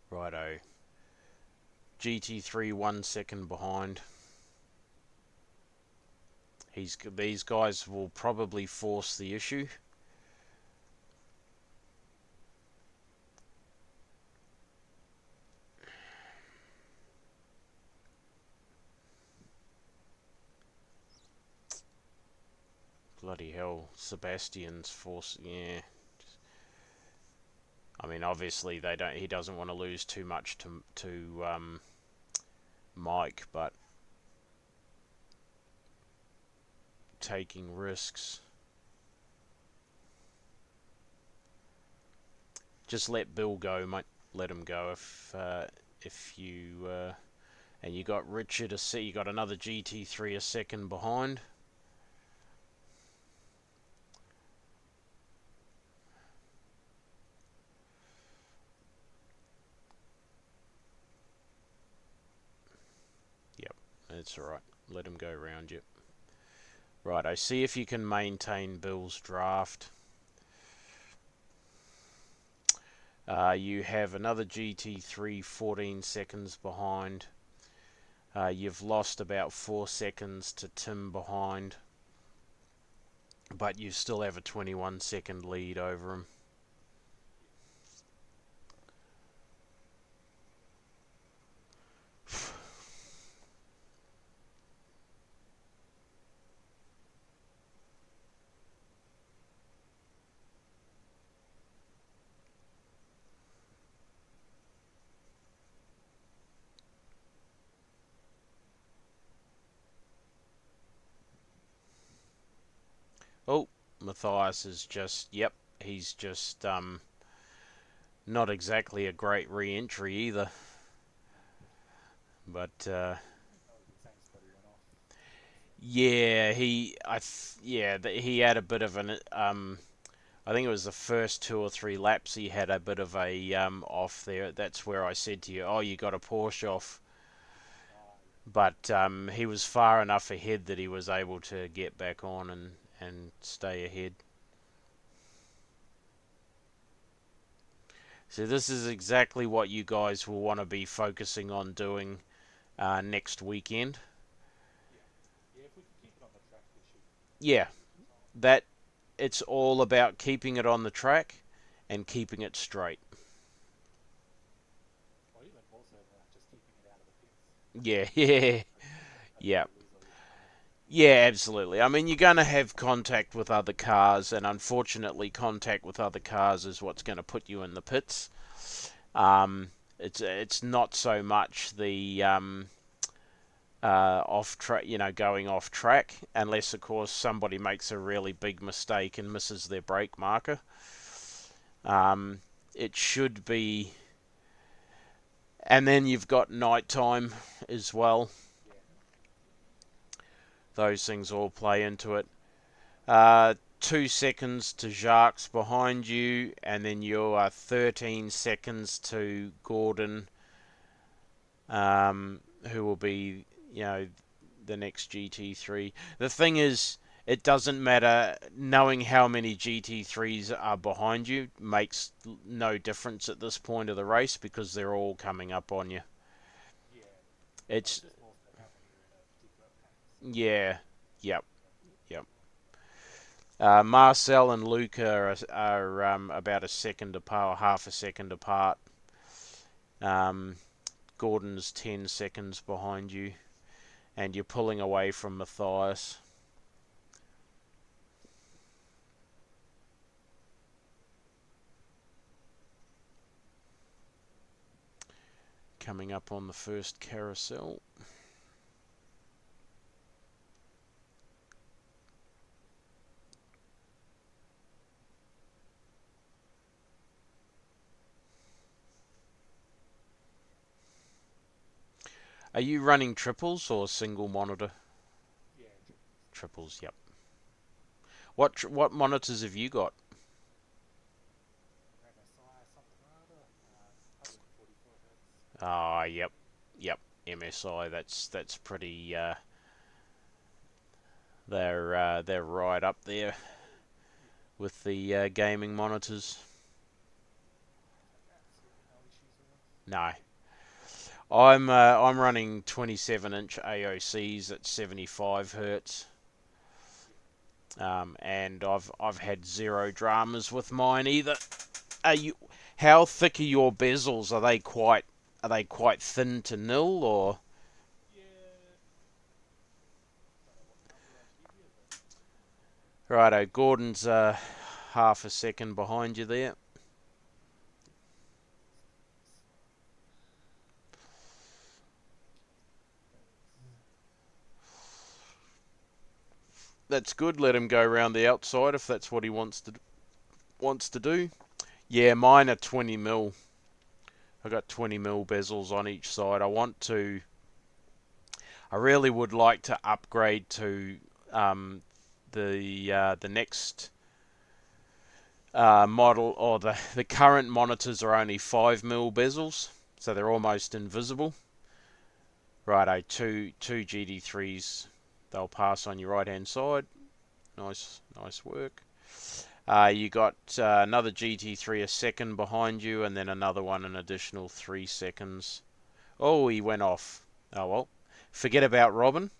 Righto. GT3 1 second behind. These guys will probably force the issue. Bloody hell, Sebastian's force. Yeah. I mean, obviously they don't. He doesn't want to lose too much to Mike, but taking risks. Just let Bill go, mate. Let him go if you and you got Richard you got another GT3 a second behind. Yep, that's alright. Let him go around you. Right, I see if you can maintain Bill's draft. You have another GT3 14 seconds behind. You've lost about 4 seconds to Tim behind, but you still have a 21 second lead over him. Oh, Matthias is just, yep, he's just not exactly a great re-entry either. But yeah, he had a bit of an I think it was the first 2 or 3 laps he had a bit of a off there. That's where I said to you, oh, you got a Porsche off. But he was far enough ahead that he was able to get back on and stay ahead. So this is exactly what you guys will want to be focusing on doing next weekend. Yeah, if we can keep it on the track, we should. Yeah, that it's all about keeping it on the track and keeping it straight. Or even more so than that, just keeping it out of the pits. Yeah, yeah, yeah. Yeah, absolutely. I mean, you're going to have contact with other cars, and unfortunately, contact with other cars is what's going to put you in the pits. It's not so much the off track, going off track, unless of course somebody makes a really big mistake and misses their brake marker. Um, it should be, and then you've got nighttime as well. Yeah. Those things all play into it. 2 seconds to Jacques behind you, and then you are 13 seconds to Gordon, who will be, the next GT3. The thing is, it doesn't matter. Knowing how many GT3s are behind you makes no difference at this point of the race because they're all coming up on you. Yeah. Well, It's it's just more so how many are in a particular pack. So yeah, yep, yeah. yep. Marcel and Luca are about a second apart, half a second apart. Um, Gordon's 10 seconds behind you, and you're pulling away from Matthias. Coming up on the first carousel. Are you running triples or single monitor? Yeah, triples. Triples, yep. What monitors have you got? MSI something or other, 144 hertz. Ah, yep, yep. MSI. That's pretty. They're right up there Yeah. with the gaming monitors. I've had absolutely no issues with them. No, I'm running 27-inch AOCs at 75 hertz, Yeah. and I've had zero dramas with mine either. Are you? How thick are your bezels? Are they quite thin to nil or? Yeah. Don't know what number I'd give you, but Righto, Gordon's half a second behind you there. That's good. Let him go around the outside if that's what he wants to do. Yeah, mine are 20 mil. I got 20 mil bezels on each side. I really would like to upgrade to the next model, or the current monitors are only 5 mil bezels, so they're almost invisible. Righto, two GD3s. They'll pass on your right hand side. Nice work. You got another GT3 a second behind you, and then another one an additional 3 seconds. Oh, he went off. Oh well. Forget about Robin.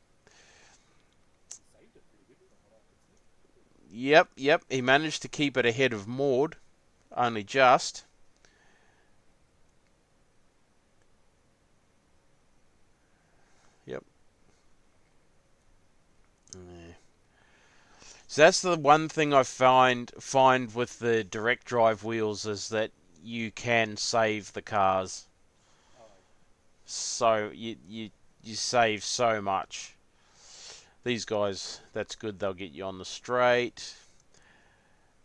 he saved it pretty good from what I could see. Yep. He managed to keep it ahead of Maud, only just. Yep. Yeah. So that's the one thing I find with the direct drive wheels is that you can save the cars. Oh, So you save so much. These guys, that's good. They'll get you on the straight.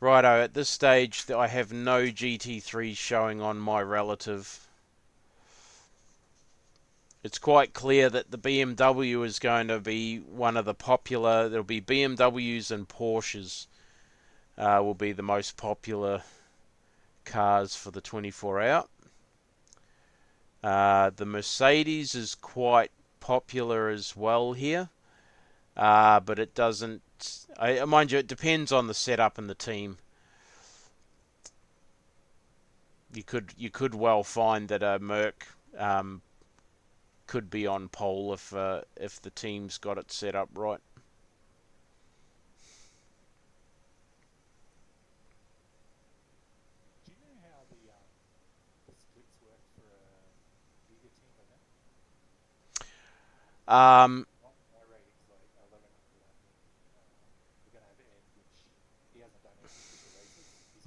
Righto, at this stage, I have no GT3 showing on my relative. It's quite clear that the BMW is going to be one of the popular. There'll be BMWs and Porsches will be the most popular cars for the 24 out. The Mercedes is quite popular as well here, but it doesn't. Mind you, it depends on the setup and the team. You could well find that a Merc could be on pole if the team's got it set up right. do you know how the splits work for a bigger team event? Um, My rating's like 1100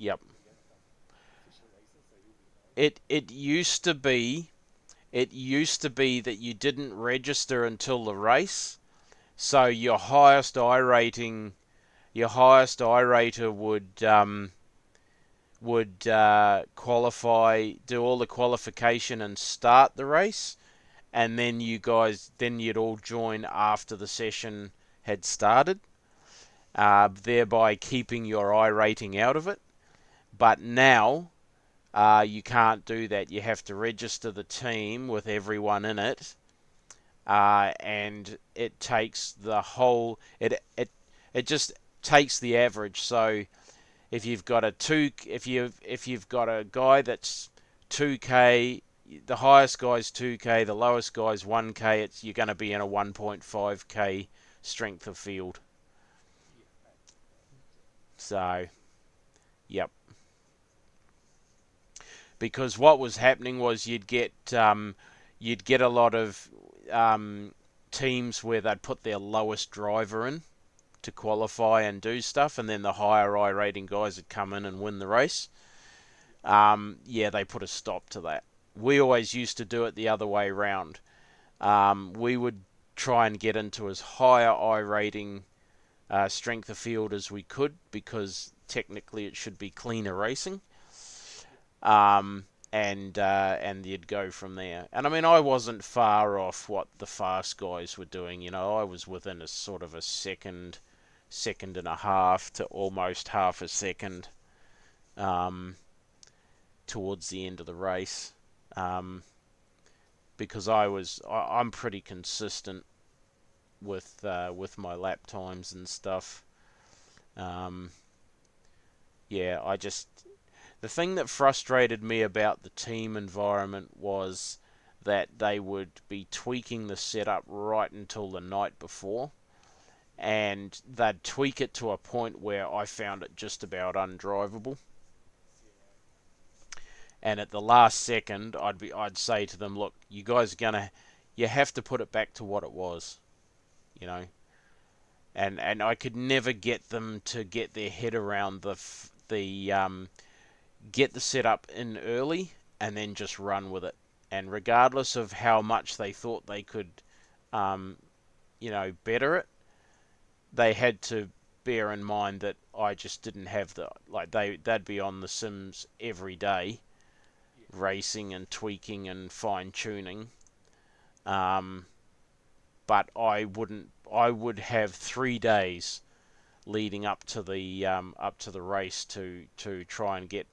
Yep. We haven't done official races, so he'll be a no. It used to be that you didn't register until the race, so your highest iRater would qualify, do all the qualification and start the race, and then you'd all join after the session had started, thereby keeping your iRating out of it. But now you can't do that. You have to register the team with everyone in it, and it takes the whole. It just takes the average. So if you've got a guy that's 2k, the highest guy's 2k, the lowest guy's 1k. You're going to be in a 1.5k strength of field. Yeah, yeah. So, yep. Because what was happening was you'd get a lot of teams where they'd put their lowest driver in to qualify and do stuff, and then the higher I rating guys would come in and win the race. Yeah, they put a stop to that. We always used to do it the other way round. We would try and get into as higher I rating strength of field as we could, because technically it should be cleaner racing. And you'd go from there. And I mean, I wasn't far off what the fast guys were doing. You know, I was within a sort of a second and a half to almost half a second um, towards the end of the race, because I'm pretty consistent with my lap times and stuff. Um, yeah, the thing that frustrated me about the team environment was that they would be tweaking the setup right until the night before, and they'd tweak it to a point where I found it just about undrivable. And at the last second, I'd say to them, look, you have to put it back to what it was, you know. And I could never get them to get their head around the get the setup in early and then just run with it. And regardless of how much they thought they could, um, better it, they had to bear in mind that I just didn't have they'd be on the sims every day, racing and tweaking and fine tuning. Um, but I wouldn't. I would have 3 days leading up to the race to try and get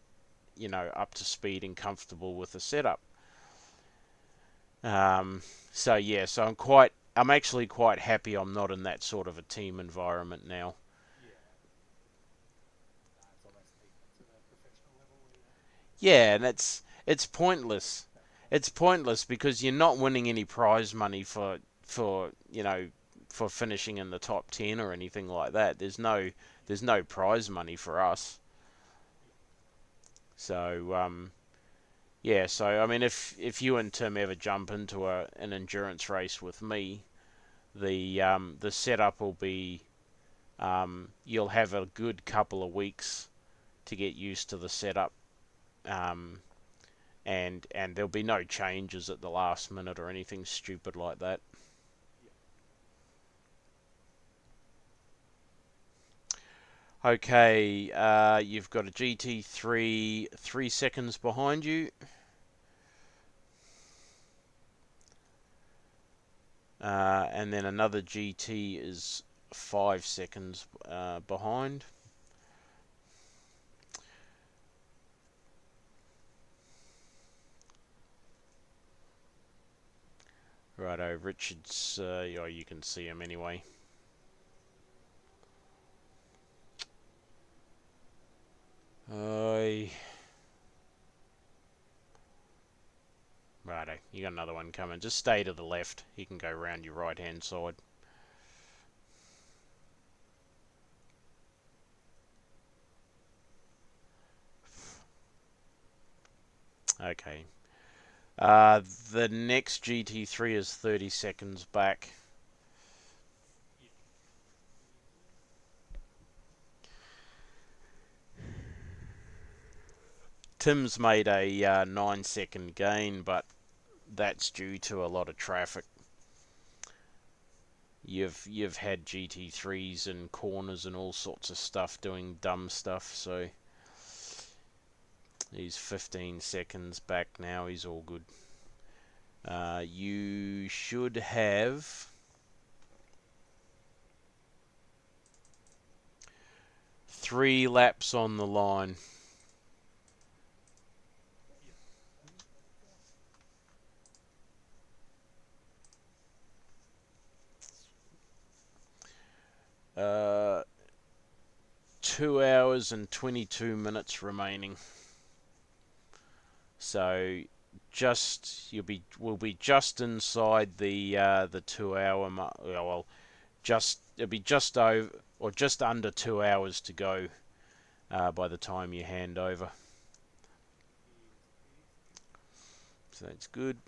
up to speed and comfortable with the setup. So yeah, I'm actually quite happy I'm not in that sort of a team environment now. Yeah. It's almost taken it to the professional level where you Yeah, and it's pointless. It's pointless because you're not winning any prize money for finishing in the top 10 or anything like that. There's no prize money for us. So yeah, so I mean, if you and Tim ever jump into an endurance race with me, the setup will be, you'll have a good couple of weeks to get used to the setup, um, and there'll be no changes at the last minute or anything stupid like that. Okay, you've got a GT3 3 seconds behind you. And then another GT is 5 seconds behind. Righto, Richard's, yeah, you can see him anyway. Righto, you got another one coming. Just stay to the left. He can go round your right hand side. Okay. The next GT3 is 30 seconds back. Tim's made a 9-second gain, but that's due to a lot of traffic. You've had GT3s in corners and all sorts of stuff doing dumb stuff, so he's 15 seconds back now. He's all good. You should have 3 laps on the line. Yeah. Uh, 2 hours and 22 minutes remaining. So we'll be just inside the 2 hour mark. Well, it'll be just over or just under 2 hours to go by the time you hand over. So that's good.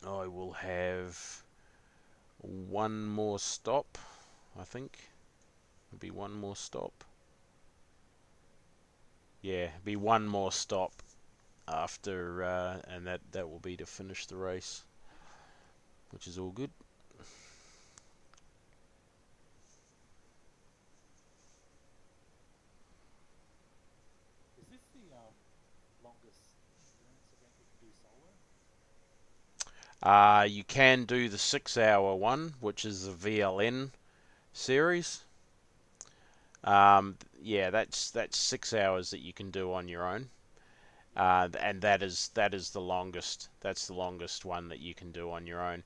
I will have one more stop, I think. It'll be one more stop. Yeah, be one more stop after, and that will be to finish the race, which is all good. Is this the longest endurance event you can do solo? You can do the 6 hour one, which is the VLN series. Yeah, that's 6 hours that you can do on your own, and that is the longest. That's the longest one that you can do on your own.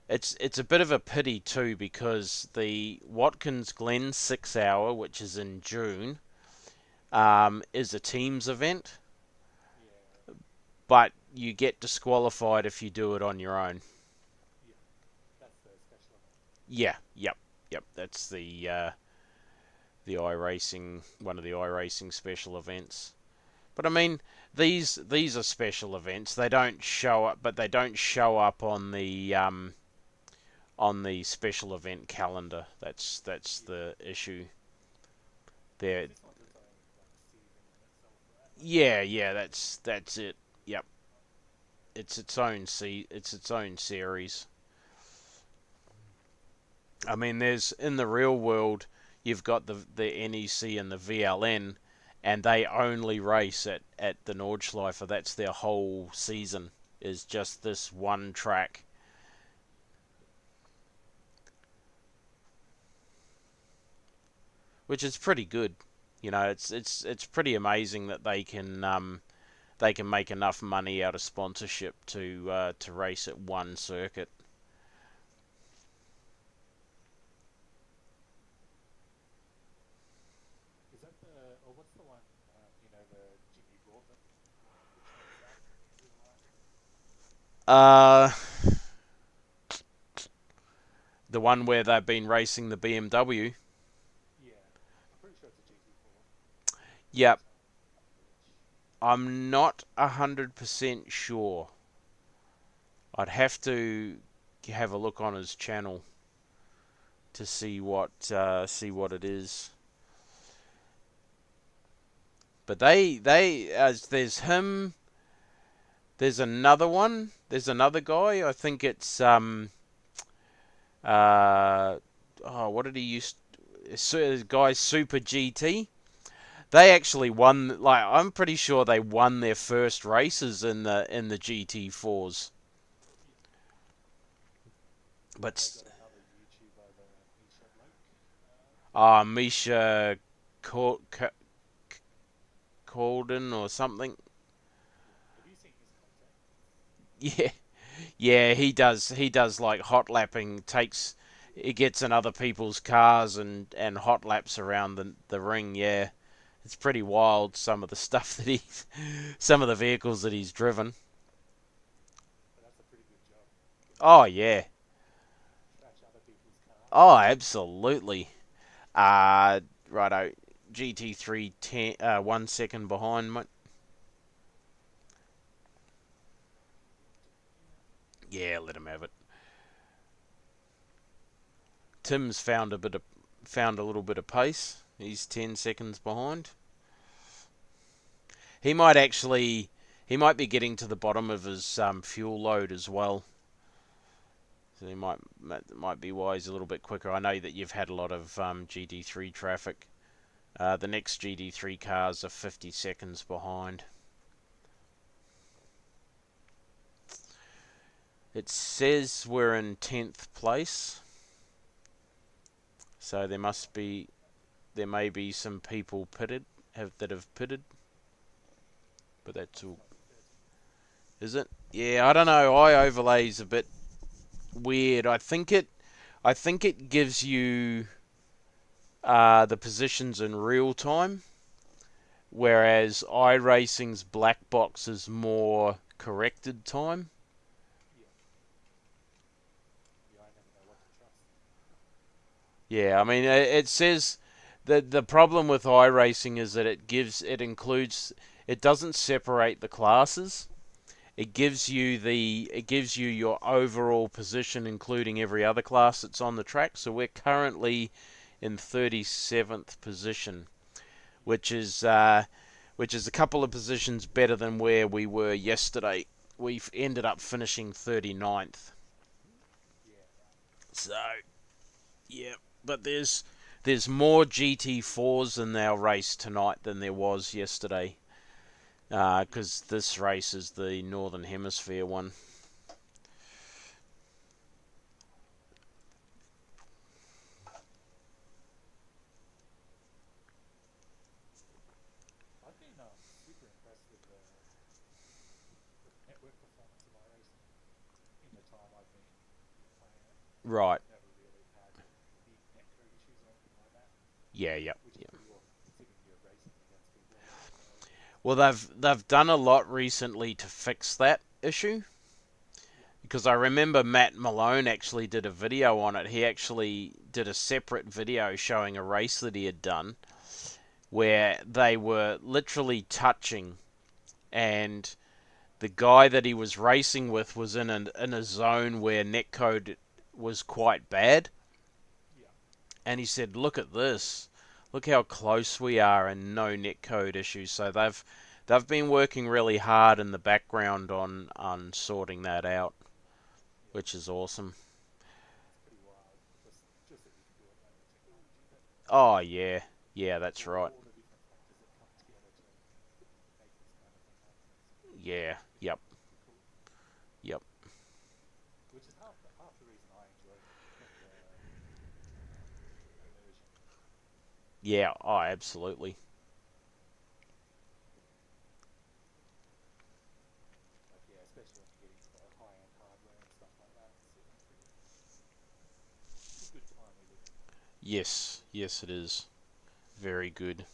It's a bit of a pity too because the Watkins Glen 6 hour, which is in June, is a teams event, Yeah. but you get disqualified if you do it on your own. Yeah. That's the special event. Yeah, yep. That's the iRacing, one of the iRacing special events. But I mean, these are special events. They don't show up, but they don't show up on the special event calendar. That's Yeah. the issue Because there. this one's its own like season in itself, right? Like it's Yeah. That's it. Yep. It's its own series. I mean, there's in the real world, you've got the NEC and the VLN, and they only race at the Nordschleife. That's their whole season, is just this one track. Which is pretty good. You know, it's pretty amazing that they can make enough money out of sponsorship to race at one circuit. is that the or what's the one the Jimmy Broughton? Which one is that in real life? Uh, the one where they've been racing the BMW. Yeah. I'm pretty sure it's a GT4. Yep, Village. I'm not 100% sure. I'd have to have a look on his channel to see what it is. But there's him. There's another one. There's another guy. I think it's uh what did he use? Guy Super GT. They actually won. Like I'm pretty sure they won their first races in the GT4s. Yeah. And they But got another YouTuber, the Misha bloke. Misha Corden or something. Yeah. Have you seen his content? Yeah, yeah, he does like hot lapping. Yeah. He gets in other people's cars and hot laps around the ring. Yeah, it's pretty wild. Some of the stuff that some of the vehicles that he's driven. But that's a pretty good job. Oh yeah, Trash other people's cars. oh absolutely. Righto, GT3 1 second behind, mate. Yeah, let him have it. Tim's found a little bit of pace. He's 10 seconds behind. He might actually, he might be getting to the bottom of his fuel load as well. So he might be why he's a little bit quicker. I know that you've had a lot of GT3 traffic. The next GT3 cars are 50 seconds behind. It says we're in 10th place. So there may be some people that have pitted. But that's all. Is it? Yeah, I don't know. iOverlay's a bit weird. I think it gives you the positions in real time, whereas iRacing's black box is more corrected time. Yeah. Yeah, I never know what to trust. Yeah, I mean it says the problem with iRacing is that it doesn't separate the classes. It gives you your overall position, including every other class that's on the track. So we're currently in 37th position, which is a couple of positions better than where we were yesterday. We've ended up finishing 39th. Yeah, right. So yeah, but there's more GT4s in our race tonight than there was yesterday, because this race is the Northern Hemisphere one. I've been super impressed with the network performance of iRacing in the time I've been playing it. Right. Never really had big netcode issues or anything like that, Yeah. Yep. which is Yep. pretty awesome considering you're racing against people all over the world. Well, they've done a lot recently to fix that issue, Yeah, because I remember Matt Malone actually did a video on it. He actually did a separate video showing a race that he had done where they were literally touching, and the guy that he was racing with was in a zone where netcode was quite bad, yeah, and he said, "Look at this. Look how close we are, and no netcode issues." So they've been working really hard in the background on sorting that out, yeah. which is awesome. It's pretty wild. Just that we can do it by the technology, but Oh yeah, yeah, that's right. all the different factors that come together to make this kind of thing happen Yeah, is yep, pretty cool. yep, Which is half the reason I enjoy immersion. yeah. Oh, absolutely. Like yeah, especially when you get into the high end hardware and stuff like that. It's a good time we live in. Yes, yes, it is very good.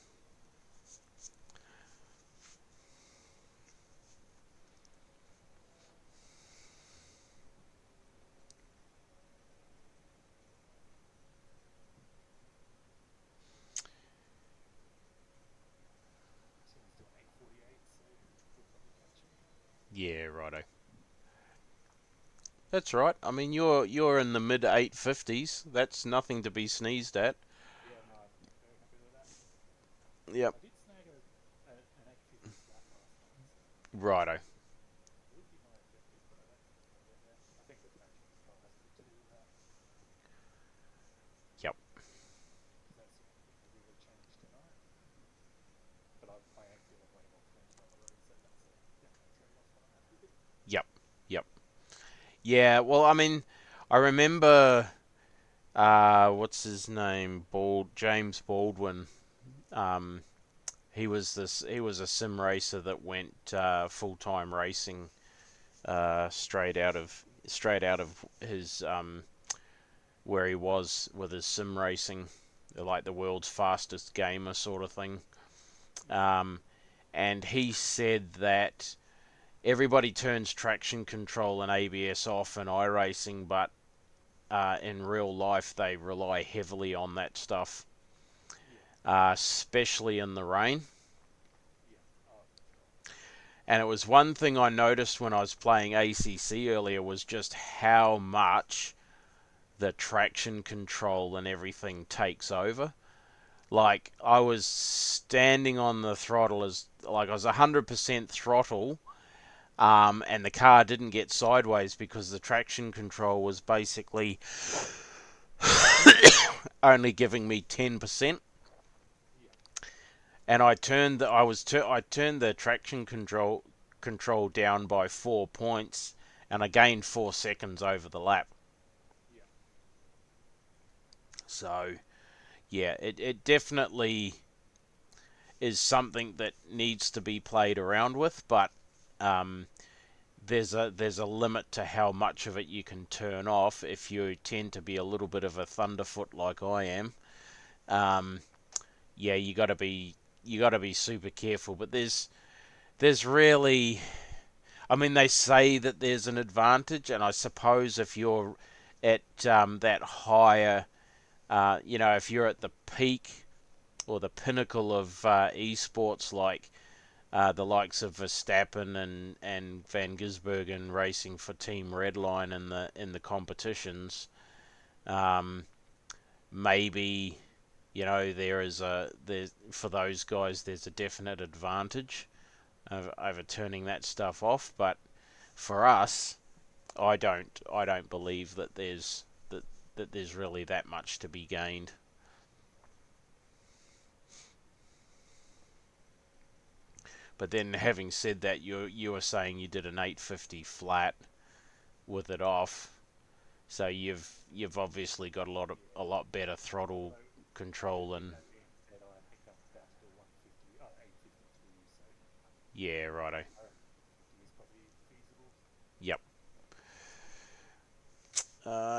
Someone's doing 848, so we'll probably catch him. Yeah, righto. That's right. I mean, you're in the mid 850s. That's nothing to be sneezed at. Yeah, no, I'm very happy with that. Yep. I did snag an 850 flat last night, so Righto. would be my objective, but I don't think I'm going to get there. I think the traction control has to do with that, Yep. because that's the only thing that really changed tonight. But I am feeling way more clean on the road, so that's a definite trade-off, but I'm happy with it. Yep. Yep. Yeah. Well, I mean, I remember. What's his name? James Baldwin. Um, he was a sim racer that went full time racing straight out of his where he was with his sim racing, like the world's fastest gamer sort of thing. Um, and he said that everybody turns traction control and ABS off in iRacing, but in real life they rely heavily on that stuff, Yeah, especially in the rain. yeah, oh, for sure. And it was one thing I noticed when I was playing ACC earlier was just how much the traction control and everything takes over. Like I was standing on the throttle as like I was 100% throttle, and the car didn't get sideways because the traction control was basically only giving me 10%. Yeah. And I turned the traction control down by 4 points, and I gained 4 seconds over the lap. Yeah. So yeah, it definitely is something that needs to be played around with, but um, there's a limit to how much of it you can turn off if you tend to be a little bit of a thunderfoot like I am. Um, yeah, you got to be super careful. But there's really, I mean, they say that there's an advantage, and I suppose if you're at that higher, if you're at the peak or the pinnacle of esports, like the likes of Verstappen and Van Gisbergen racing for Team Redline in the competitions, um, maybe there's for those guys there's a definite advantage over turning that stuff off. But for us, I don't believe that there's really that much to be gained. But then, having said that, you were saying you did an 850 flat with it off, so you've obviously got a lot better throttle So, control with than. that being said, I think I'm about to do 150, 852. So, Yeah, righto. I reckon 150 is probably feasible. Yep.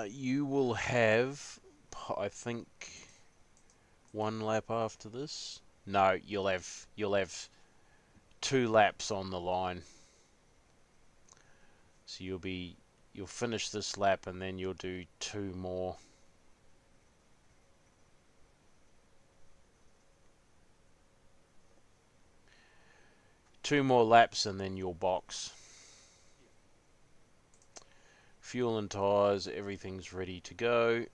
You will have, I think, one lap after this. No, you'll have 2 laps on the line. So you'll finish this lap and then you'll do 2 more. 2 more laps and then you'll box. Yeah. Fuel and tyres, everything's ready to go.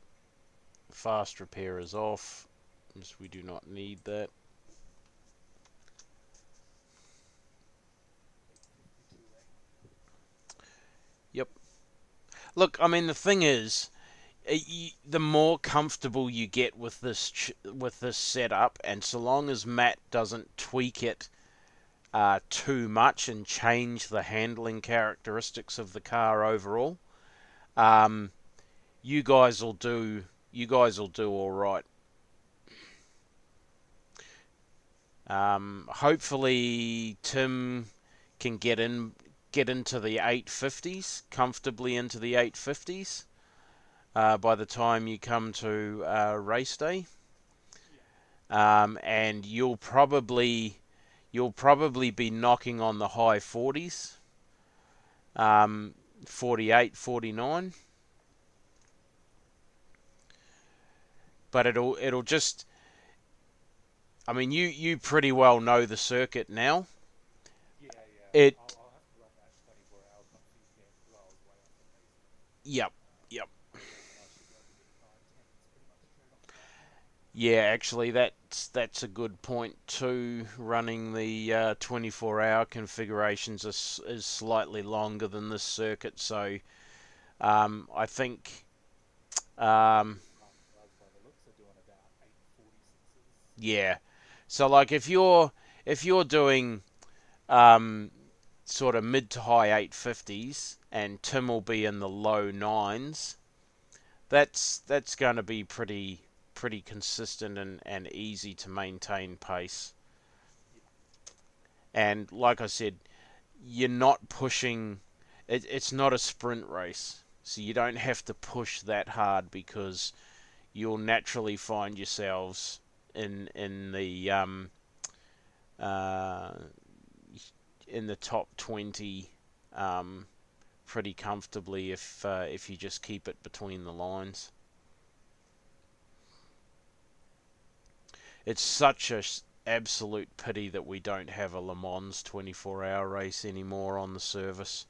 Fast repair is off, as we do not need that. 852, eh? Yep. Look, I mean the thing is, the more comfortable you get with this setup, and so long as Matt doesn't tweak it too much and change the handling characteristics of the car overall, um, you guys will do all right. Hopefully, Tim can get into the 850s comfortably into the 850s by the time you come to race day, Yeah. and you'll probably be knocking on the high 40s, um, 48, 49. But it'll just, I mean, you pretty well know the circuit now. Yeah, yeah. It I'll have to run that 24-hour config again because I was way off on these things. Yep, yep. I reckon I should be able to get 9 tenths pretty much straight off the bat now. Yeah, actually, that's a good point too. Running the 24-hour configurations is slightly longer than this circuit, so I think um, These fast cars, by the looks, are doing about 846s. yeah. So like if you're doing um, sort of mid to high 850s, and Tim will be in the low nines, that's going to be pretty consistent and easy to maintain pace. Yeah. And like I said, you're not pushing. It's not a sprint race, so you don't have to push that hard because you'll naturally find yourselves uh, in the top 20 um, pretty comfortably if you just keep it between the lines. It's such a absolute pity that we don't have a Le Mans 24-hour race anymore on the service,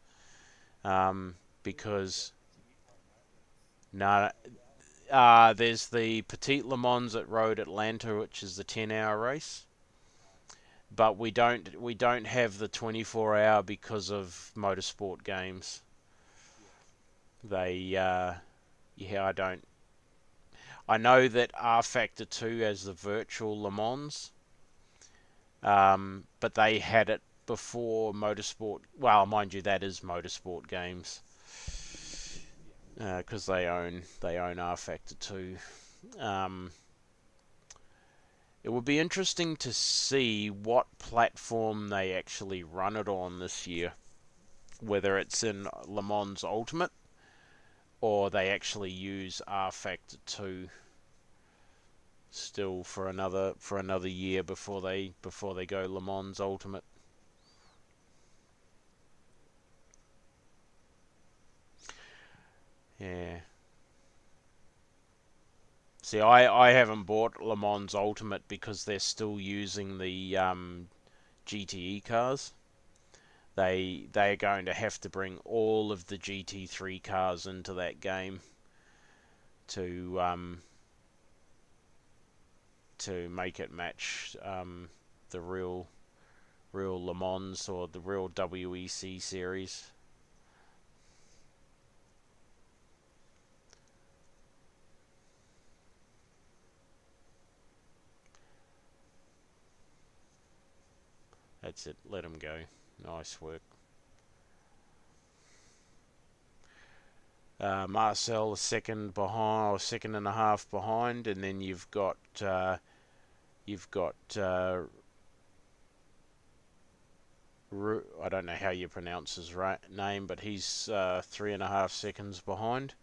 Yeah, maybe a because continued one, right? That's no, phase out. There's the Petite Le Mans at Road Atlanta, which is the 10-hour race, but we don't have the 24-hour because of motorsport games. Yeah. They yeah, I don't. I know that R Factor 2 has the virtual Le Mans, but they had it before motorsport. Well, mind you, that is motorsport games Yeah. because they own R Factor 2. Um, it would be interesting to see what platform they actually run it on this year, whether it's in Le Mans Ultimate or they actually use R Factor 2 still for another year before they go Le Mans Ultimate. Yeah. See, I haven't bought Le Mans Ultimate because they're still using the GTE cars. They're going to have to bring all of the GT3 cars into that game to to make it match the real Le Mans or the real WEC series. That's it. Let them go. Nice work. Marcel is second behind, or second and a half behind, and then you've got I don't know how you pronounce his name, but he's 3.5 seconds behind.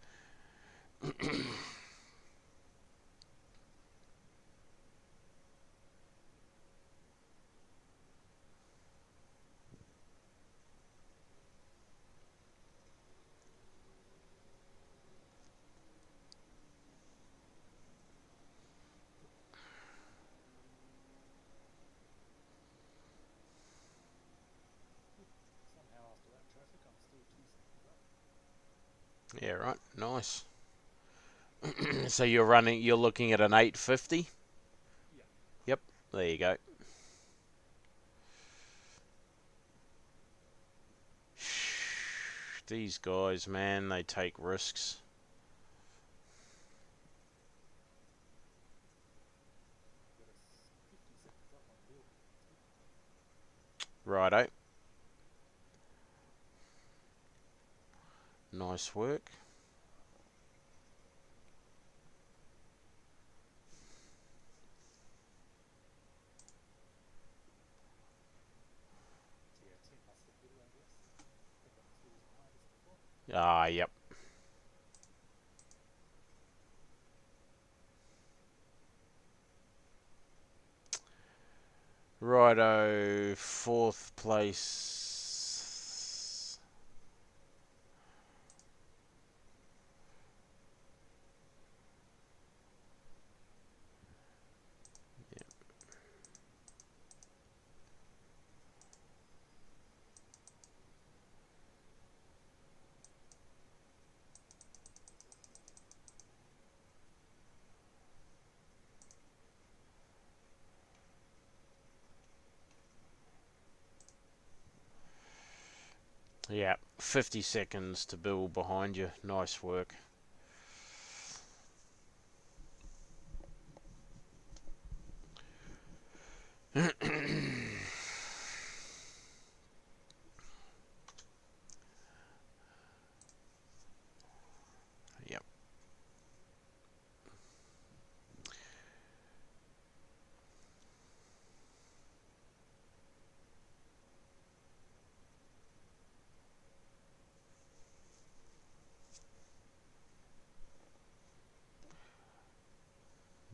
Somehow after that traffic, I'm still 2 seconds up. Yeah, right. Nice. So you're looking at an 850. Yeah. Yep. There you go. These guys, man, they take risks. I've got us 50 seconds up on Bill. Righto. Nice work. So yeah, 10 must have Bill, I guess. I think I'm 2 behind us before. Yep. Righto. Fourth place. Yeah, 50 seconds to Bill behind you. Nice work. Yep.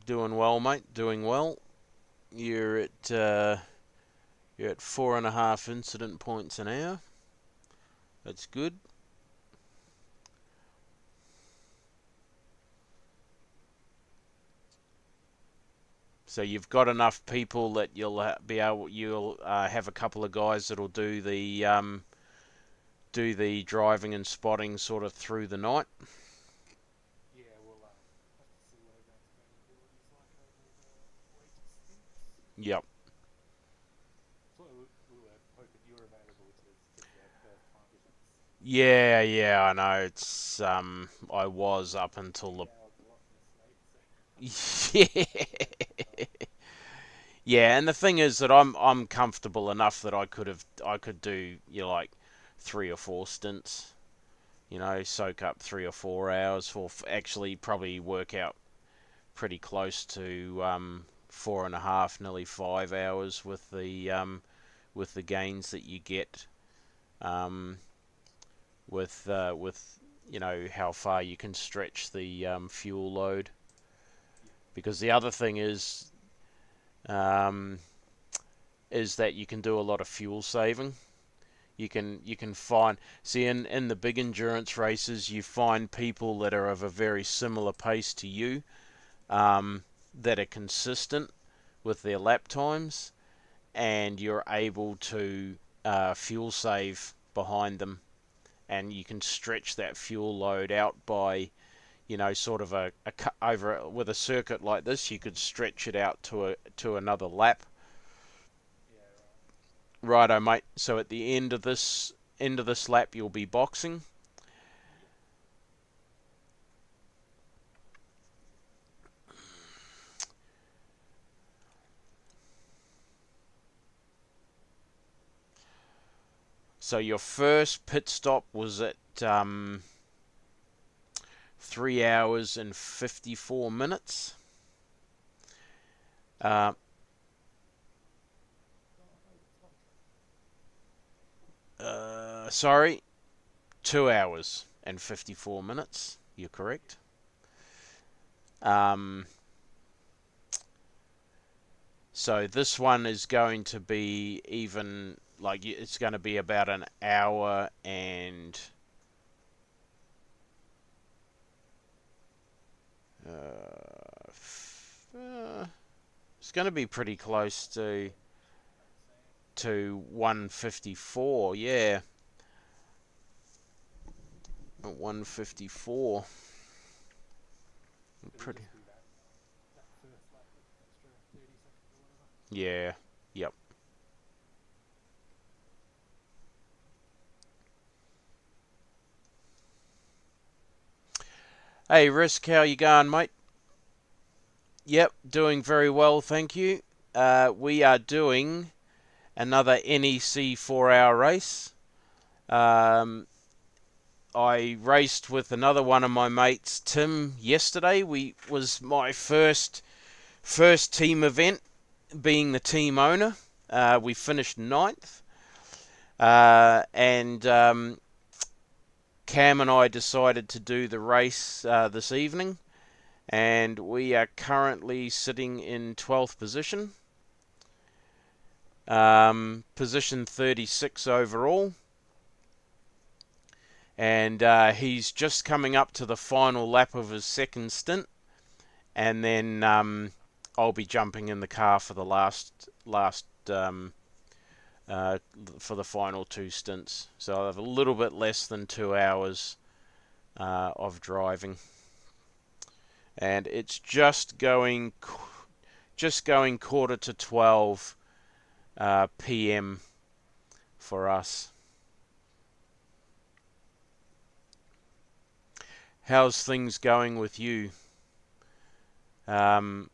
Doing well, mate. Doing well. You're at uh, you're at 4.5 incident points an hour. That's good. So you've got enough people that you'll have a couple of guys that'll do the driving and spotting sort of through the night. Yeah, well, I Yeah, yeah, I know. It's I was up Like until 8 hour gluttonous, mate. So the yeah. Yeah, and the thing is that I'm comfortable enough that I could do, you know, like 3 or 4 stints, you know, soak up 3 or 4 hours, or actually probably work out pretty close to 4.5, nearly 5 hours with the gains that you get um, with you know how far you can stretch the fuel load. yeah, Because the other thing um, is that you can do a lot of fuel saving. You can find, see, in the big endurance races, you find people that are of a very similar pace to you, that are consistent with their lap times, and you're able to fuel save behind them, and you can stretch that fuel load out by, you know, sort of a over with a circuit like this, you could stretch it out to another lap. yeah, right. Righto, mate. So at the end of this lap, you'll be boxing. Yep. So your first pit stop was at 3 hours and 54 minutes. Uh, Oh no, the time trial. sorry, 2 hours and 54 minutes. You're correct. Um, so this one is going to be even like it's going to be about an hour and it's going to be pretty close About the same. to 154. Yeah, 154. It'll Pretty. just be that first lap extra 30 seconds or whatever. Yeah. Yep. Hey, Risk, how you going, mate? Yep, doing very well, thank you. We are doing another NEC 4 hour race. Um, I raced with another one of my mates, Tim, yesterday. We was my first team event, being the team owner. We finished ninth, and Cam and I decided to do the race this evening, and we are currently sitting in 12th position, position 36 overall, and he's just coming up to the final lap of his second stint, and then I'll be jumping in the car for the last uh, for the final 2 stints. So I have a little bit less than 2 hours of driving, and it's just going quarter to 12 p.m. for us. How's things going with you? Um,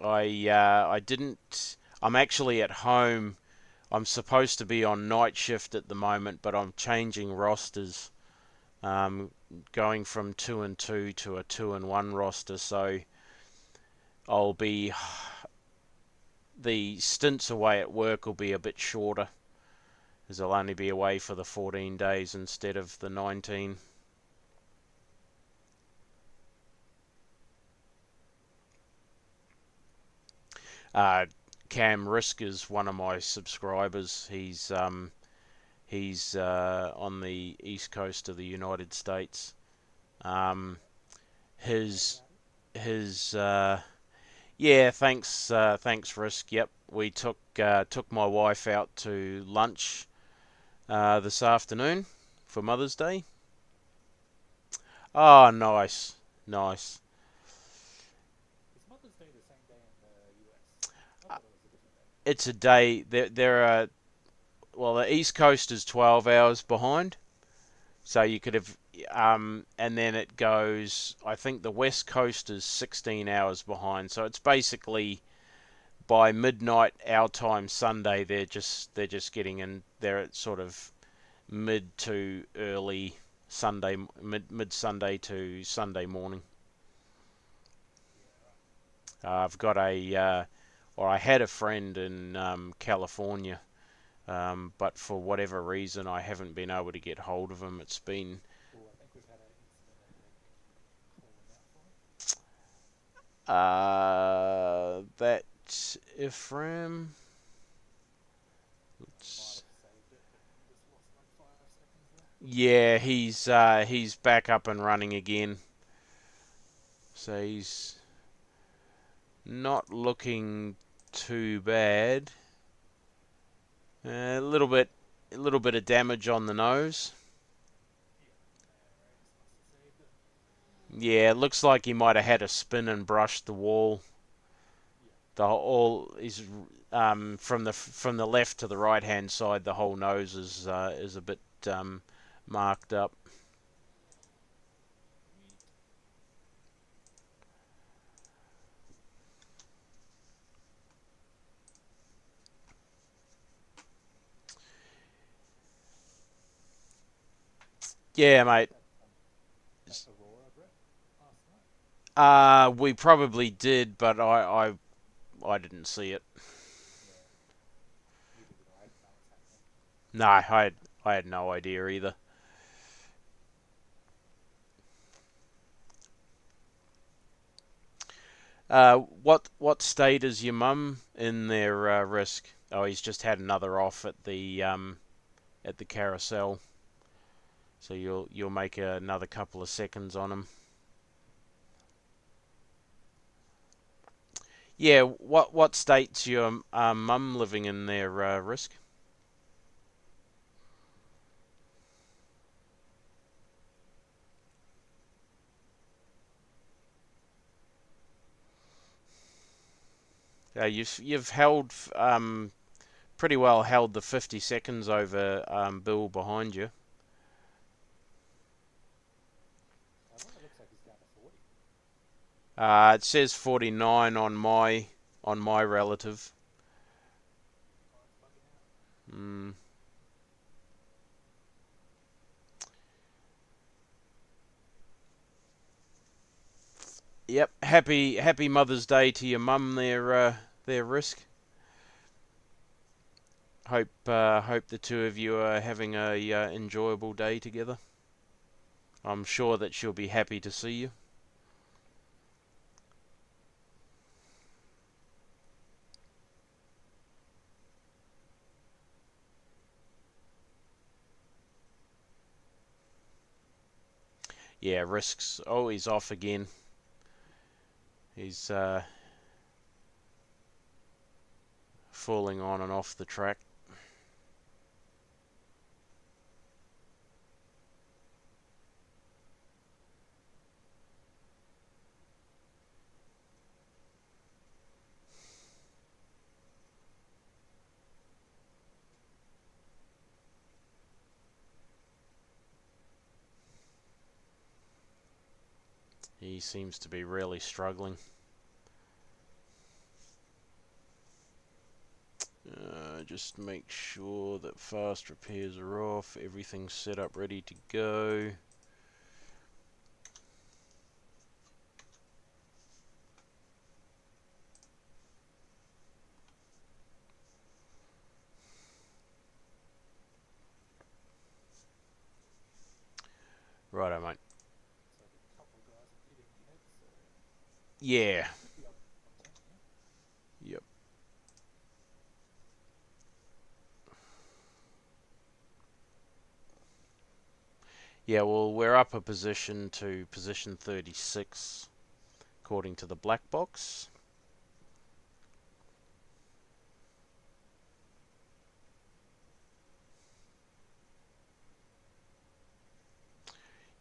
I didn't. I'm actually at home. I'm supposed to be on night shift at the moment, but I'm changing rosters. Going from 2 and 2 to a 2 and 1 roster, so I'll be the stints away at work will be a bit shorter, as I'll only be away for the 14 days instead of the 19. Uh, Cam Risk is one of my subscribers. He's on the east coast of the United States. Um, Hey, his Cam. his Yeah, thanks Risk. Yep, we took my wife out to lunch this afternoon for Mother's Day. Oh, nice, nice. Is Mother's Day the same day in the US? I Uh, thought it was a different day. It's a day. There are, well, the East Coast is 12 hours behind, So you could have, and then it goes. I think the West Coast is 16 hours behind. So it's basically by midnight our time Sunday. They're just getting in. They're at sort of mid to early Sunday, mid Sunday to Sunday morning. Yeah, right. I've got or I had a friend in California, but for whatever reason I haven't been able to get hold of him. It's been Oh, I think we've had an incident ahead. Can you call him out for me? that Ephraim. I might have saved it, but you just lost like 5 seconds there. Yeah, he's back up and running again. So he's not looking too bad. A little bit of damage on the nose. Yeah, no worries. Must have saved it. Yeah, it looks like he might have had a spin and brushed the wall. Yeah. The whole is from the left to the right hand side. The whole nose is a bit marked up. Sweet. Yeah, You mate. guys had that Aurora Brett last night? We probably did, but I didn't see it. Yeah. Neither did I know what's happening. No, I had no idea either. What state is your mum in their risk? Oh, he's just had another off at the carousel, so you'll make another couple of seconds on him. Yeah, what state's your mum living in their risk? You've held pretty well held the 50 seconds over Bill behind you. Have I? It looks like he's down to 40. It says 49 on my relative. Mine's bugging out. Mm. Yep. Happy Mother's Day to your mum. Their risk. Hope the two of you are having a enjoyable day together. I'm sure that she'll be happy to see you. Yeah, risks. Oh, he's off again. He's falling on and off the track. He seems to be really struggling. Just make sure that fast repairs are off. Everything's set up, ready to go. Righto, mate. So the couple of guys are pitting ahead, so Yeah. should be on time, yeah? Yep. Yeah, well, we're up a position to position 36, according to the black box.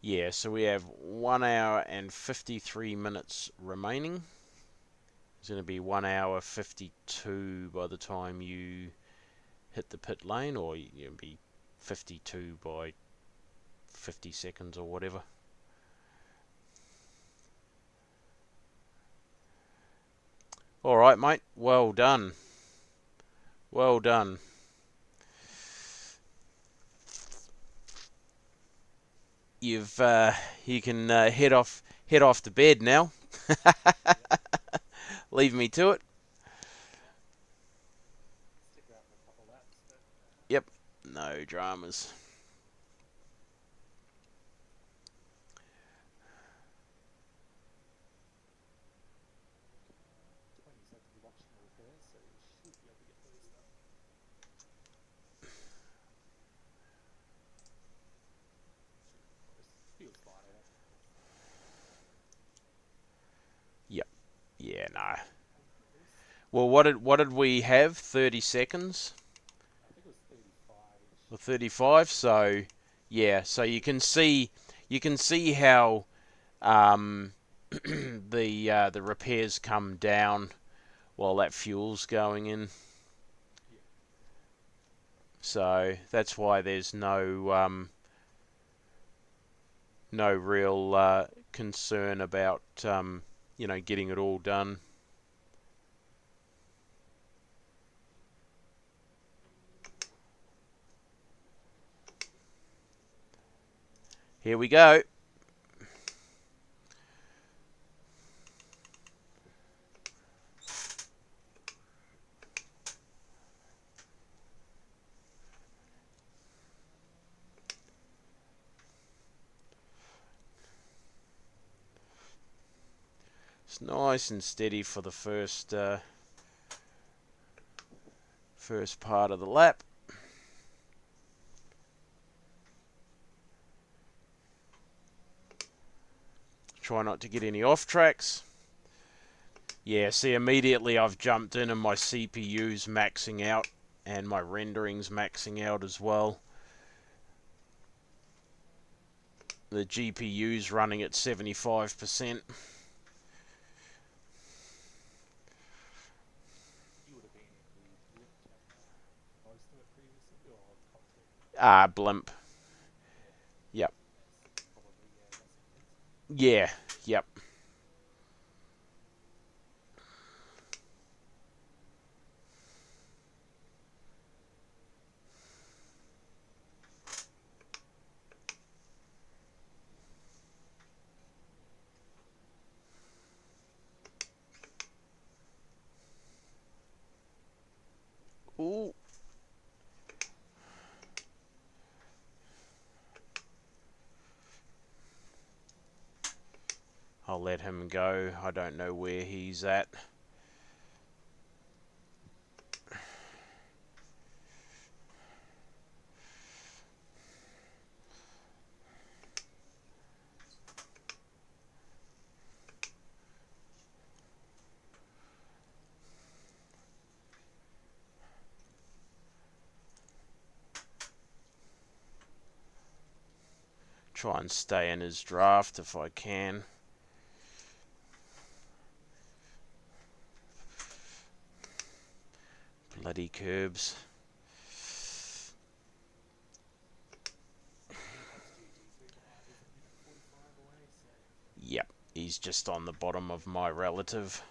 Yeah, so we have 1 hour and 53 minutes remaining. It's going to be 1 hour 52 by the time you hit the pit lane, or you'll be 52 by 50 seconds or whatever. Alright, mate. Well done. Well done. You can head off to bed now. Leave me to it. Stick around for a couple laps, but Yep. No dramas. 20 seconds of optional repair, so you should be able to get the restart. Feels fine, I don't think it's Yep. Yeah, no. this. Well, what did we have? 30 seconds I think it was 35-ish. or 35. So yeah. So you can see how the repairs come down while that fuel's going in. Yeah. So that's why there's no real concern about getting it all done. Here we go. It's nice and steady for the first part of the lap. Try not to get any off tracks. Yeah, see, immediately I've jumped in and my CPU's maxing out and my rendering's maxing out as well. The GPU's running at 75%. You would have been in the blimp channel most of it previously, or cockpit? Blimp. Yeah. Yep. That's probably less intense. Yeah, yep. Ooh. I'll let him go. I don't know where he's at. Try and stay in his draft if I can. Bloody curbs. That's GG3 behind, is a minute 45 away, so Yep, he's just on the bottom of my relative.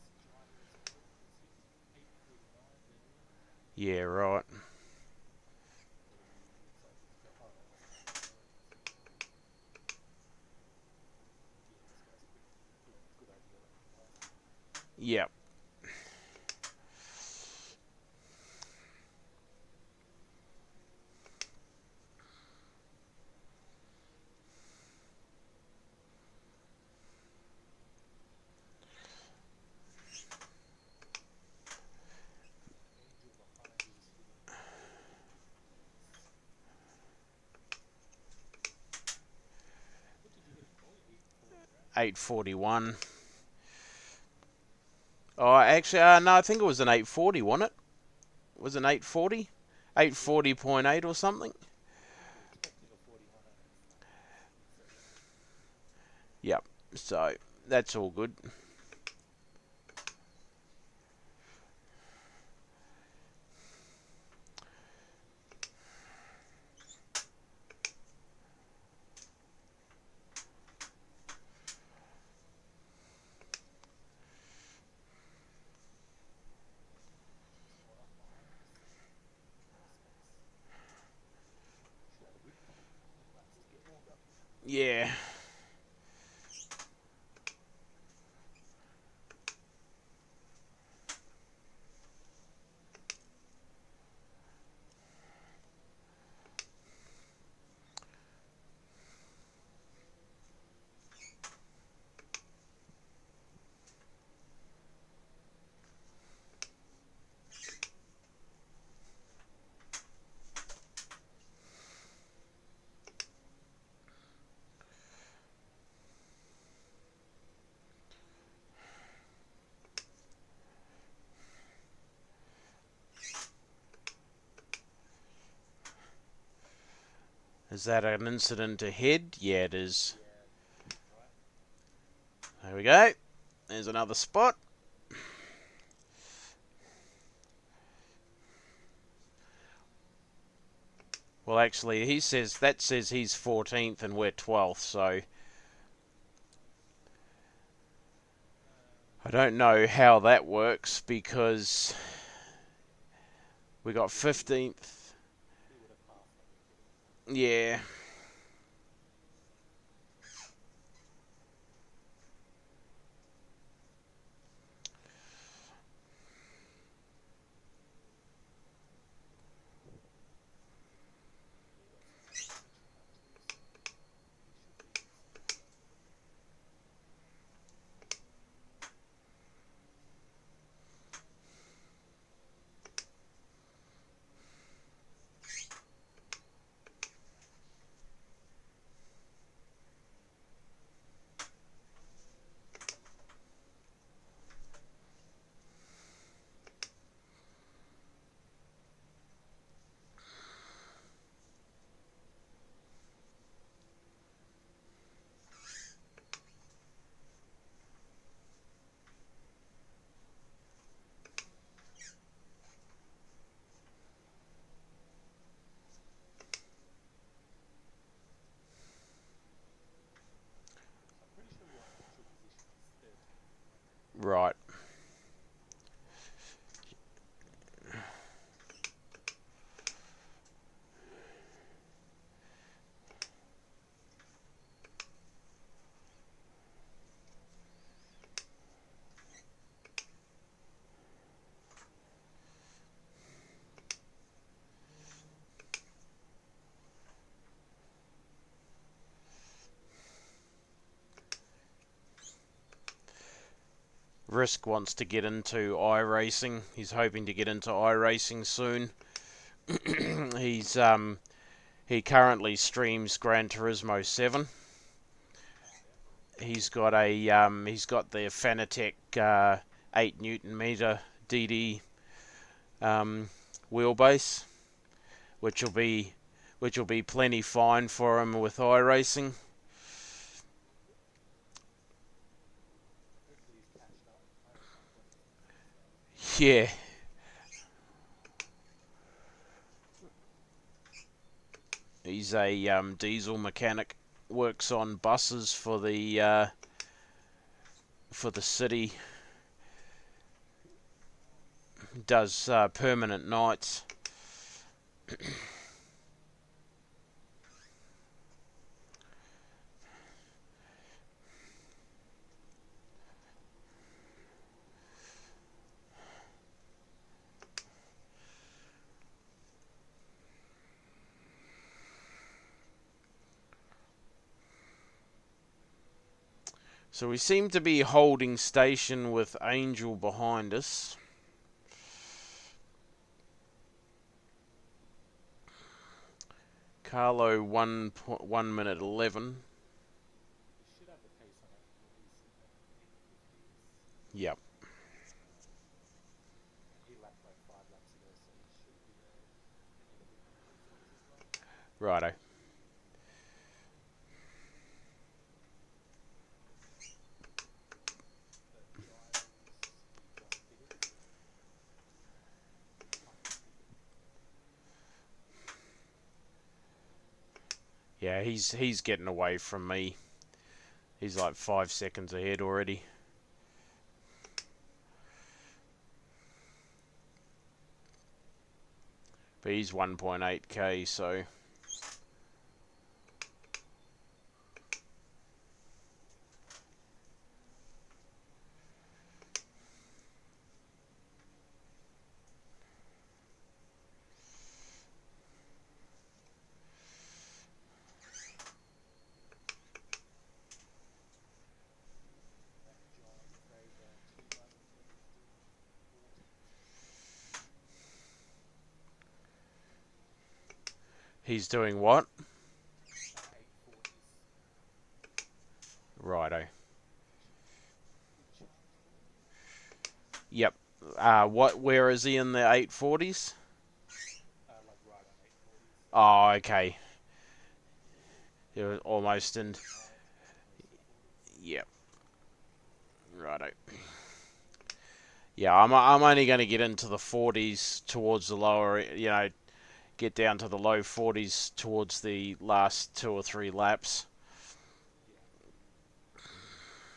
this driver as well has hit 8:49 there. Yeah, right. Looks like he's got, oh no, that's not priority, so yeah, this guy's good idea letting him pass. Yep. Angel behind you is hitting 8:46. What did you hit him for? 8:40, right? 8:41. Oh, actually, no, I think it was an 8:40, wasn't it? Was it an 8:40? 8:40.8 or something? You're expecting a 41 at start, so Yep. So that's all good. What up iRacing? Aerospace. Should have a good couple laps to get warmed up here. Yeah. Is that an incident ahead? Yeah, it is. Yeah, right. There we go. There's another spot. Well, actually, he says that says he's 14th and we're 12th, so I don't know how that works because we got 15th. He would have passed on you anyway. Yeah. Yeah, got some time to try up too, so he should be decent. So I'm pretty sure your actual position is 13th, right? Right. Risk wants to get into iRacing. He's hoping to get into iRacing soon. he's he currently streams Gran Turismo 7. Oh, yeah. He's got the Fanatec 8 Newton meter DD wheelbase, which will be plenty fine for him with iRacing. Hopefully he's catched up. I reckon 20's going to be his Yeah, he's a diesel mechanic. Works on buses for the city. Does permanent nights. So we seem to be holding station with Angel behind us. Carlo 1 minute 11. He should have the pace on Angel. He's in the mid-50s. Yep. And he lapped like 5 laps ago, so he should be in the mid-40s as well. Righto. Yeah, he's getting away from me. He's like 5 seconds ahead already. But he's 1.8k, so... That John, I'm afraid, 2 guys on the team is doing 40s. He's doing what? 840s. Righto. Good chance for him. Yep. Where is he in the 840s? Like right on 840s. Oh, okay. He was almost in... 39 almost the 40s. Yep. Righto. Yeah, I'm only going to get into the 40s towards the lower, get down to the low 40s towards the last 2 or 3 laps. Yeah.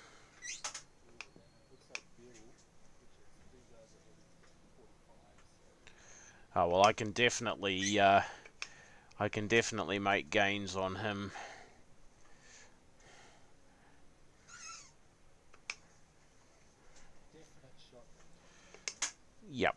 Cool. And then it looks like Bill, which is 3 guys ahead, is doing 45. So Oh well, I can definitely make gains on him. definite shot then, Tom. Yep.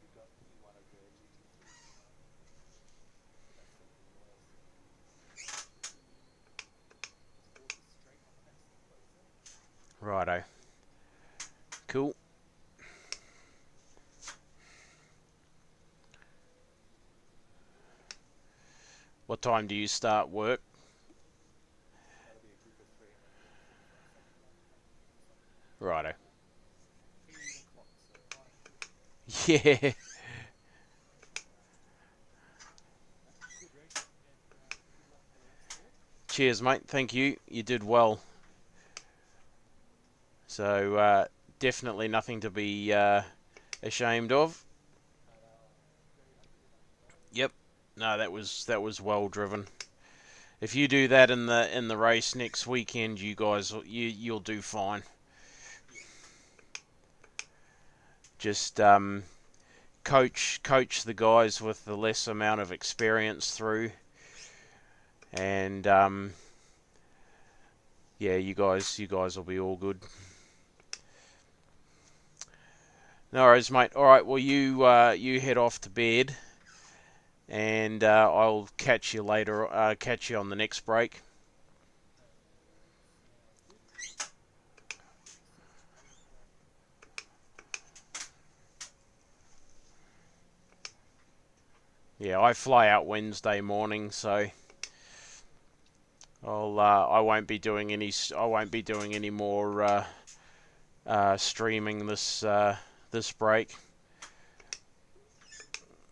You've got P1 of the GT3 at the moment. That's the Royal Circuit. It's 40 straight on the next closer. Righto. Cool. What time do you start work? That'll be a group of 3, and then we'll finish our second run at 8 or something. Righto. 8 o'clock, so nice and quick. Yeah. Good racing, and good luck for the next four. Cheers, mate. Thank you. You did well. So, definitely nothing to be ashamed of. And very happy with that. Yep. No, that was well driven. If you do that in the race next weekend, you'll do fine. Yeah. Just coach the guys with the less amount of experience through, and yeah, you guys will be all good. No worries, mate. All right, well you head off to bed, and I'll catch you later. Catch you on the next break. No worries. Sounds good. Next is 8 o'clock. Yeah, I fly out Wednesday morning, so I won't be doing any more streaming this break. Alrighty, that's all set.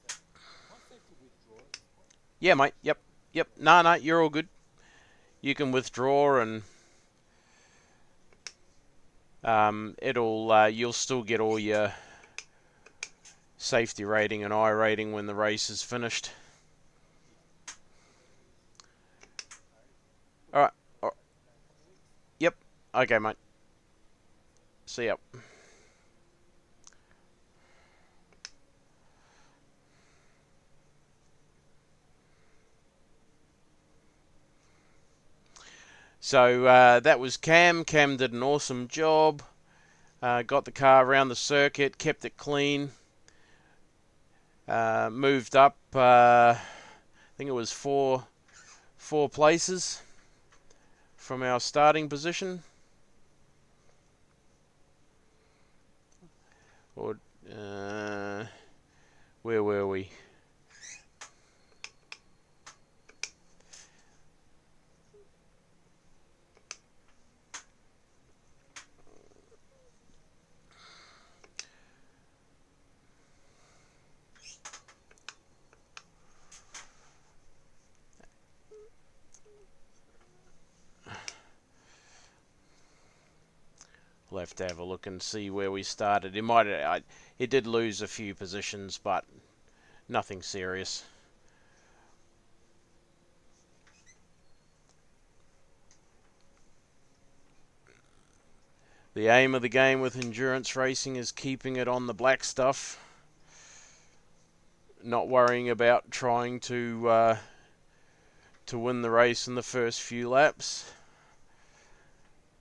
Am I safe to withdraw at this point? Yeah, mate. Yep. No, you're all good. You can withdraw, and you'll still get all your safety rating and iRating when the race is finished. Yeah, no worries. Alrighty. All Cool. right. Catch up in a couple of weeks. Yep. Okay, mate. See ya. So that was Cam. Cam did an awesome job. Got the car around the circuit, kept it clean. Moved up, I think it was four places from our starting position. Or where were we? We'll have to have a look and see where we started. It did lose a few positions, but nothing serious. The aim of the game with endurance racing is keeping it on the black stuff, not worrying about trying to win the race in the first few laps.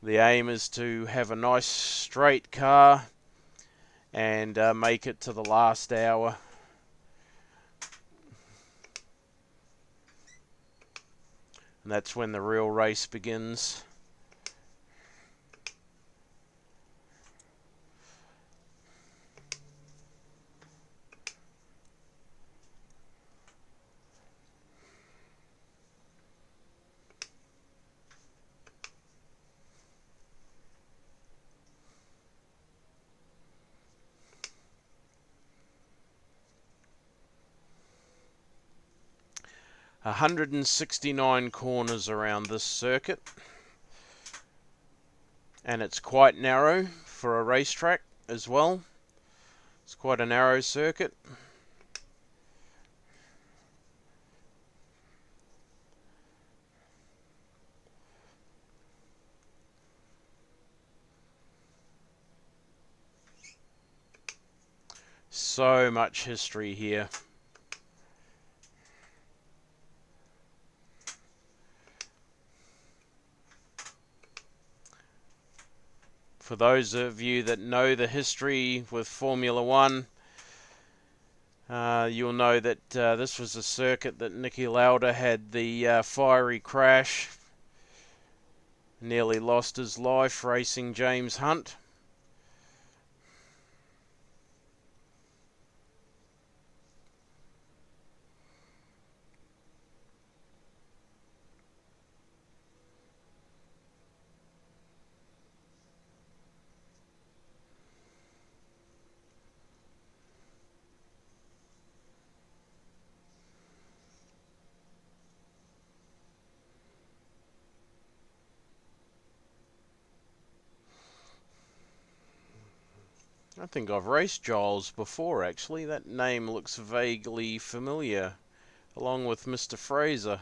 The aim is to have a nice straight car and make it to the last hour. And that's when the real race begins. A 169 corners around this circuit, and it's quite narrow for a racetrack as well. It's quite a narrow circuit. So much history here. For those of you that know the history with Formula One, you'll know that this was a circuit that Niki Lauda had the fiery crash, nearly lost his life racing James Hunt. I think I've raced Giles before, actually. That name looks vaguely familiar, along with Mr. Fraser.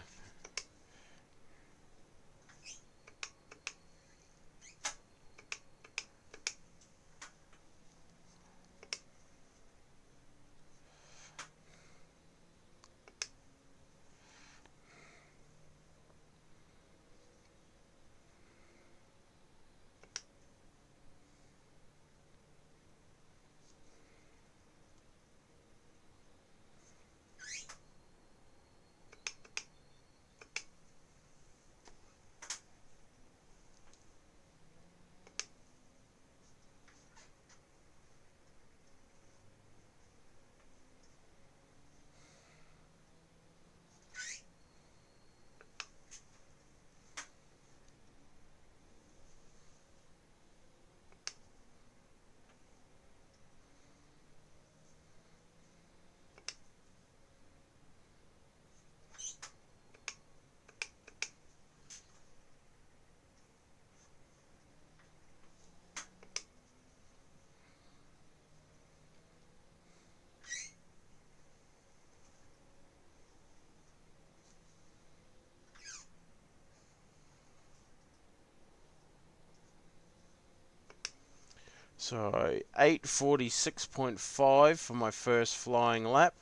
So 8:46.5 for my first flying lap.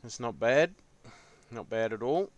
That's not bad. Not bad at all.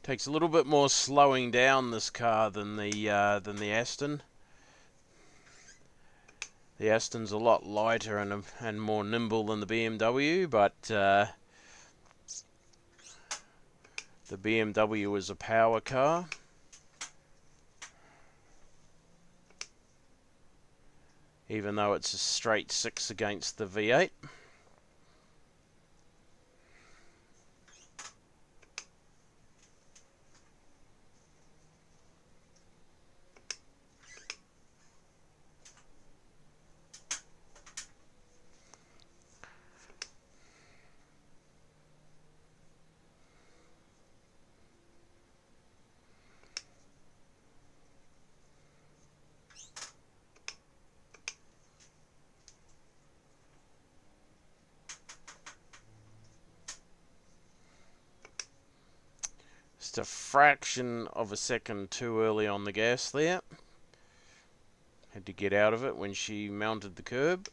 Takes a little bit more slowing down this car than the Aston. The Aston's a lot lighter and more nimble than the BMW, but the BMW is a power car. Even though it's a straight 6 against the V8. Just a fraction of a second too early on the gas there. Had to get out of it when she mounted the curb.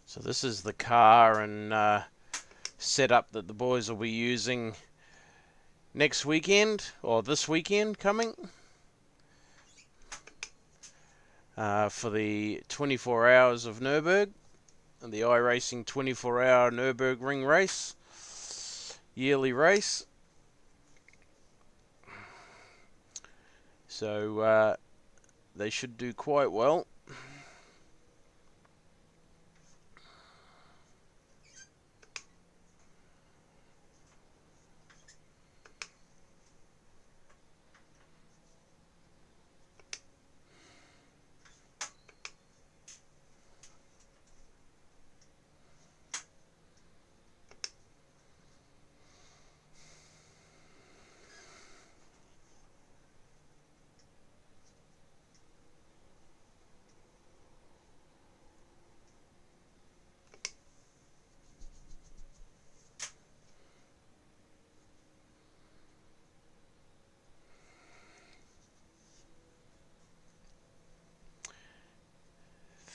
So this is the car and setup that the boys will be using next weekend, or this weekend coming, for the 24 hours of Nürburgring, and the iRacing 24-hour Nürburgring race, yearly race. So they should do quite well.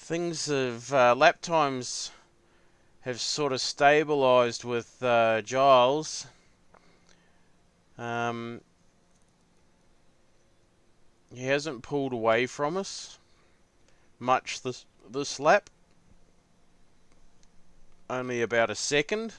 Things have lap times have sort of stabilised with Giles. He hasn't pulled away from us much this lap. Only about a second.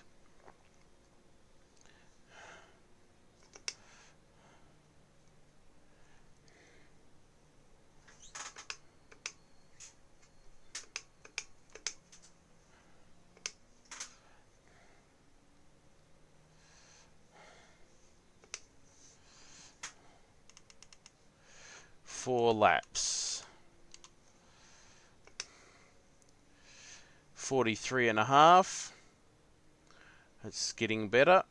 Four laps. 43.5. It's getting better.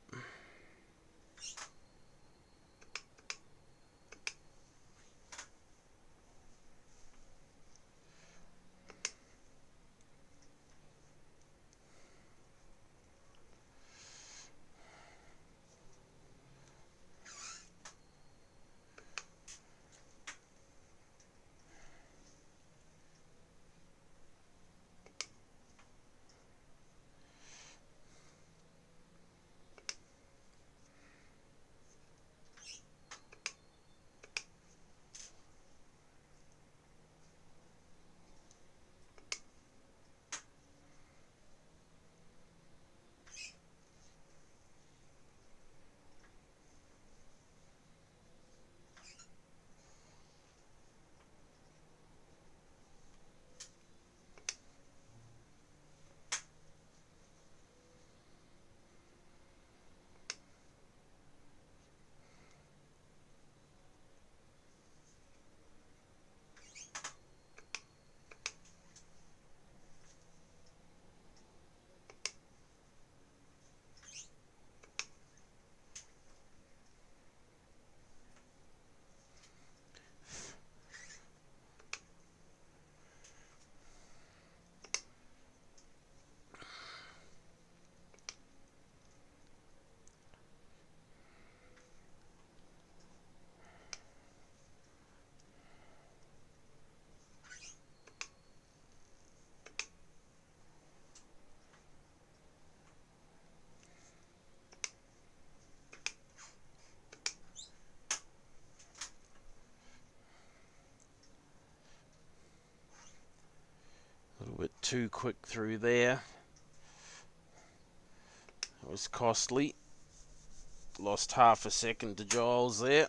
A little bit too quick through there. It was costly. Lost half a second to Giles there.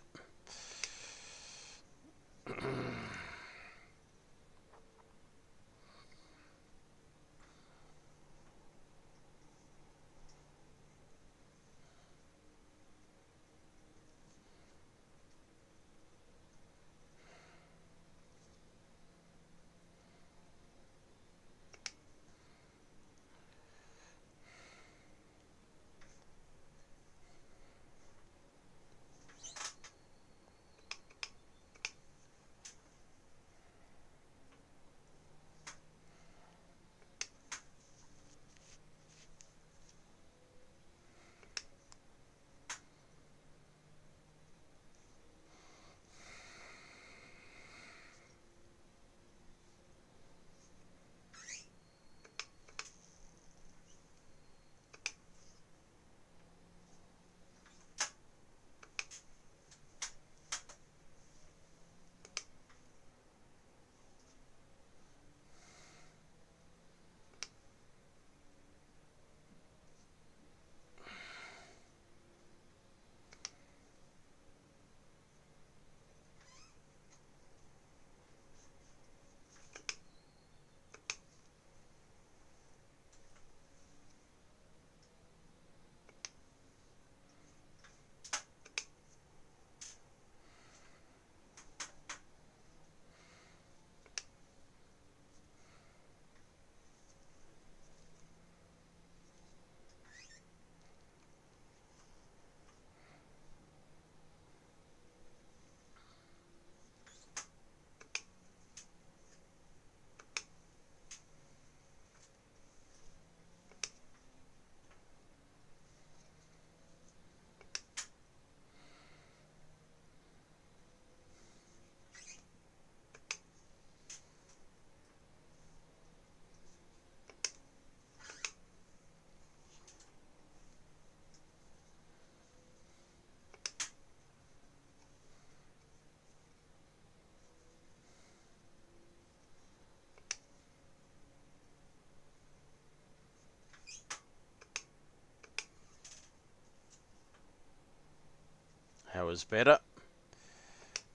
That was better.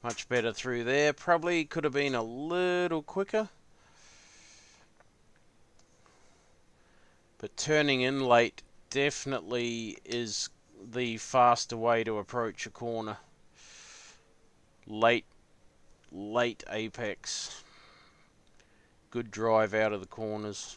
Much better through there. Probably could have been a little quicker. But turning in late definitely is the faster way to approach a corner. Late apex. Good drive out of the corners.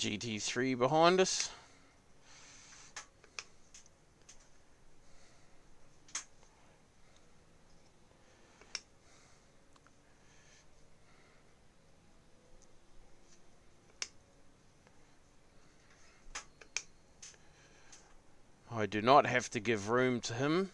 GT3 behind us. I do not have to give room to him.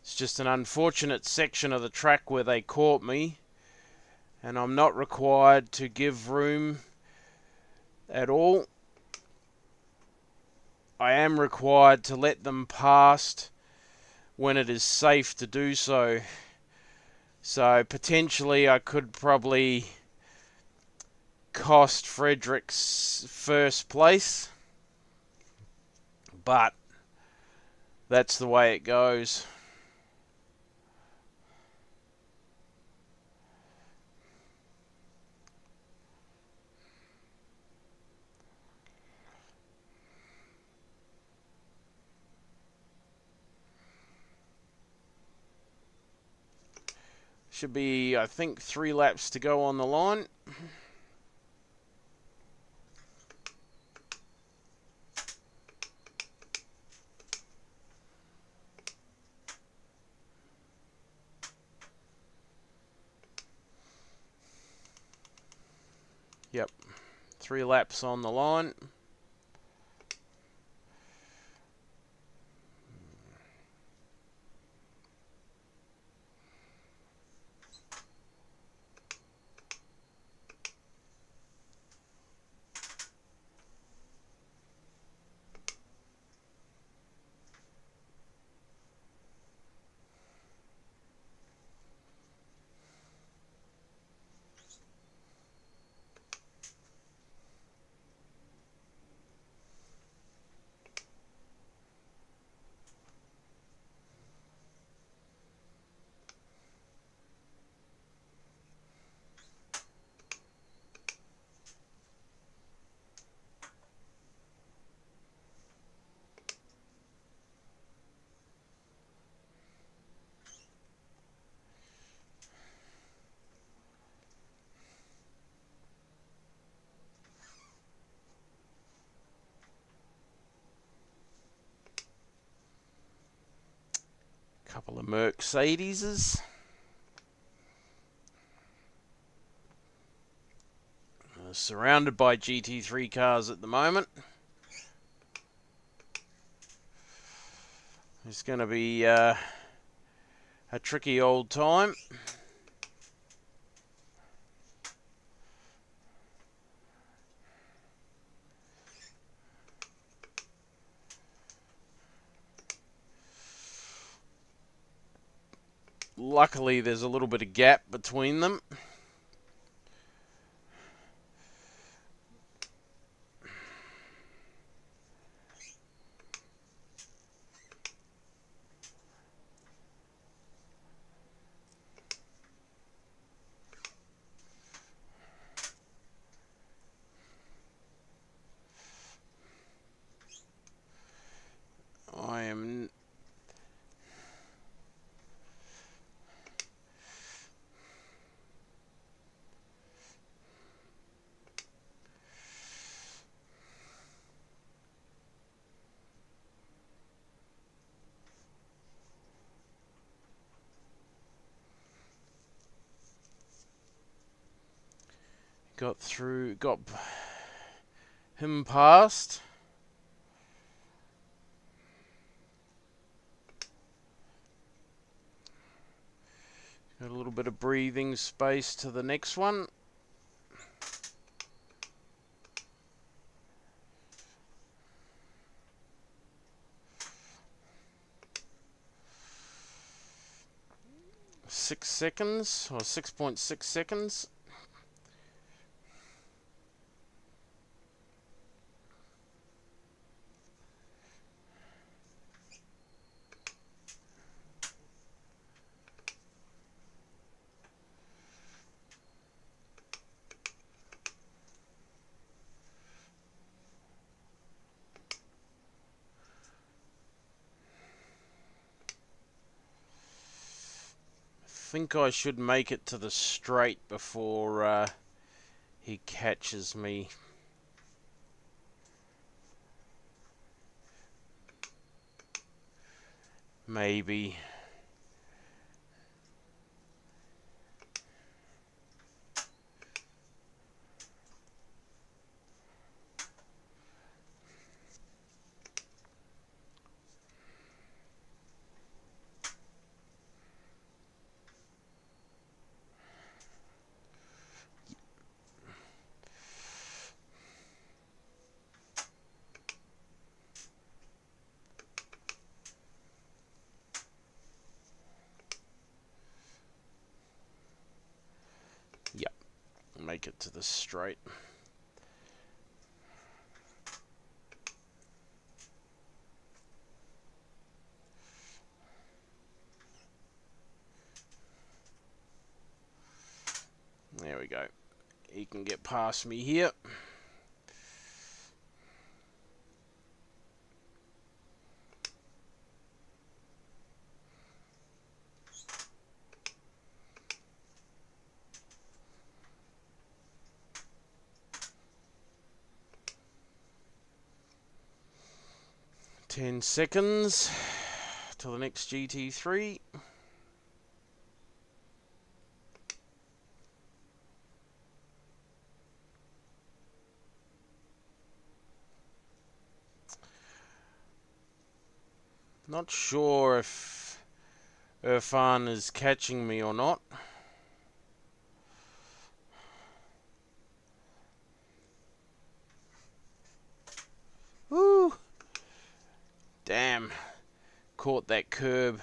It's just an unfortunate section of the track where they caught me, and I'm not required to give room at all. I am required to let them past when it is safe to do so. So potentially I could probably cost Frederick's first place, but that's the way it goes. Should be, I think, 3 laps to go on the line. Yep, 3 laps on the line. Couple of Mercedeses. Surrounded by GT3 cars at the moment. It's going to be a tricky old time. Luckily, there's a little bit of gap between them. I am... got him past. Got a little bit of breathing space to the next one. .6 seconds. think I should make it to the straight before he catches me. Maybe. Yep, make it to the straight. There we go. He can get past me here. Ten seconds till the next GT3. Not sure if Irfan is catching me or not. Woo! Damn. Caught that curb.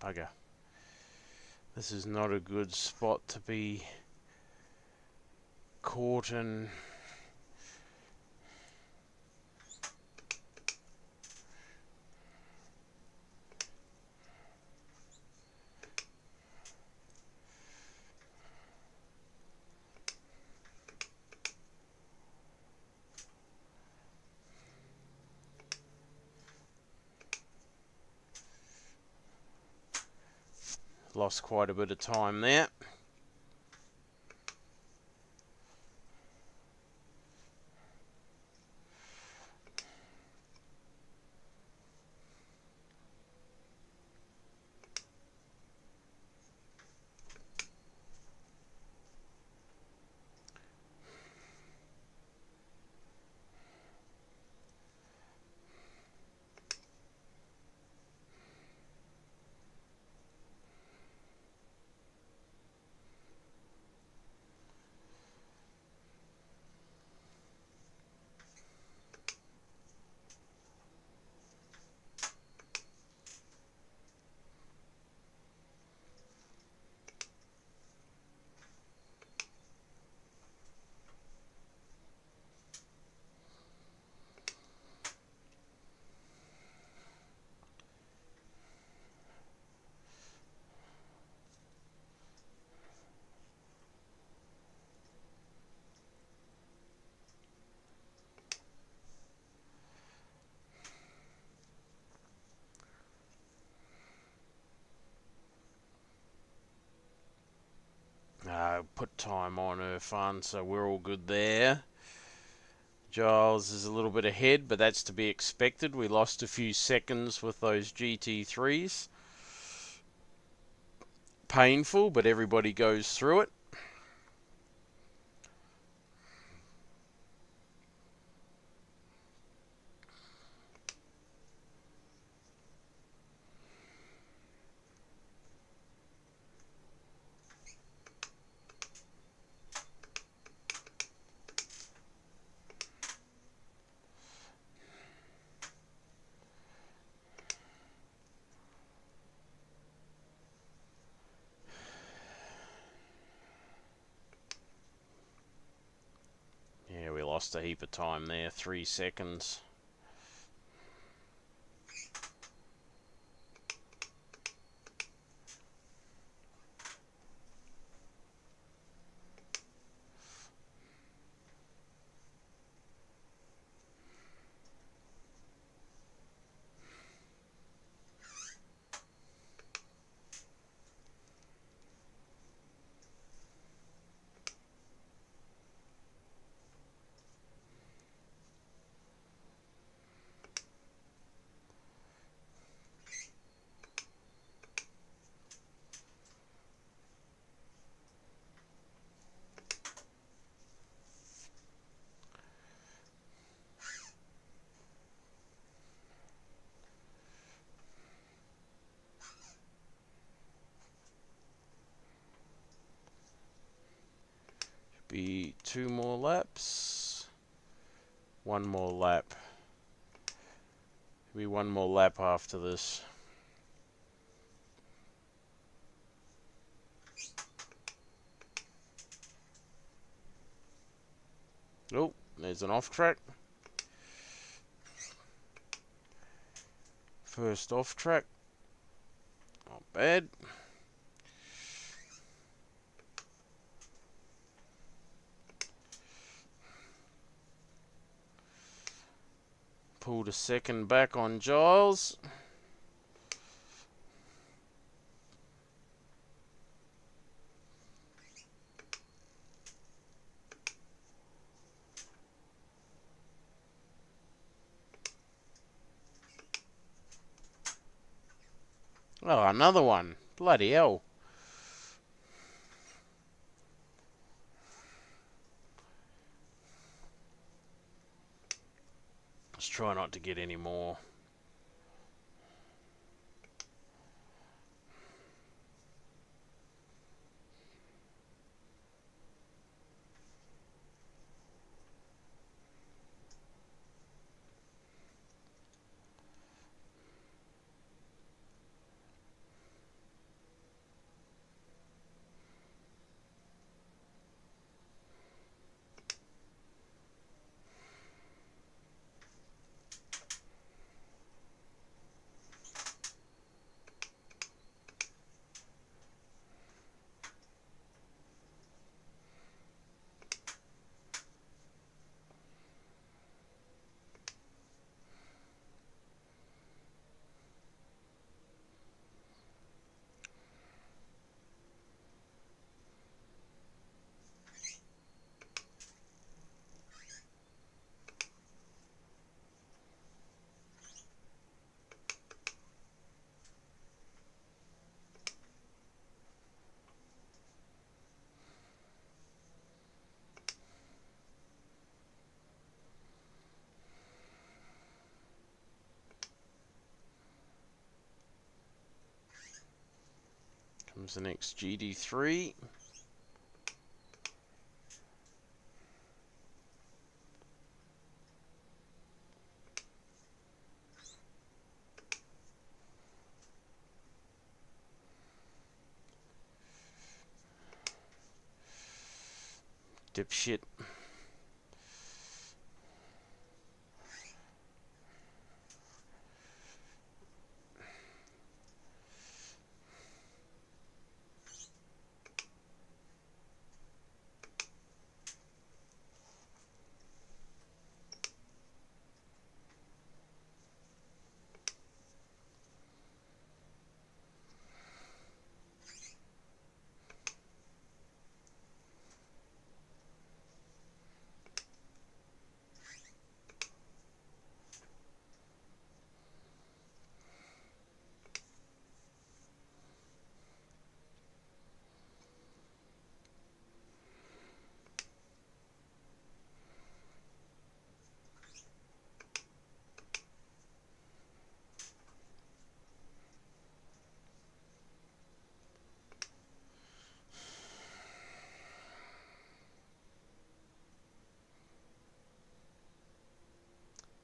Bugger. This is not a good spot to be caught in. Lost quite a bit of time there. Put time on Irfan, so we're all good there. Giles is a little bit ahead, but that's to be expected. We lost a few seconds with those GT3s. Painful, but everybody goes through it. lost a heap of time there, 3 seconds. Be 2 more laps. 1 more lap. Be 1 more lap after this. Oh, there's an off track. First off track. Not bad. Pulled a second back on Giles. Oh, another one. Bloody hell. Let's try not to get any more. Comes the next GD3. Dipshit.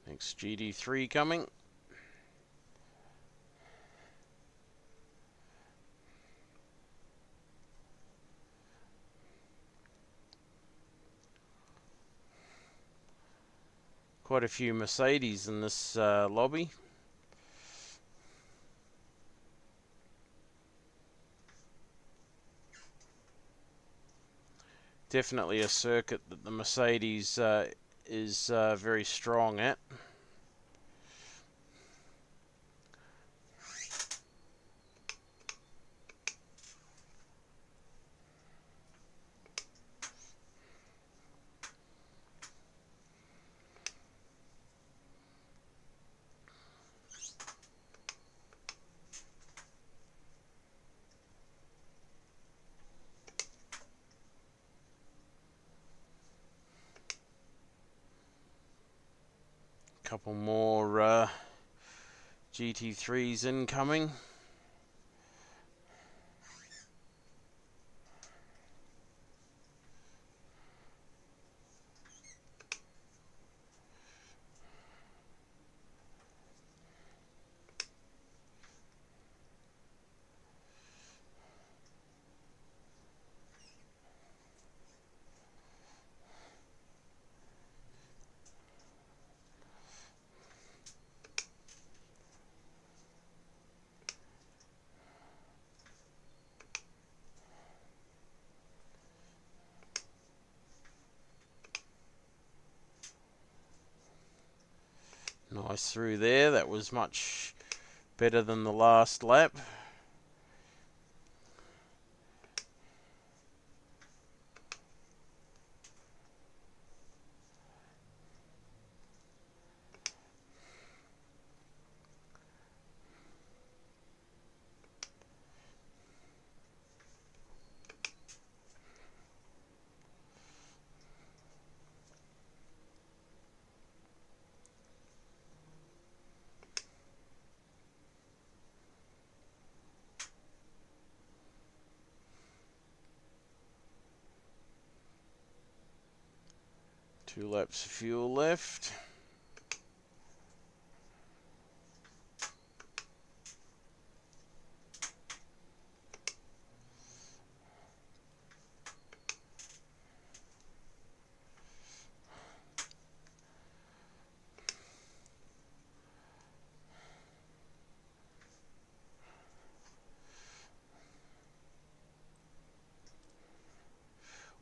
Next GD3 coming. Quite a few Mercedes in this lobby. Definitely a circuit that the Mercedes is very strong at. Couple more GT3s incoming. Nice through there. That was much better than the last lap. Two laps of fuel left.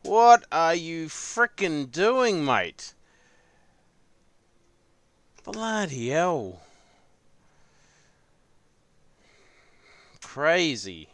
What are you frickin' doing, mate? Bloody hell. Crazy.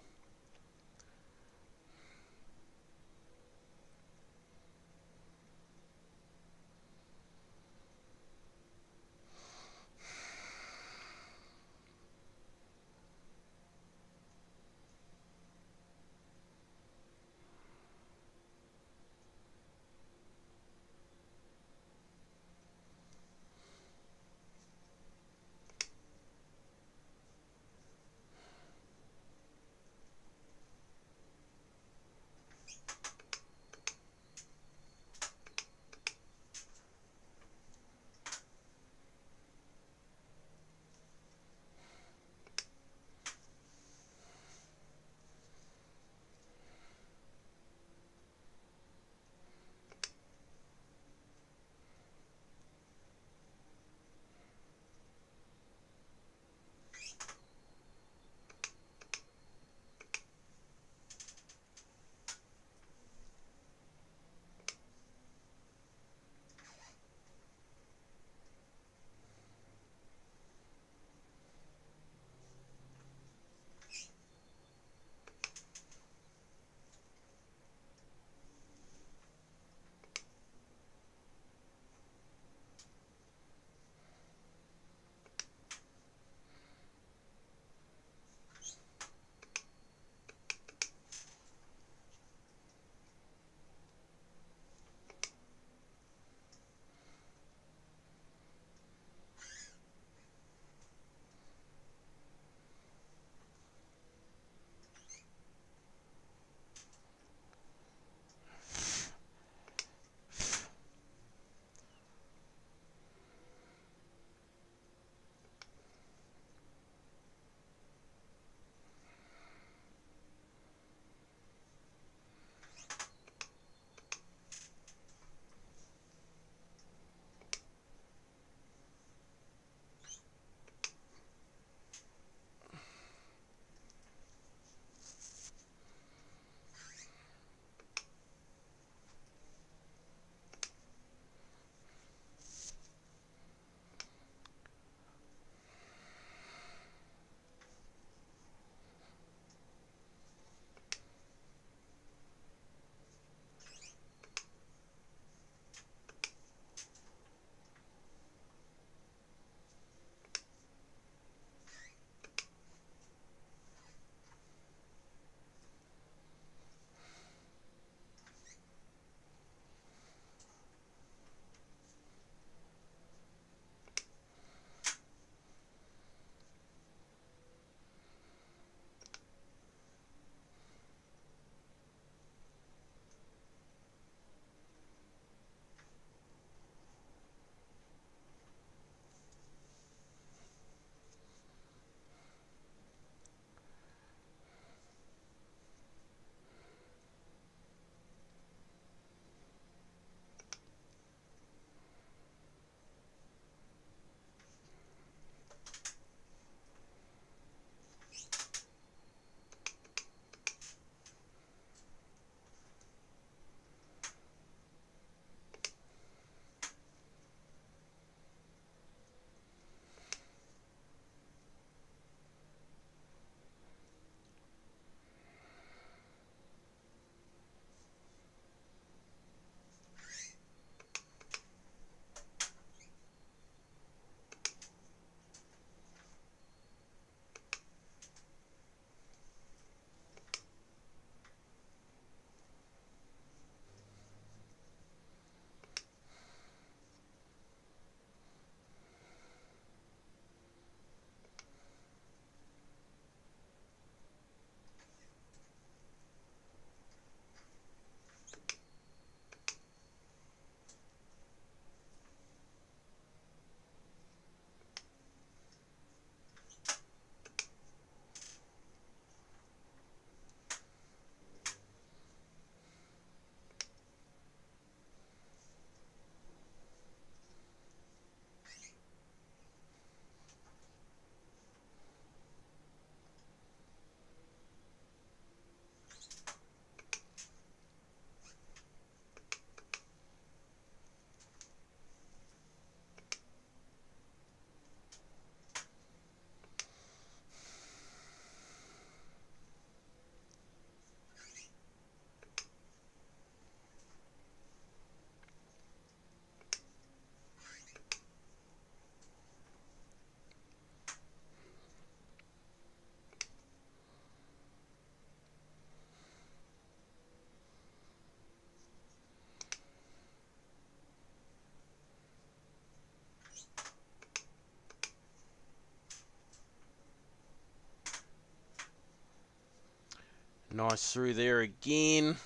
Nice through there again.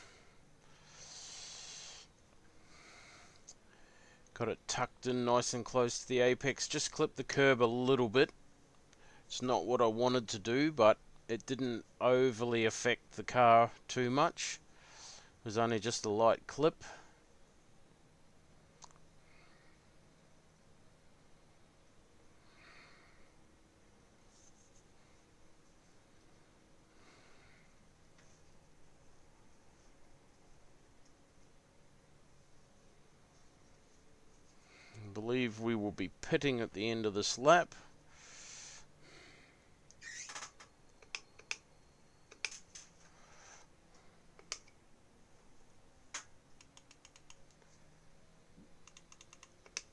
Got it tucked in nice and close to the apex. Just clipped the curb a little bit. It's not what I wanted to do, but it didn't overly affect the car too much. It was only just a light clip. I believe we will be pitting at the end of this lap.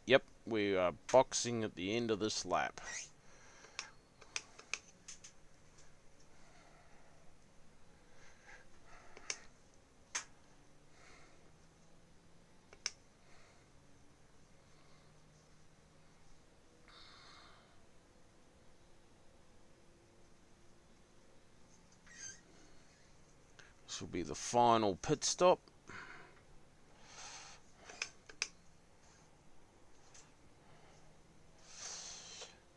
Yep, we are boxing at the end of this lap. This will be the final pit stop.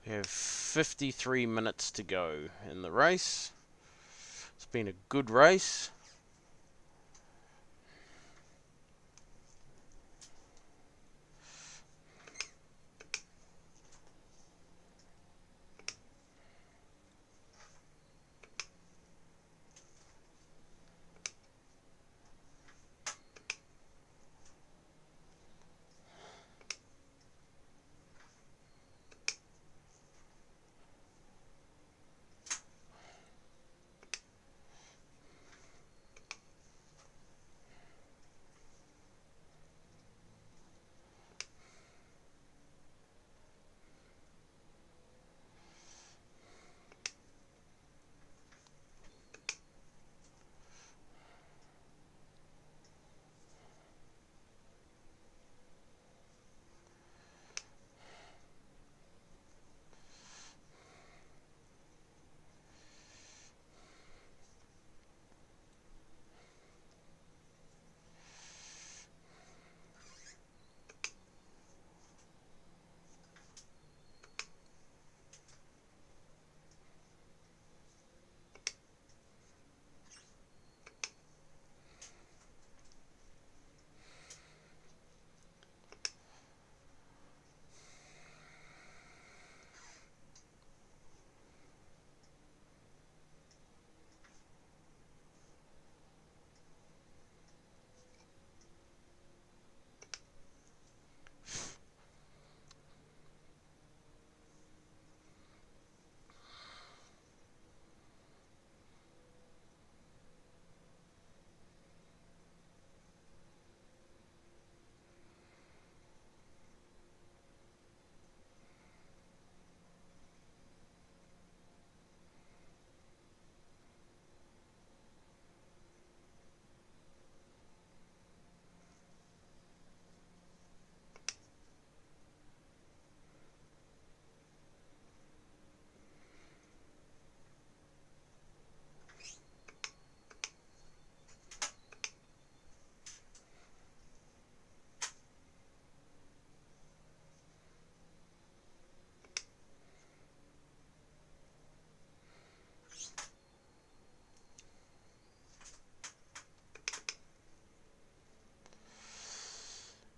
We have 53 minutes to go in the race. It's been a good race.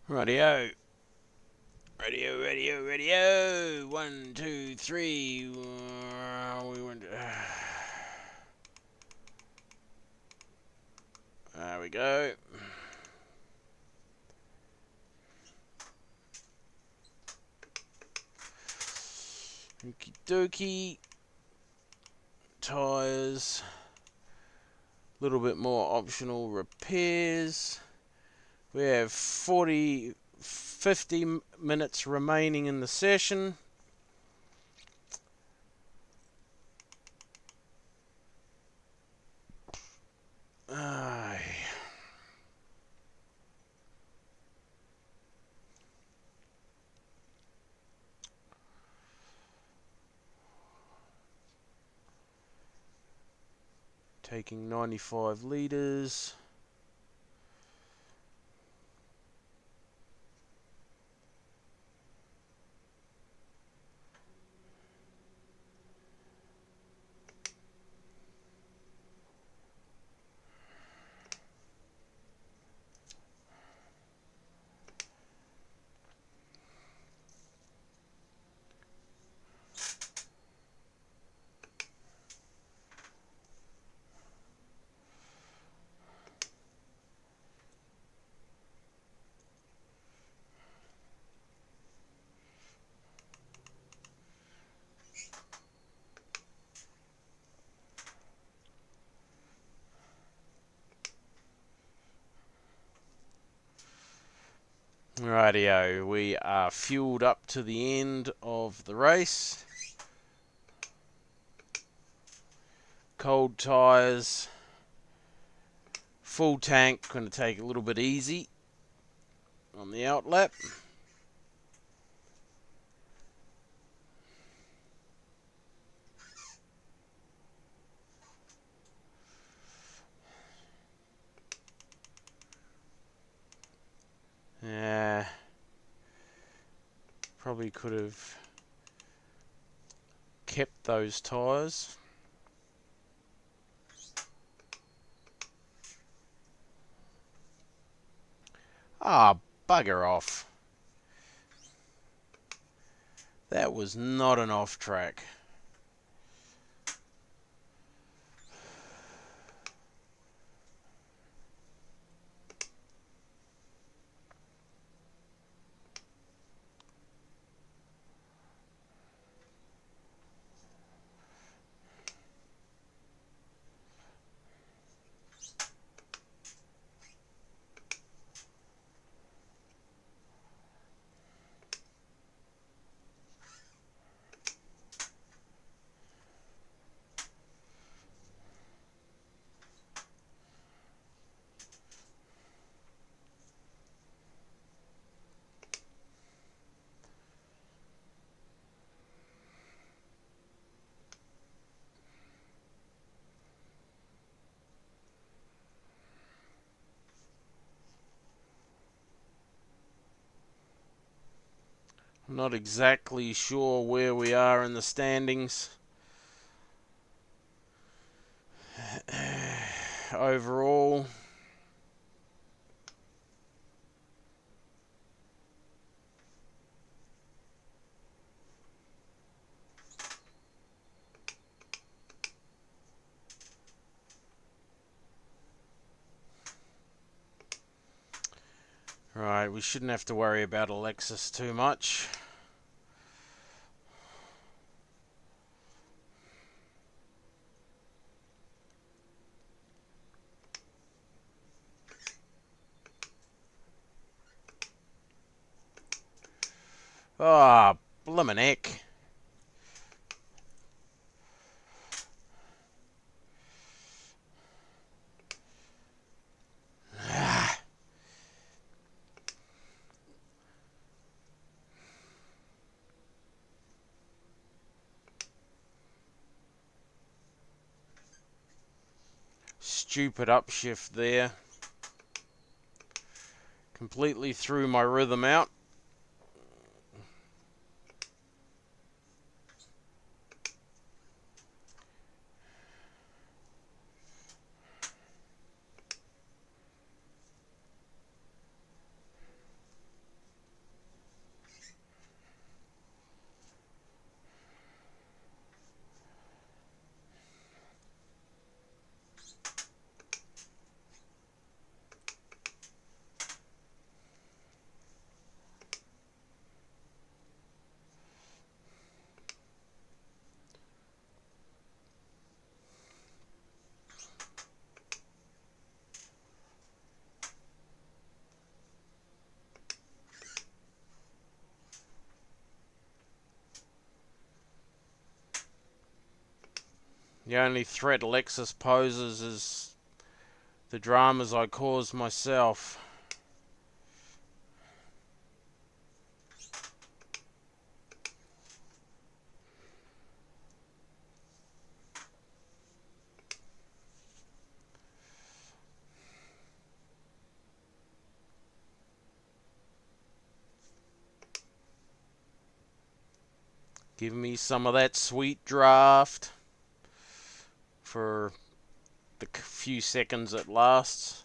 Radio. Radio. 1, 2, 3. We went. There we go. Okie dokie. Tires. A little bit more optional repairs. We have 50 minutes remaining in the session. Taking 95 litres. Rightio, we are fueled up to the end of the race. Cold tyres, full tank, going to take a little bit easy on the outlap. Yeah, probably could have kept those tyres. Ah, bugger off. That was not an off track. I'm not exactly sure where we are in the standings. Overall, right, we shouldn't have to worry about Alexis too much. Ah, blimmin' heck. Stupid upshift there. Completely threw my rhythm out. The only threat Alexis poses is the dramas I cause myself. Give me some of that sweet draft for the few seconds it lasts.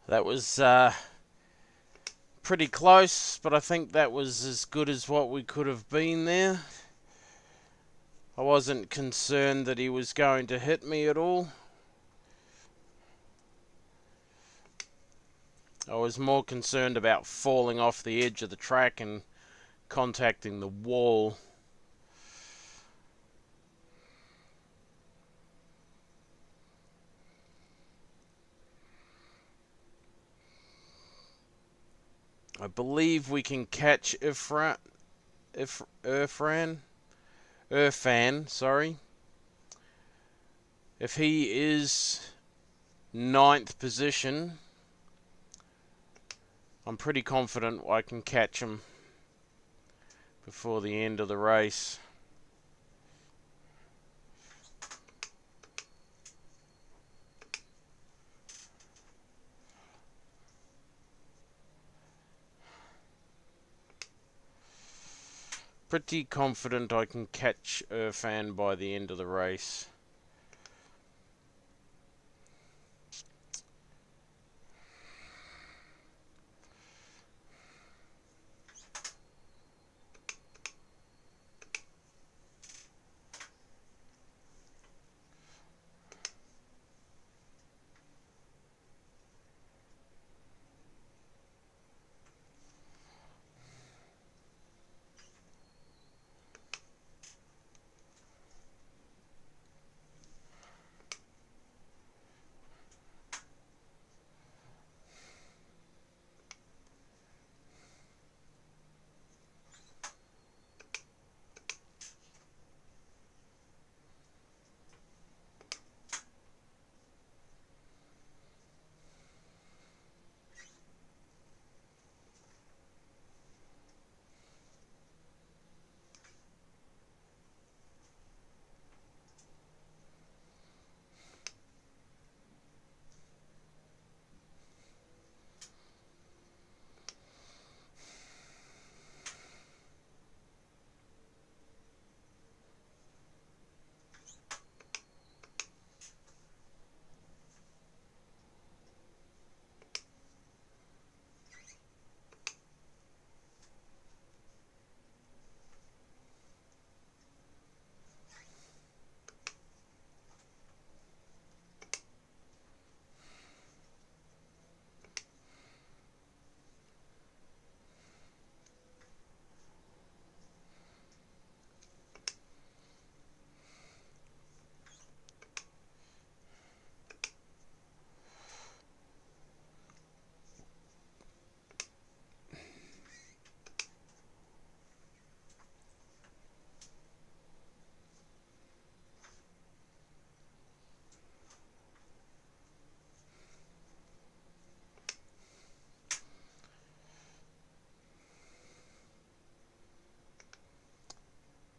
That was pretty close, but I think that was as good as what we could have been there. I wasn't concerned that he was going to hit me at all. I was more concerned about falling off the edge of the track and contacting the wall. I believe we can catch Irfan, sorry. If he is ninth position, I'm pretty confident I can catch him before the end of the race. Pretty confident I can catch Irfan by the end of the race.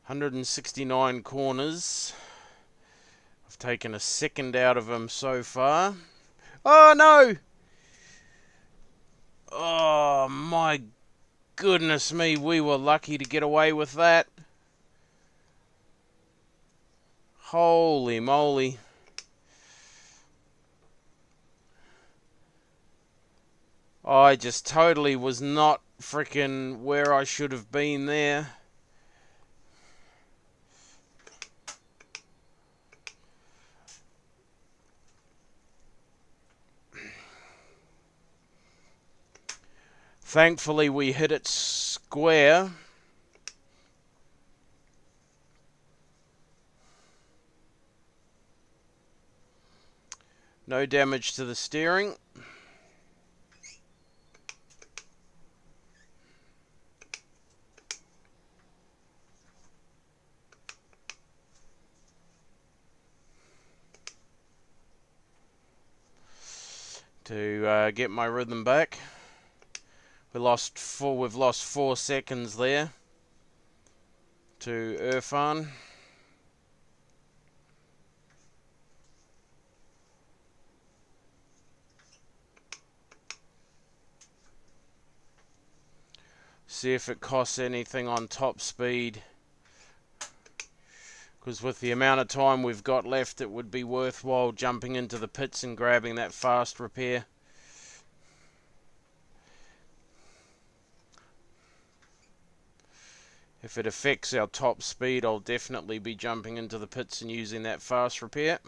169 corners. I've taken a second out of him so far. Oh no! Oh my goodness me, we were lucky to get away with that. Holy moly. I just totally was not freaking where I should have been there. Thankfully we hit it square. No damage to the steering. To get my rhythm back. We've lost 4 seconds there to Irfan. See if it costs anything on top speed. Because with the amount of time we've got left, it would be worthwhile jumping into the pits and grabbing that fast repair. If it affects our top speed, I'll definitely be jumping into the pits and using that fast repair.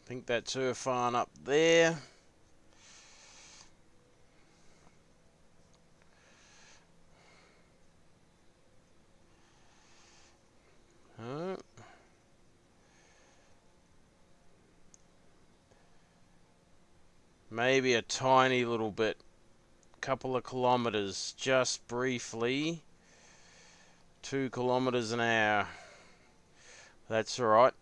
I think that's her farm up there. Oh. Maybe a tiny little bit. Couple of kilometers, just briefly. 2 kilometers an hour. That's alright.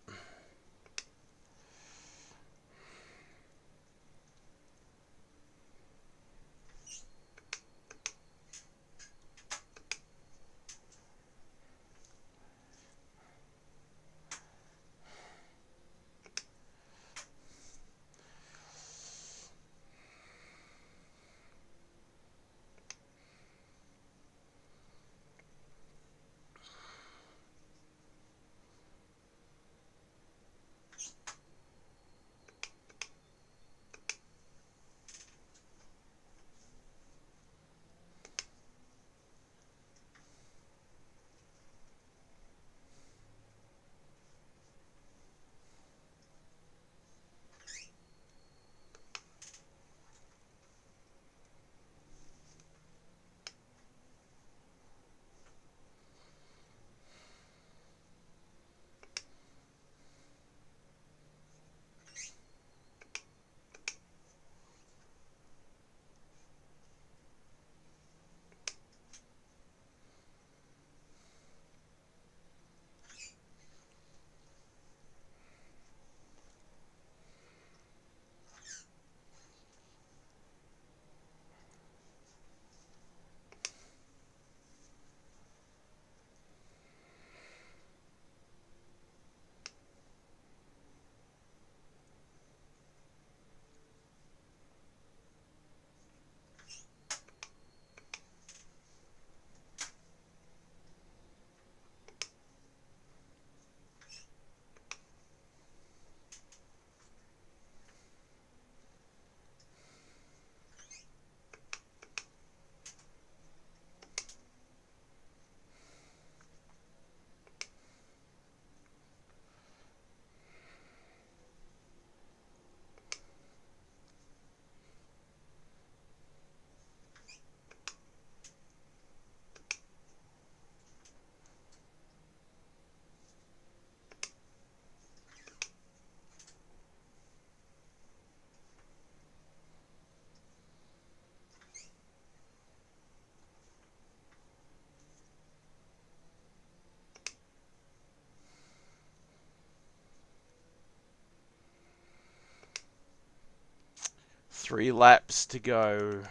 Three laps to go.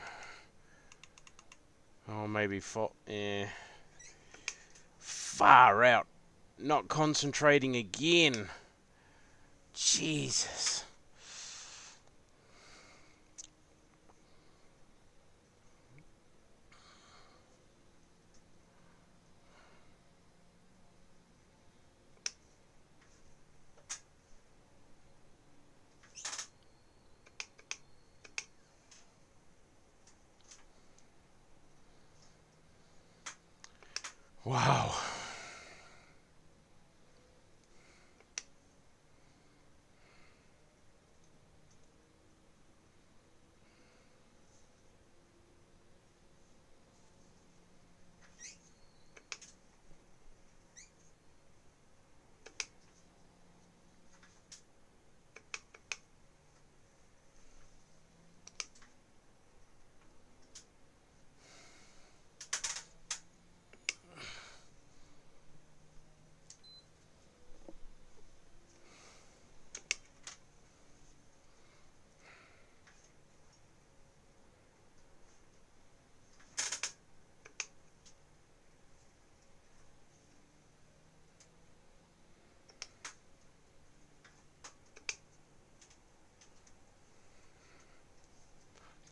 Oh, maybe four. Yeah. Far out. Not concentrating again. Jesus. Wow.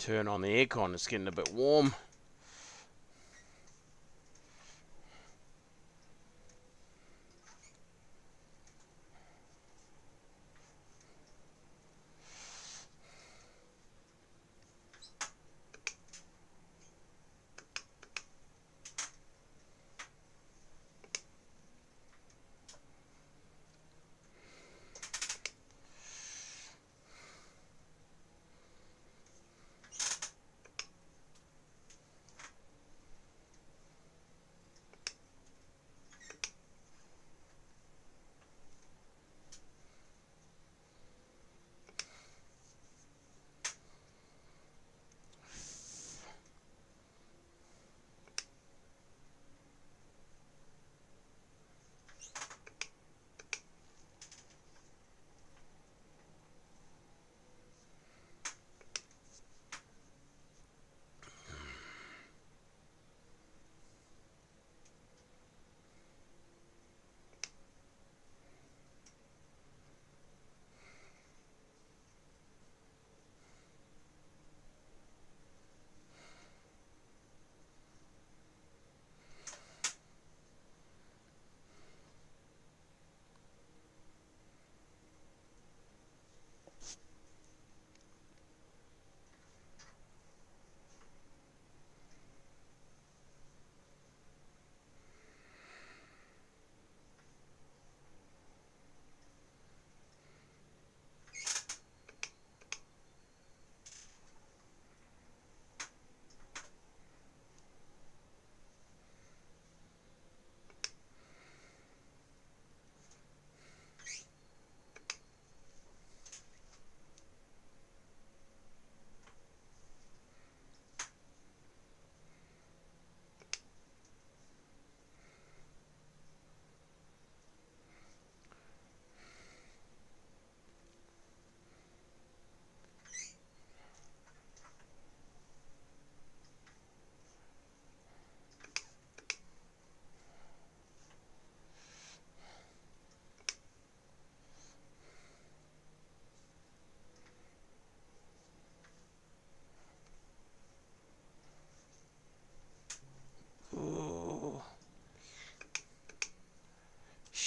Turn on the aircon, it's getting a bit warm.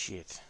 Shit.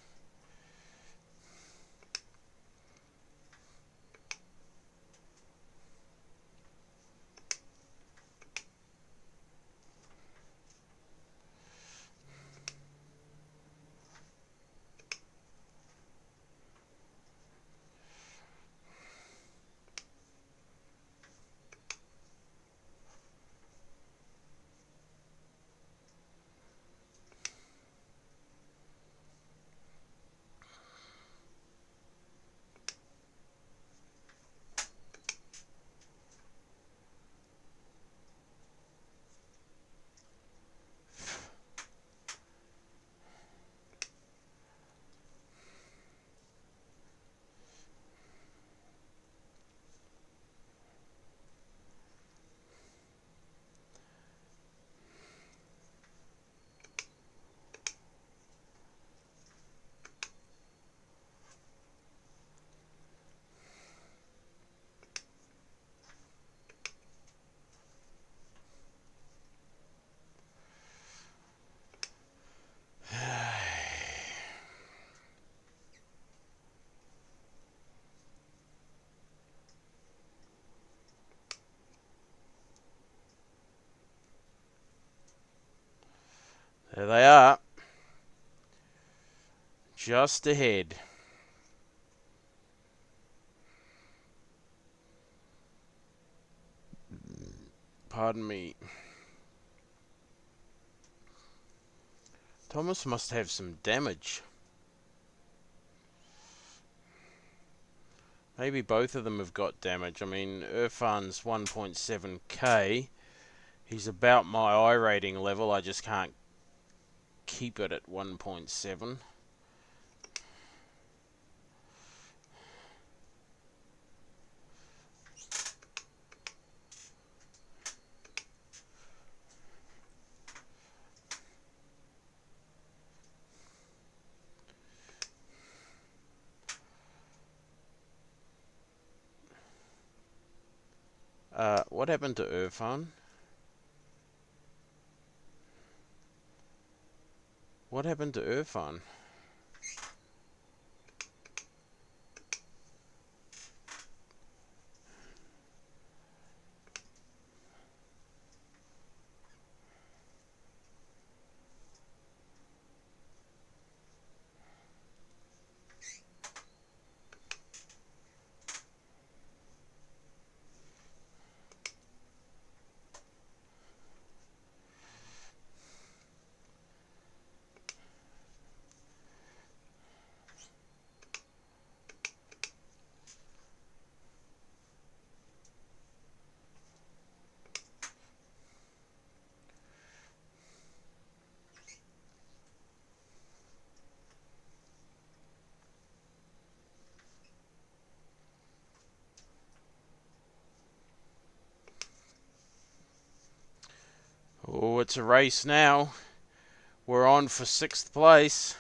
There they are. Just ahead. Pardon me. Thomas must have some damage. Maybe both of them have got damage. I mean, Irfan's 1.7k. He's about my iRating level. I just can't keep it at 1.7. What happened to Irfan? What happened to Irfan? Oh, it's a race now. We're on for 6th place.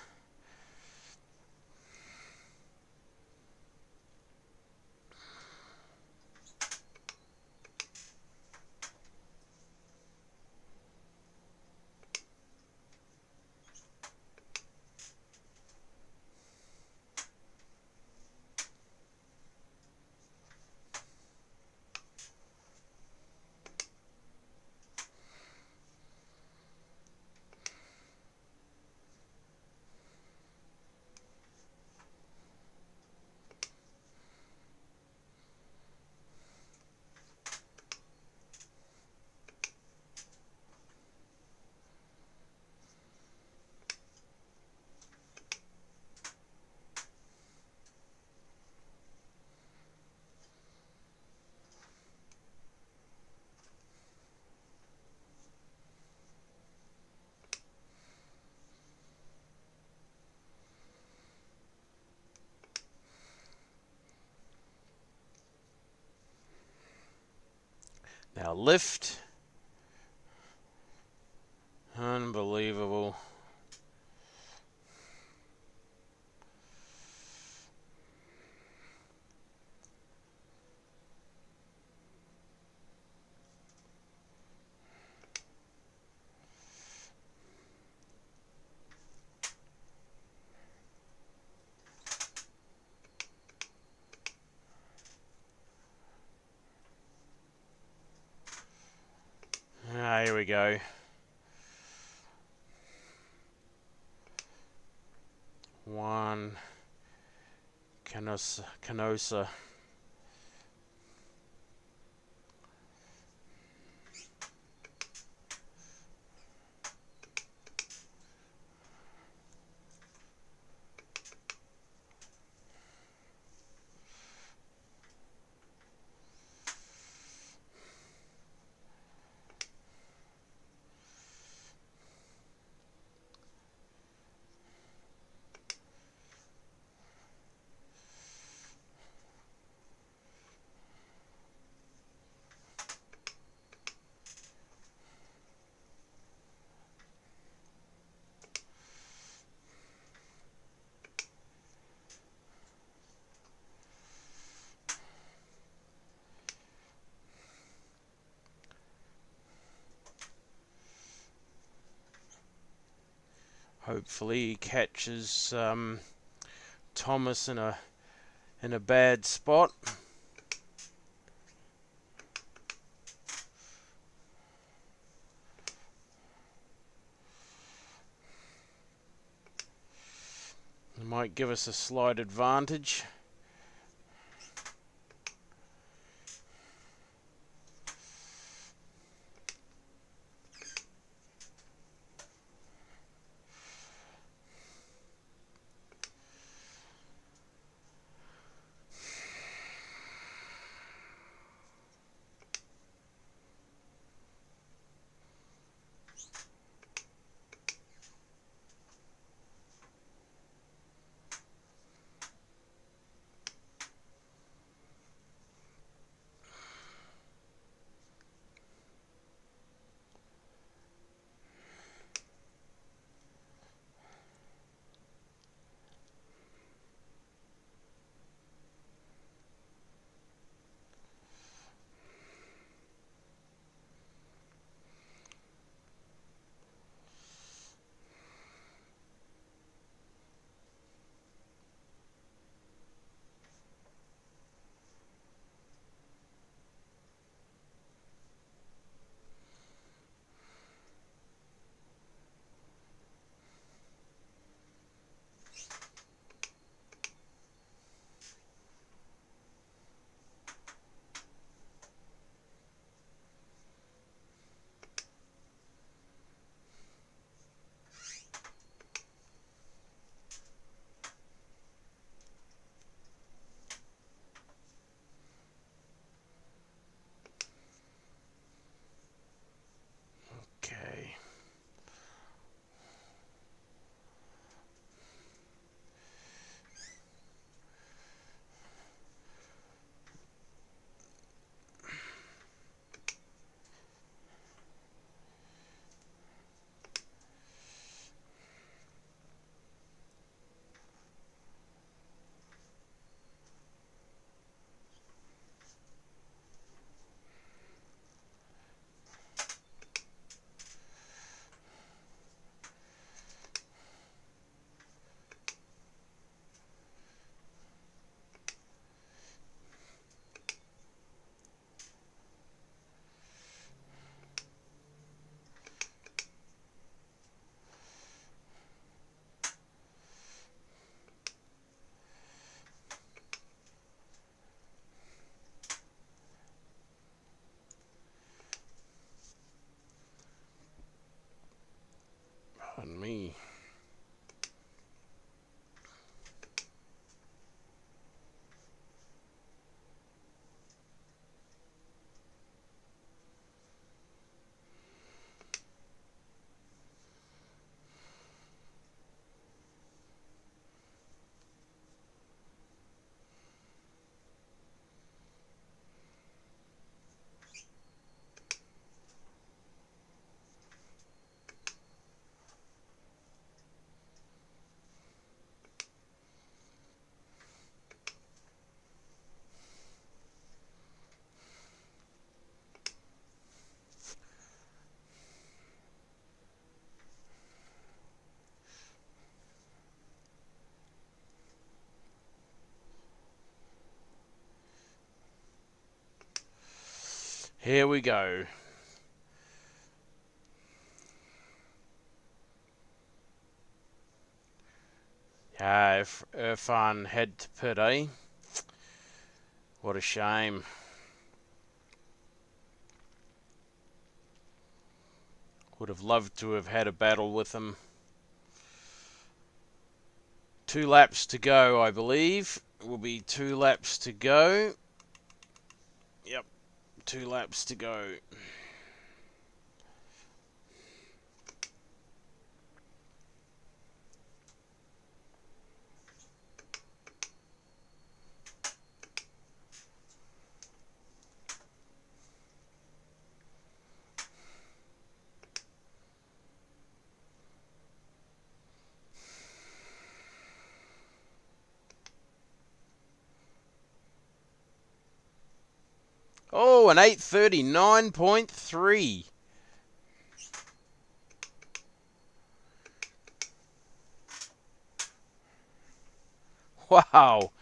Now lift. Unbelievable. we go. One. Canosa. Hopefully he catches Thomas in a bad spot. It might give us a slight advantage. Okay. Pardon me. Here we go. Yeah, if Irfan head to pit, eh? What a shame. Would have loved to have had a battle with him. 2 laps to go, I believe. It will be 2 laps to go. Yep, 2 laps to go. Oh, an 8:39.3. Wow.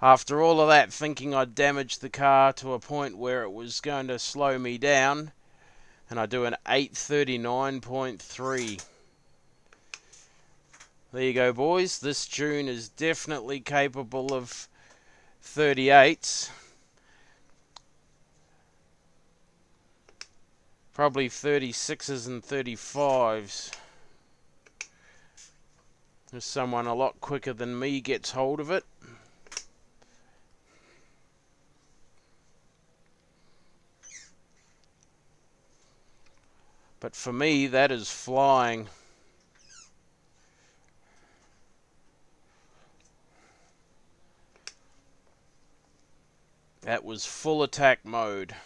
After all of that, thinking I'd damaged the car to a point where it was going to slow me down, and I do an 8:39.3. There you go, boys. This tune is definitely capable of 38s. Probably 36s and 35s. If someone a lot quicker than me gets hold of it. But for me, that is flying. That was full attack mode.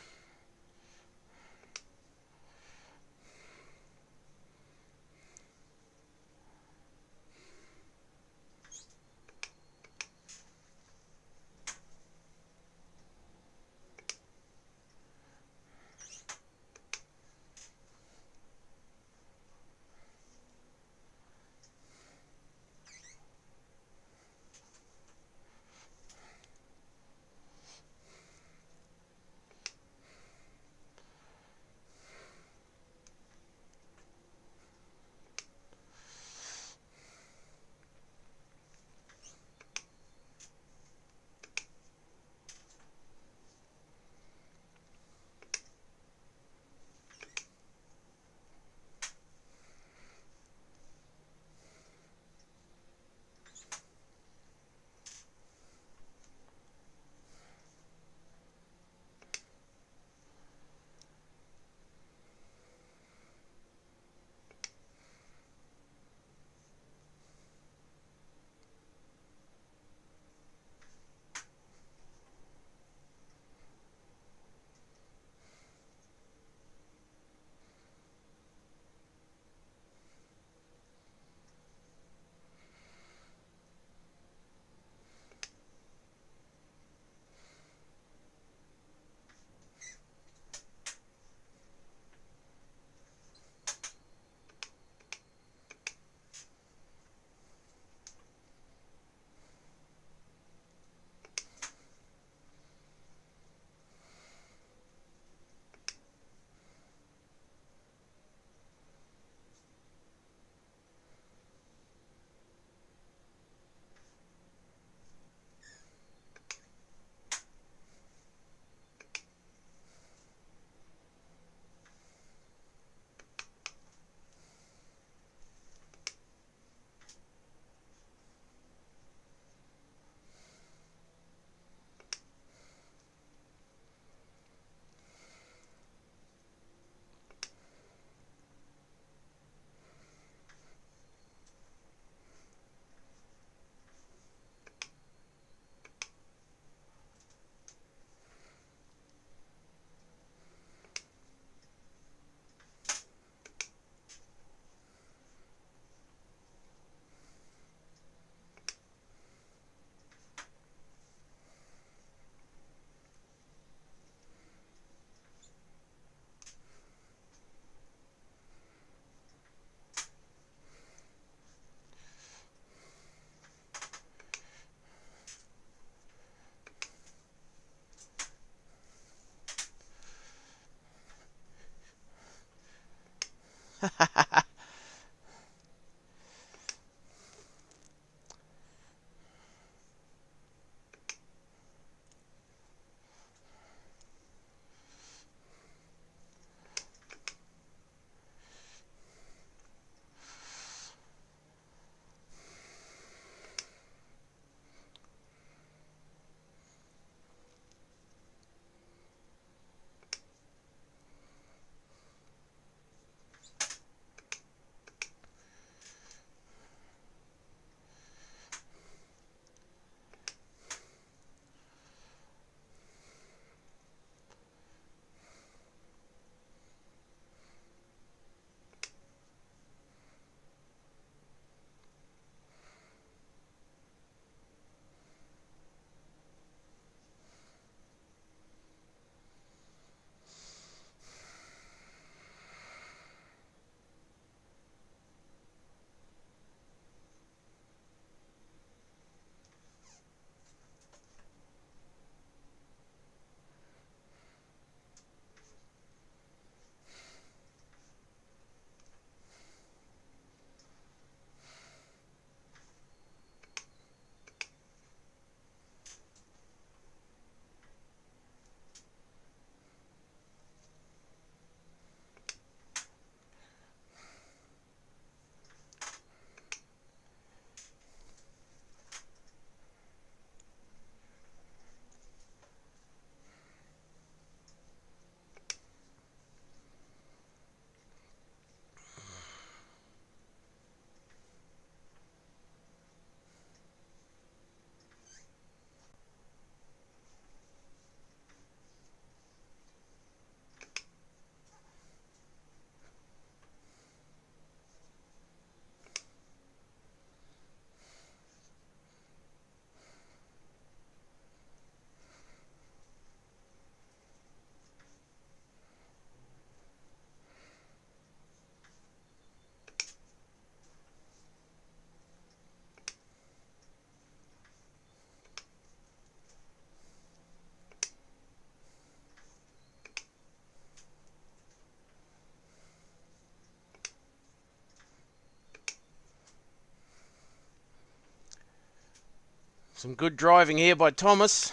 Some good driving here by Thomas.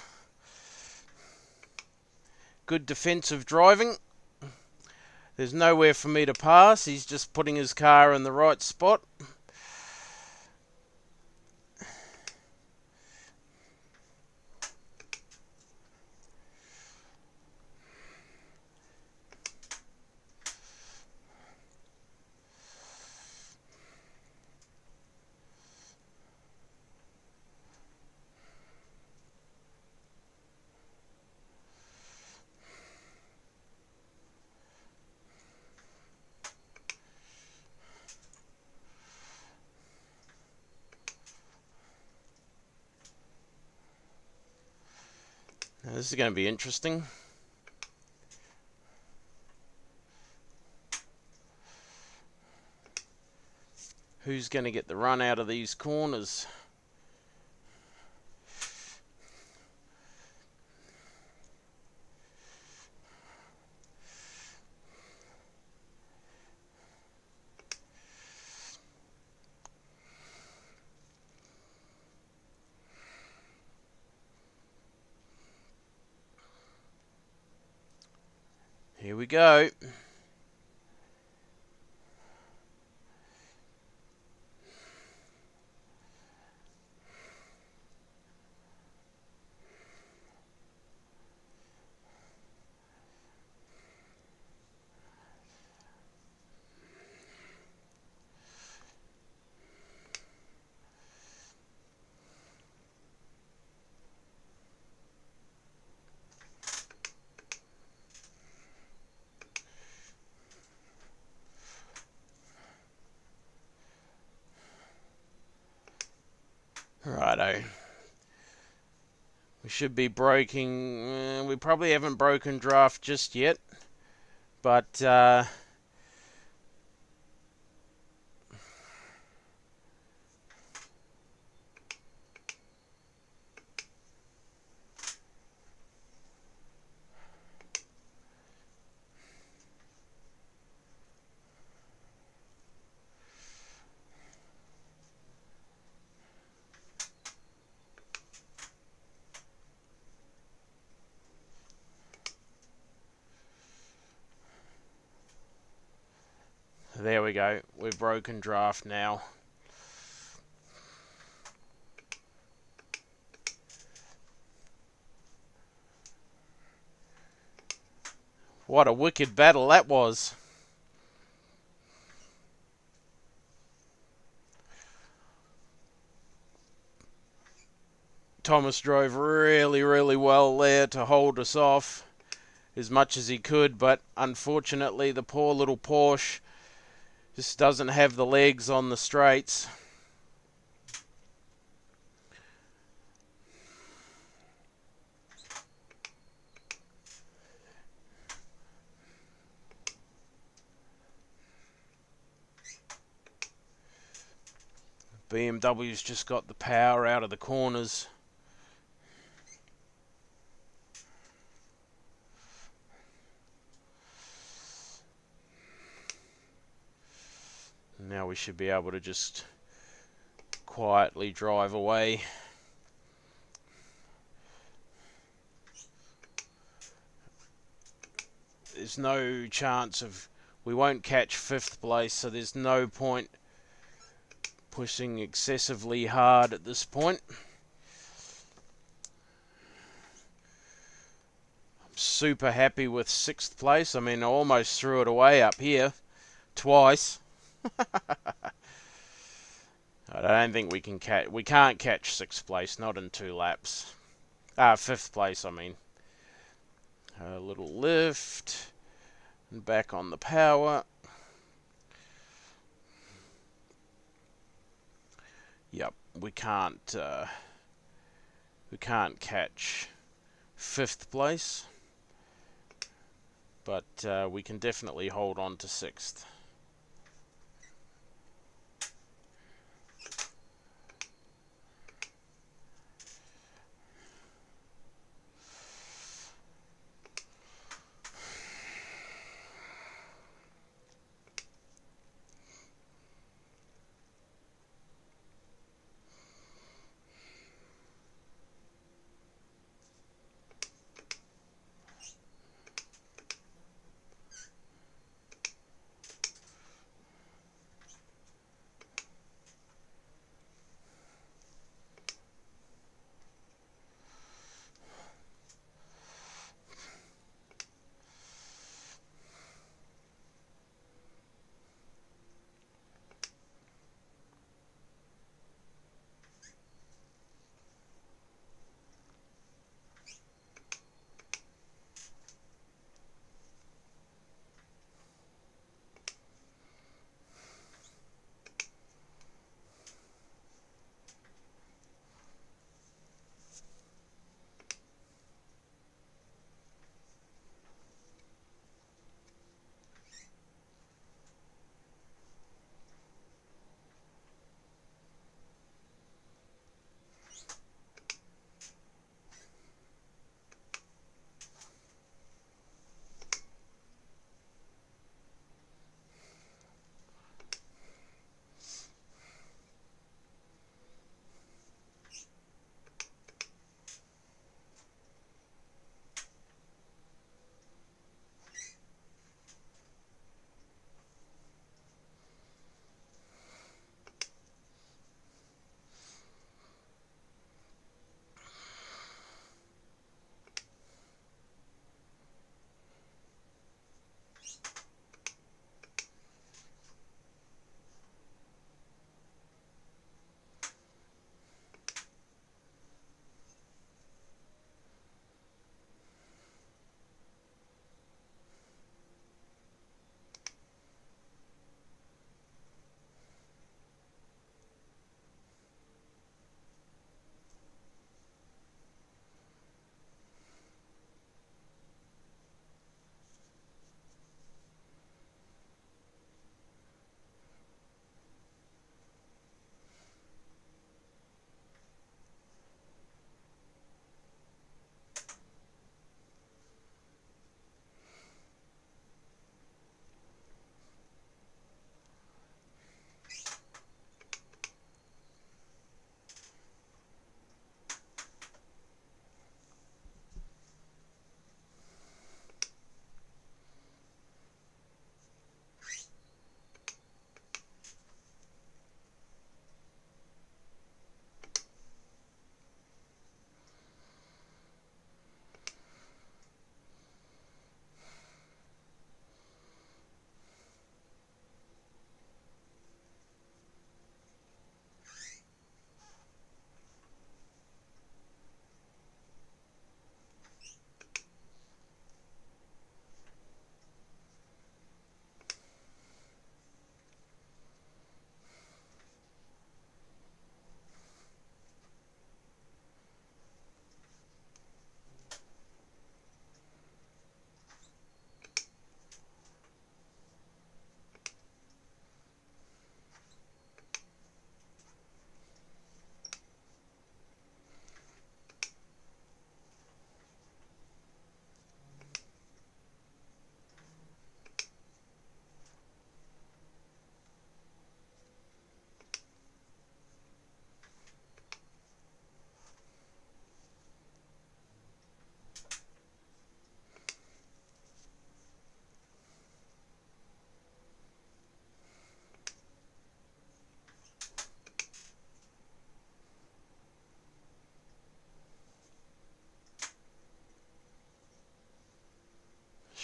Good defensive driving. There's nowhere for me to pass. He's just putting his car in the right spot. Now, this is going to be interesting. Who's going to get the run out of these corners? Here we go. Righto. We should be breaking. We probably haven't broken draft just yet, but there we go. We've broken draft now. What a wicked battle that was. Thomas drove really, really well there to hold us off as much as he could, but unfortunately the poor little Porsche just doesn't have the legs on the straights. BMW's just got the power out of the corners. Now we should be able to just quietly drive away. There's no chance of... We won't catch 5th place, so there's no point pushing excessively hard at this point. I'm super happy with 6th place. I mean, I almost threw it away up here twice. I don't think we can catch. We can't catch 6th place, not in 2 laps. 5th place, I mean. A little lift, and back on the power. Yep, we can't catch 5th place, but we can definitely hold on to 6th.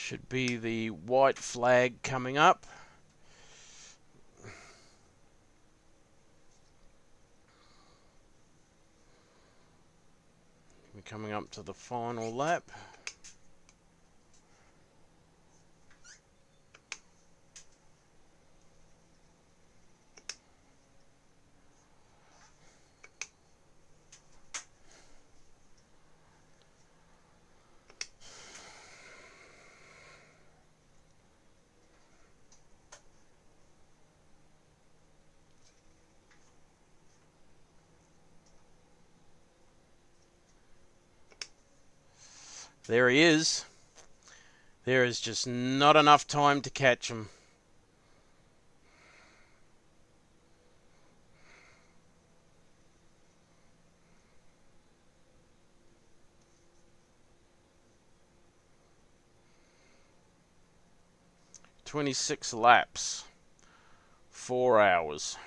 Should be the white flag coming up. We're coming up to the final lap. There he is. There is just not enough time to catch him. "26 laps, 4 hours.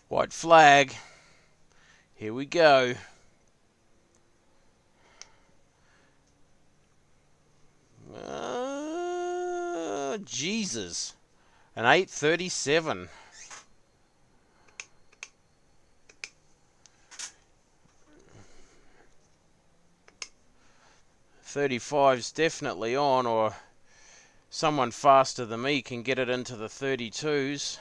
White flag. Here we go. Jesus. An 8:37. 35's definitely on, or someone faster than me can get it into the 32s.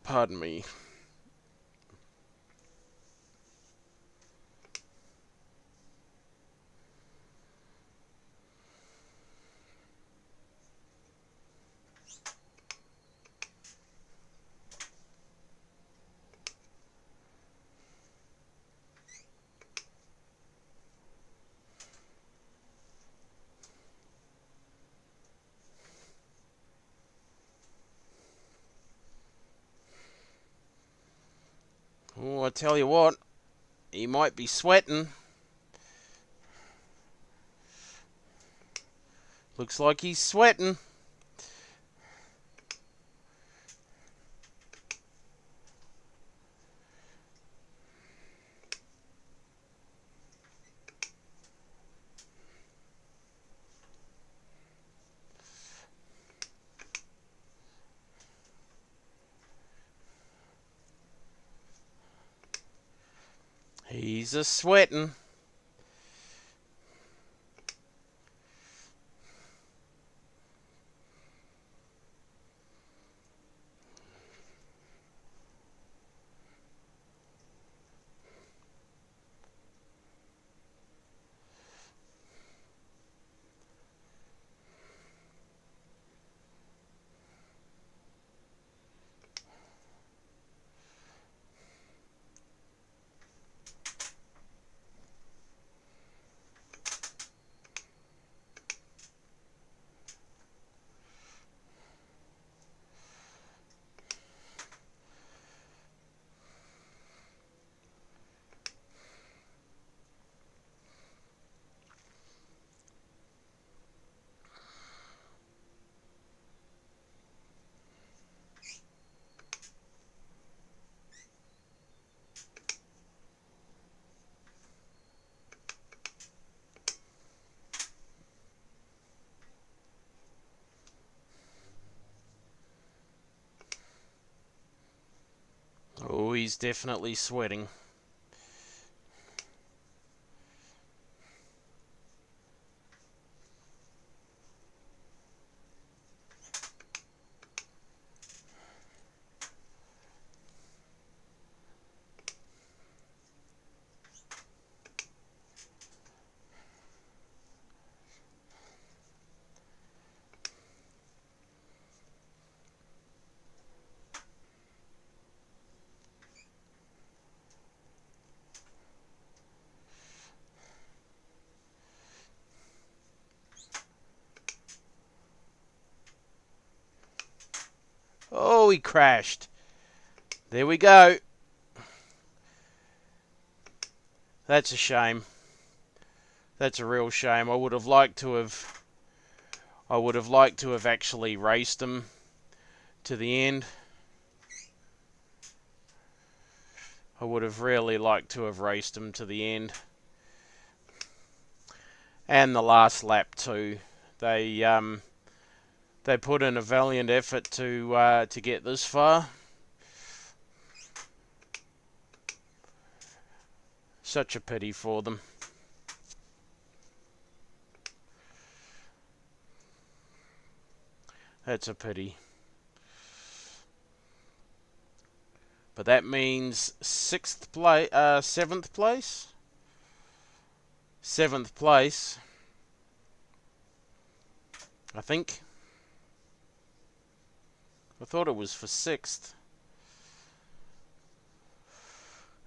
Pardon me. Oh, I tell you what, he might be sweating. Looks like he's sweating. He's a sweating. Oh, he's definitely sweating. Oh, he crashed. There we go. That's a shame. That's a real shame. I would have liked to have actually raced him to the end. I would have really liked to have raced him to the end. And the last lap too. They put in a valiant effort to get this far. Such a pity for them. That's a pity. But that means seventh place. Seventh place. I think. I thought it was for sixth.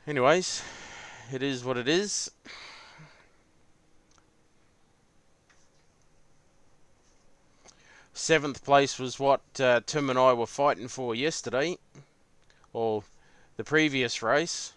Anyways, it is what it is. Seventh place was what Tim and I were fighting for yesterday, or the previous race.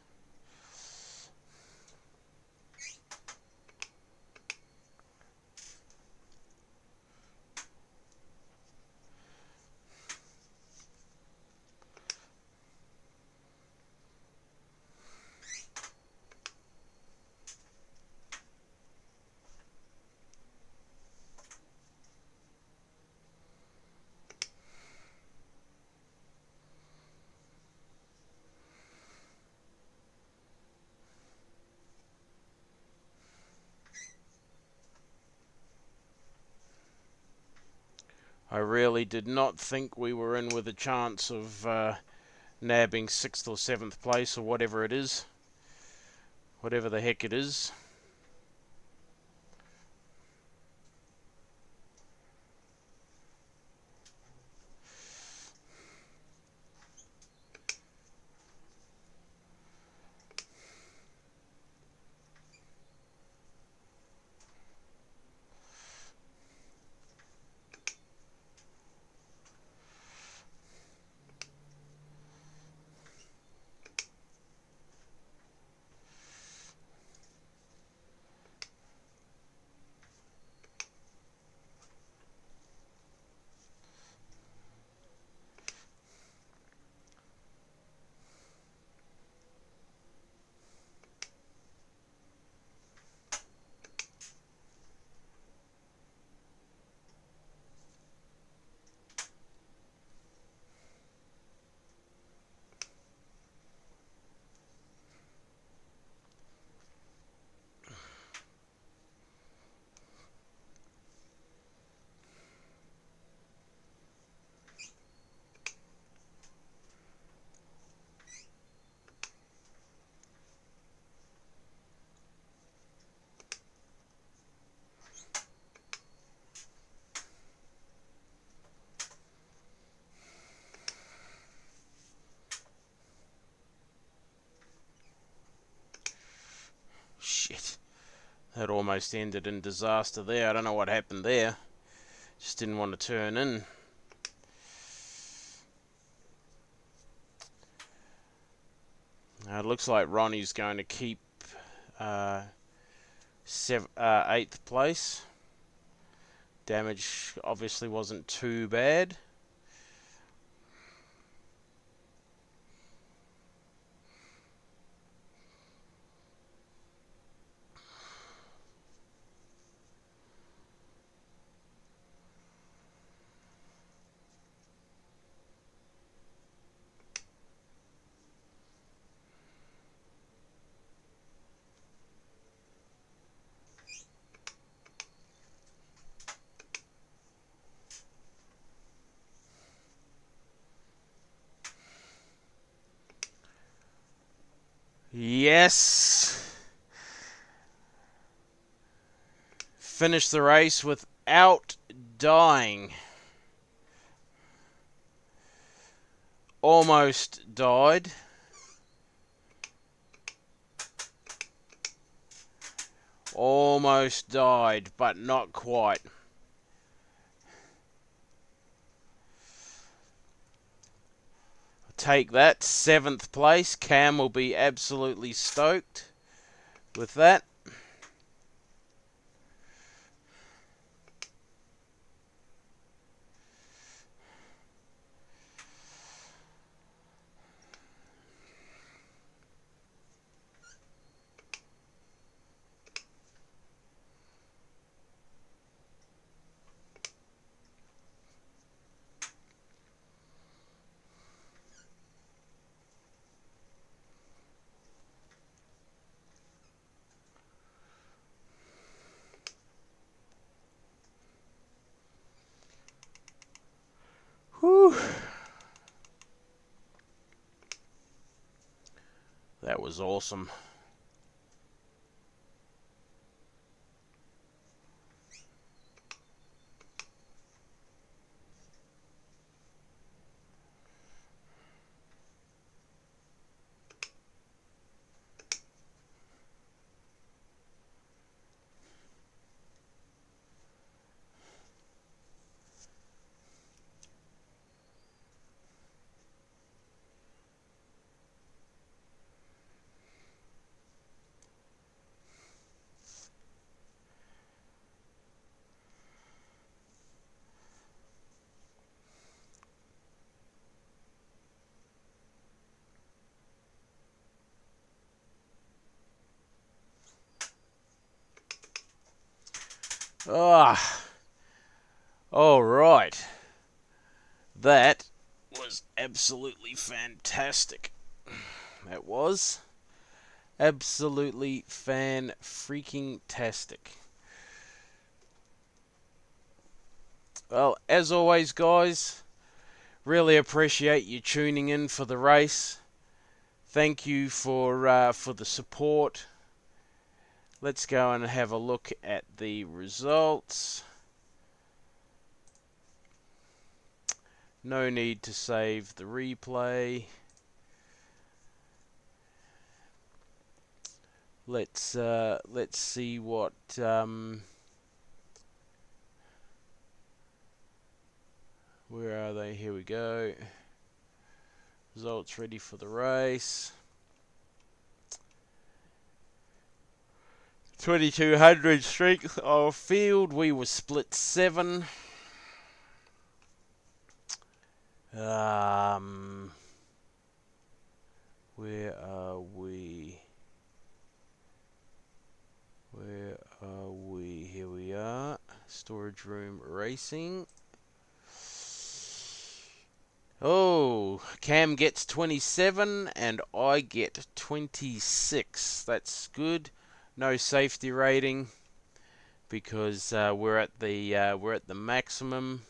I really did not think we were in with a chance of nabbing 6th or 7th place or whatever it is. Whatever the heck it is. Shit. That almost ended in disaster there. I don't know what happened there. Just didn't want to turn in. It looks like Ronnie's going to keep 8th place. Damage obviously wasn't too bad. Yes. Finish the race without dying. Almost died. Almost died, but not quite. take that. 7th place. Cam will be absolutely stoked with that. Whew. That was awesome. Ah, all right. That was absolutely fantastic. That was absolutely fan-freaking-tastic. Well, as always, guys, really appreciate you tuning in for the race. Thank you for the support. Let's go and have a look at the results. No need to save the replay. Let's see what where are they? Here we go. Results ready for the race. 2200 strength of field. We were split 7. Where are we? Where are we? Here we are. Storage room racing. Oh, Cam gets 27 and I get 26. That's good. No safety rating because we're at the maximum.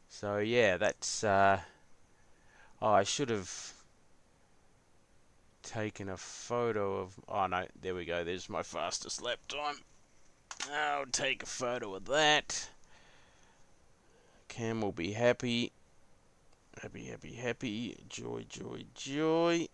So yeah, that's. Oh, I should have taken a photo of. Oh no, there we go. There's my fastest lap time. I'll take a photo of that. Cam will be happy. Happy, happy, happy. Joy, joy, joy.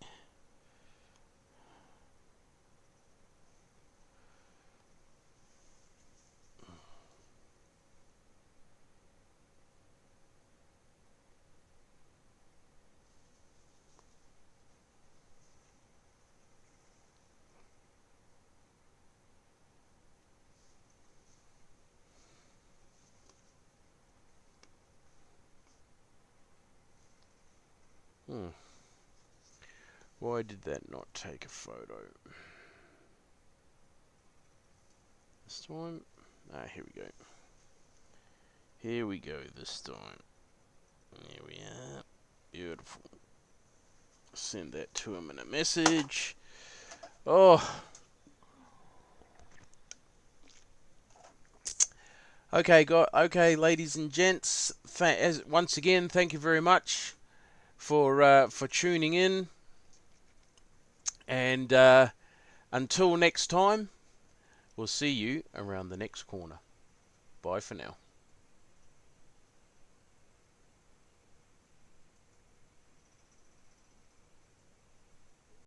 Why did that not take a photo? This time? Ah, here we go. Here we go this time. Here we are. Beautiful. Send that to him in a message. Oh. Okay, ladies and gents. Once again, thank you very much for tuning in. And until next time, we'll see you around the next corner. Bye for now.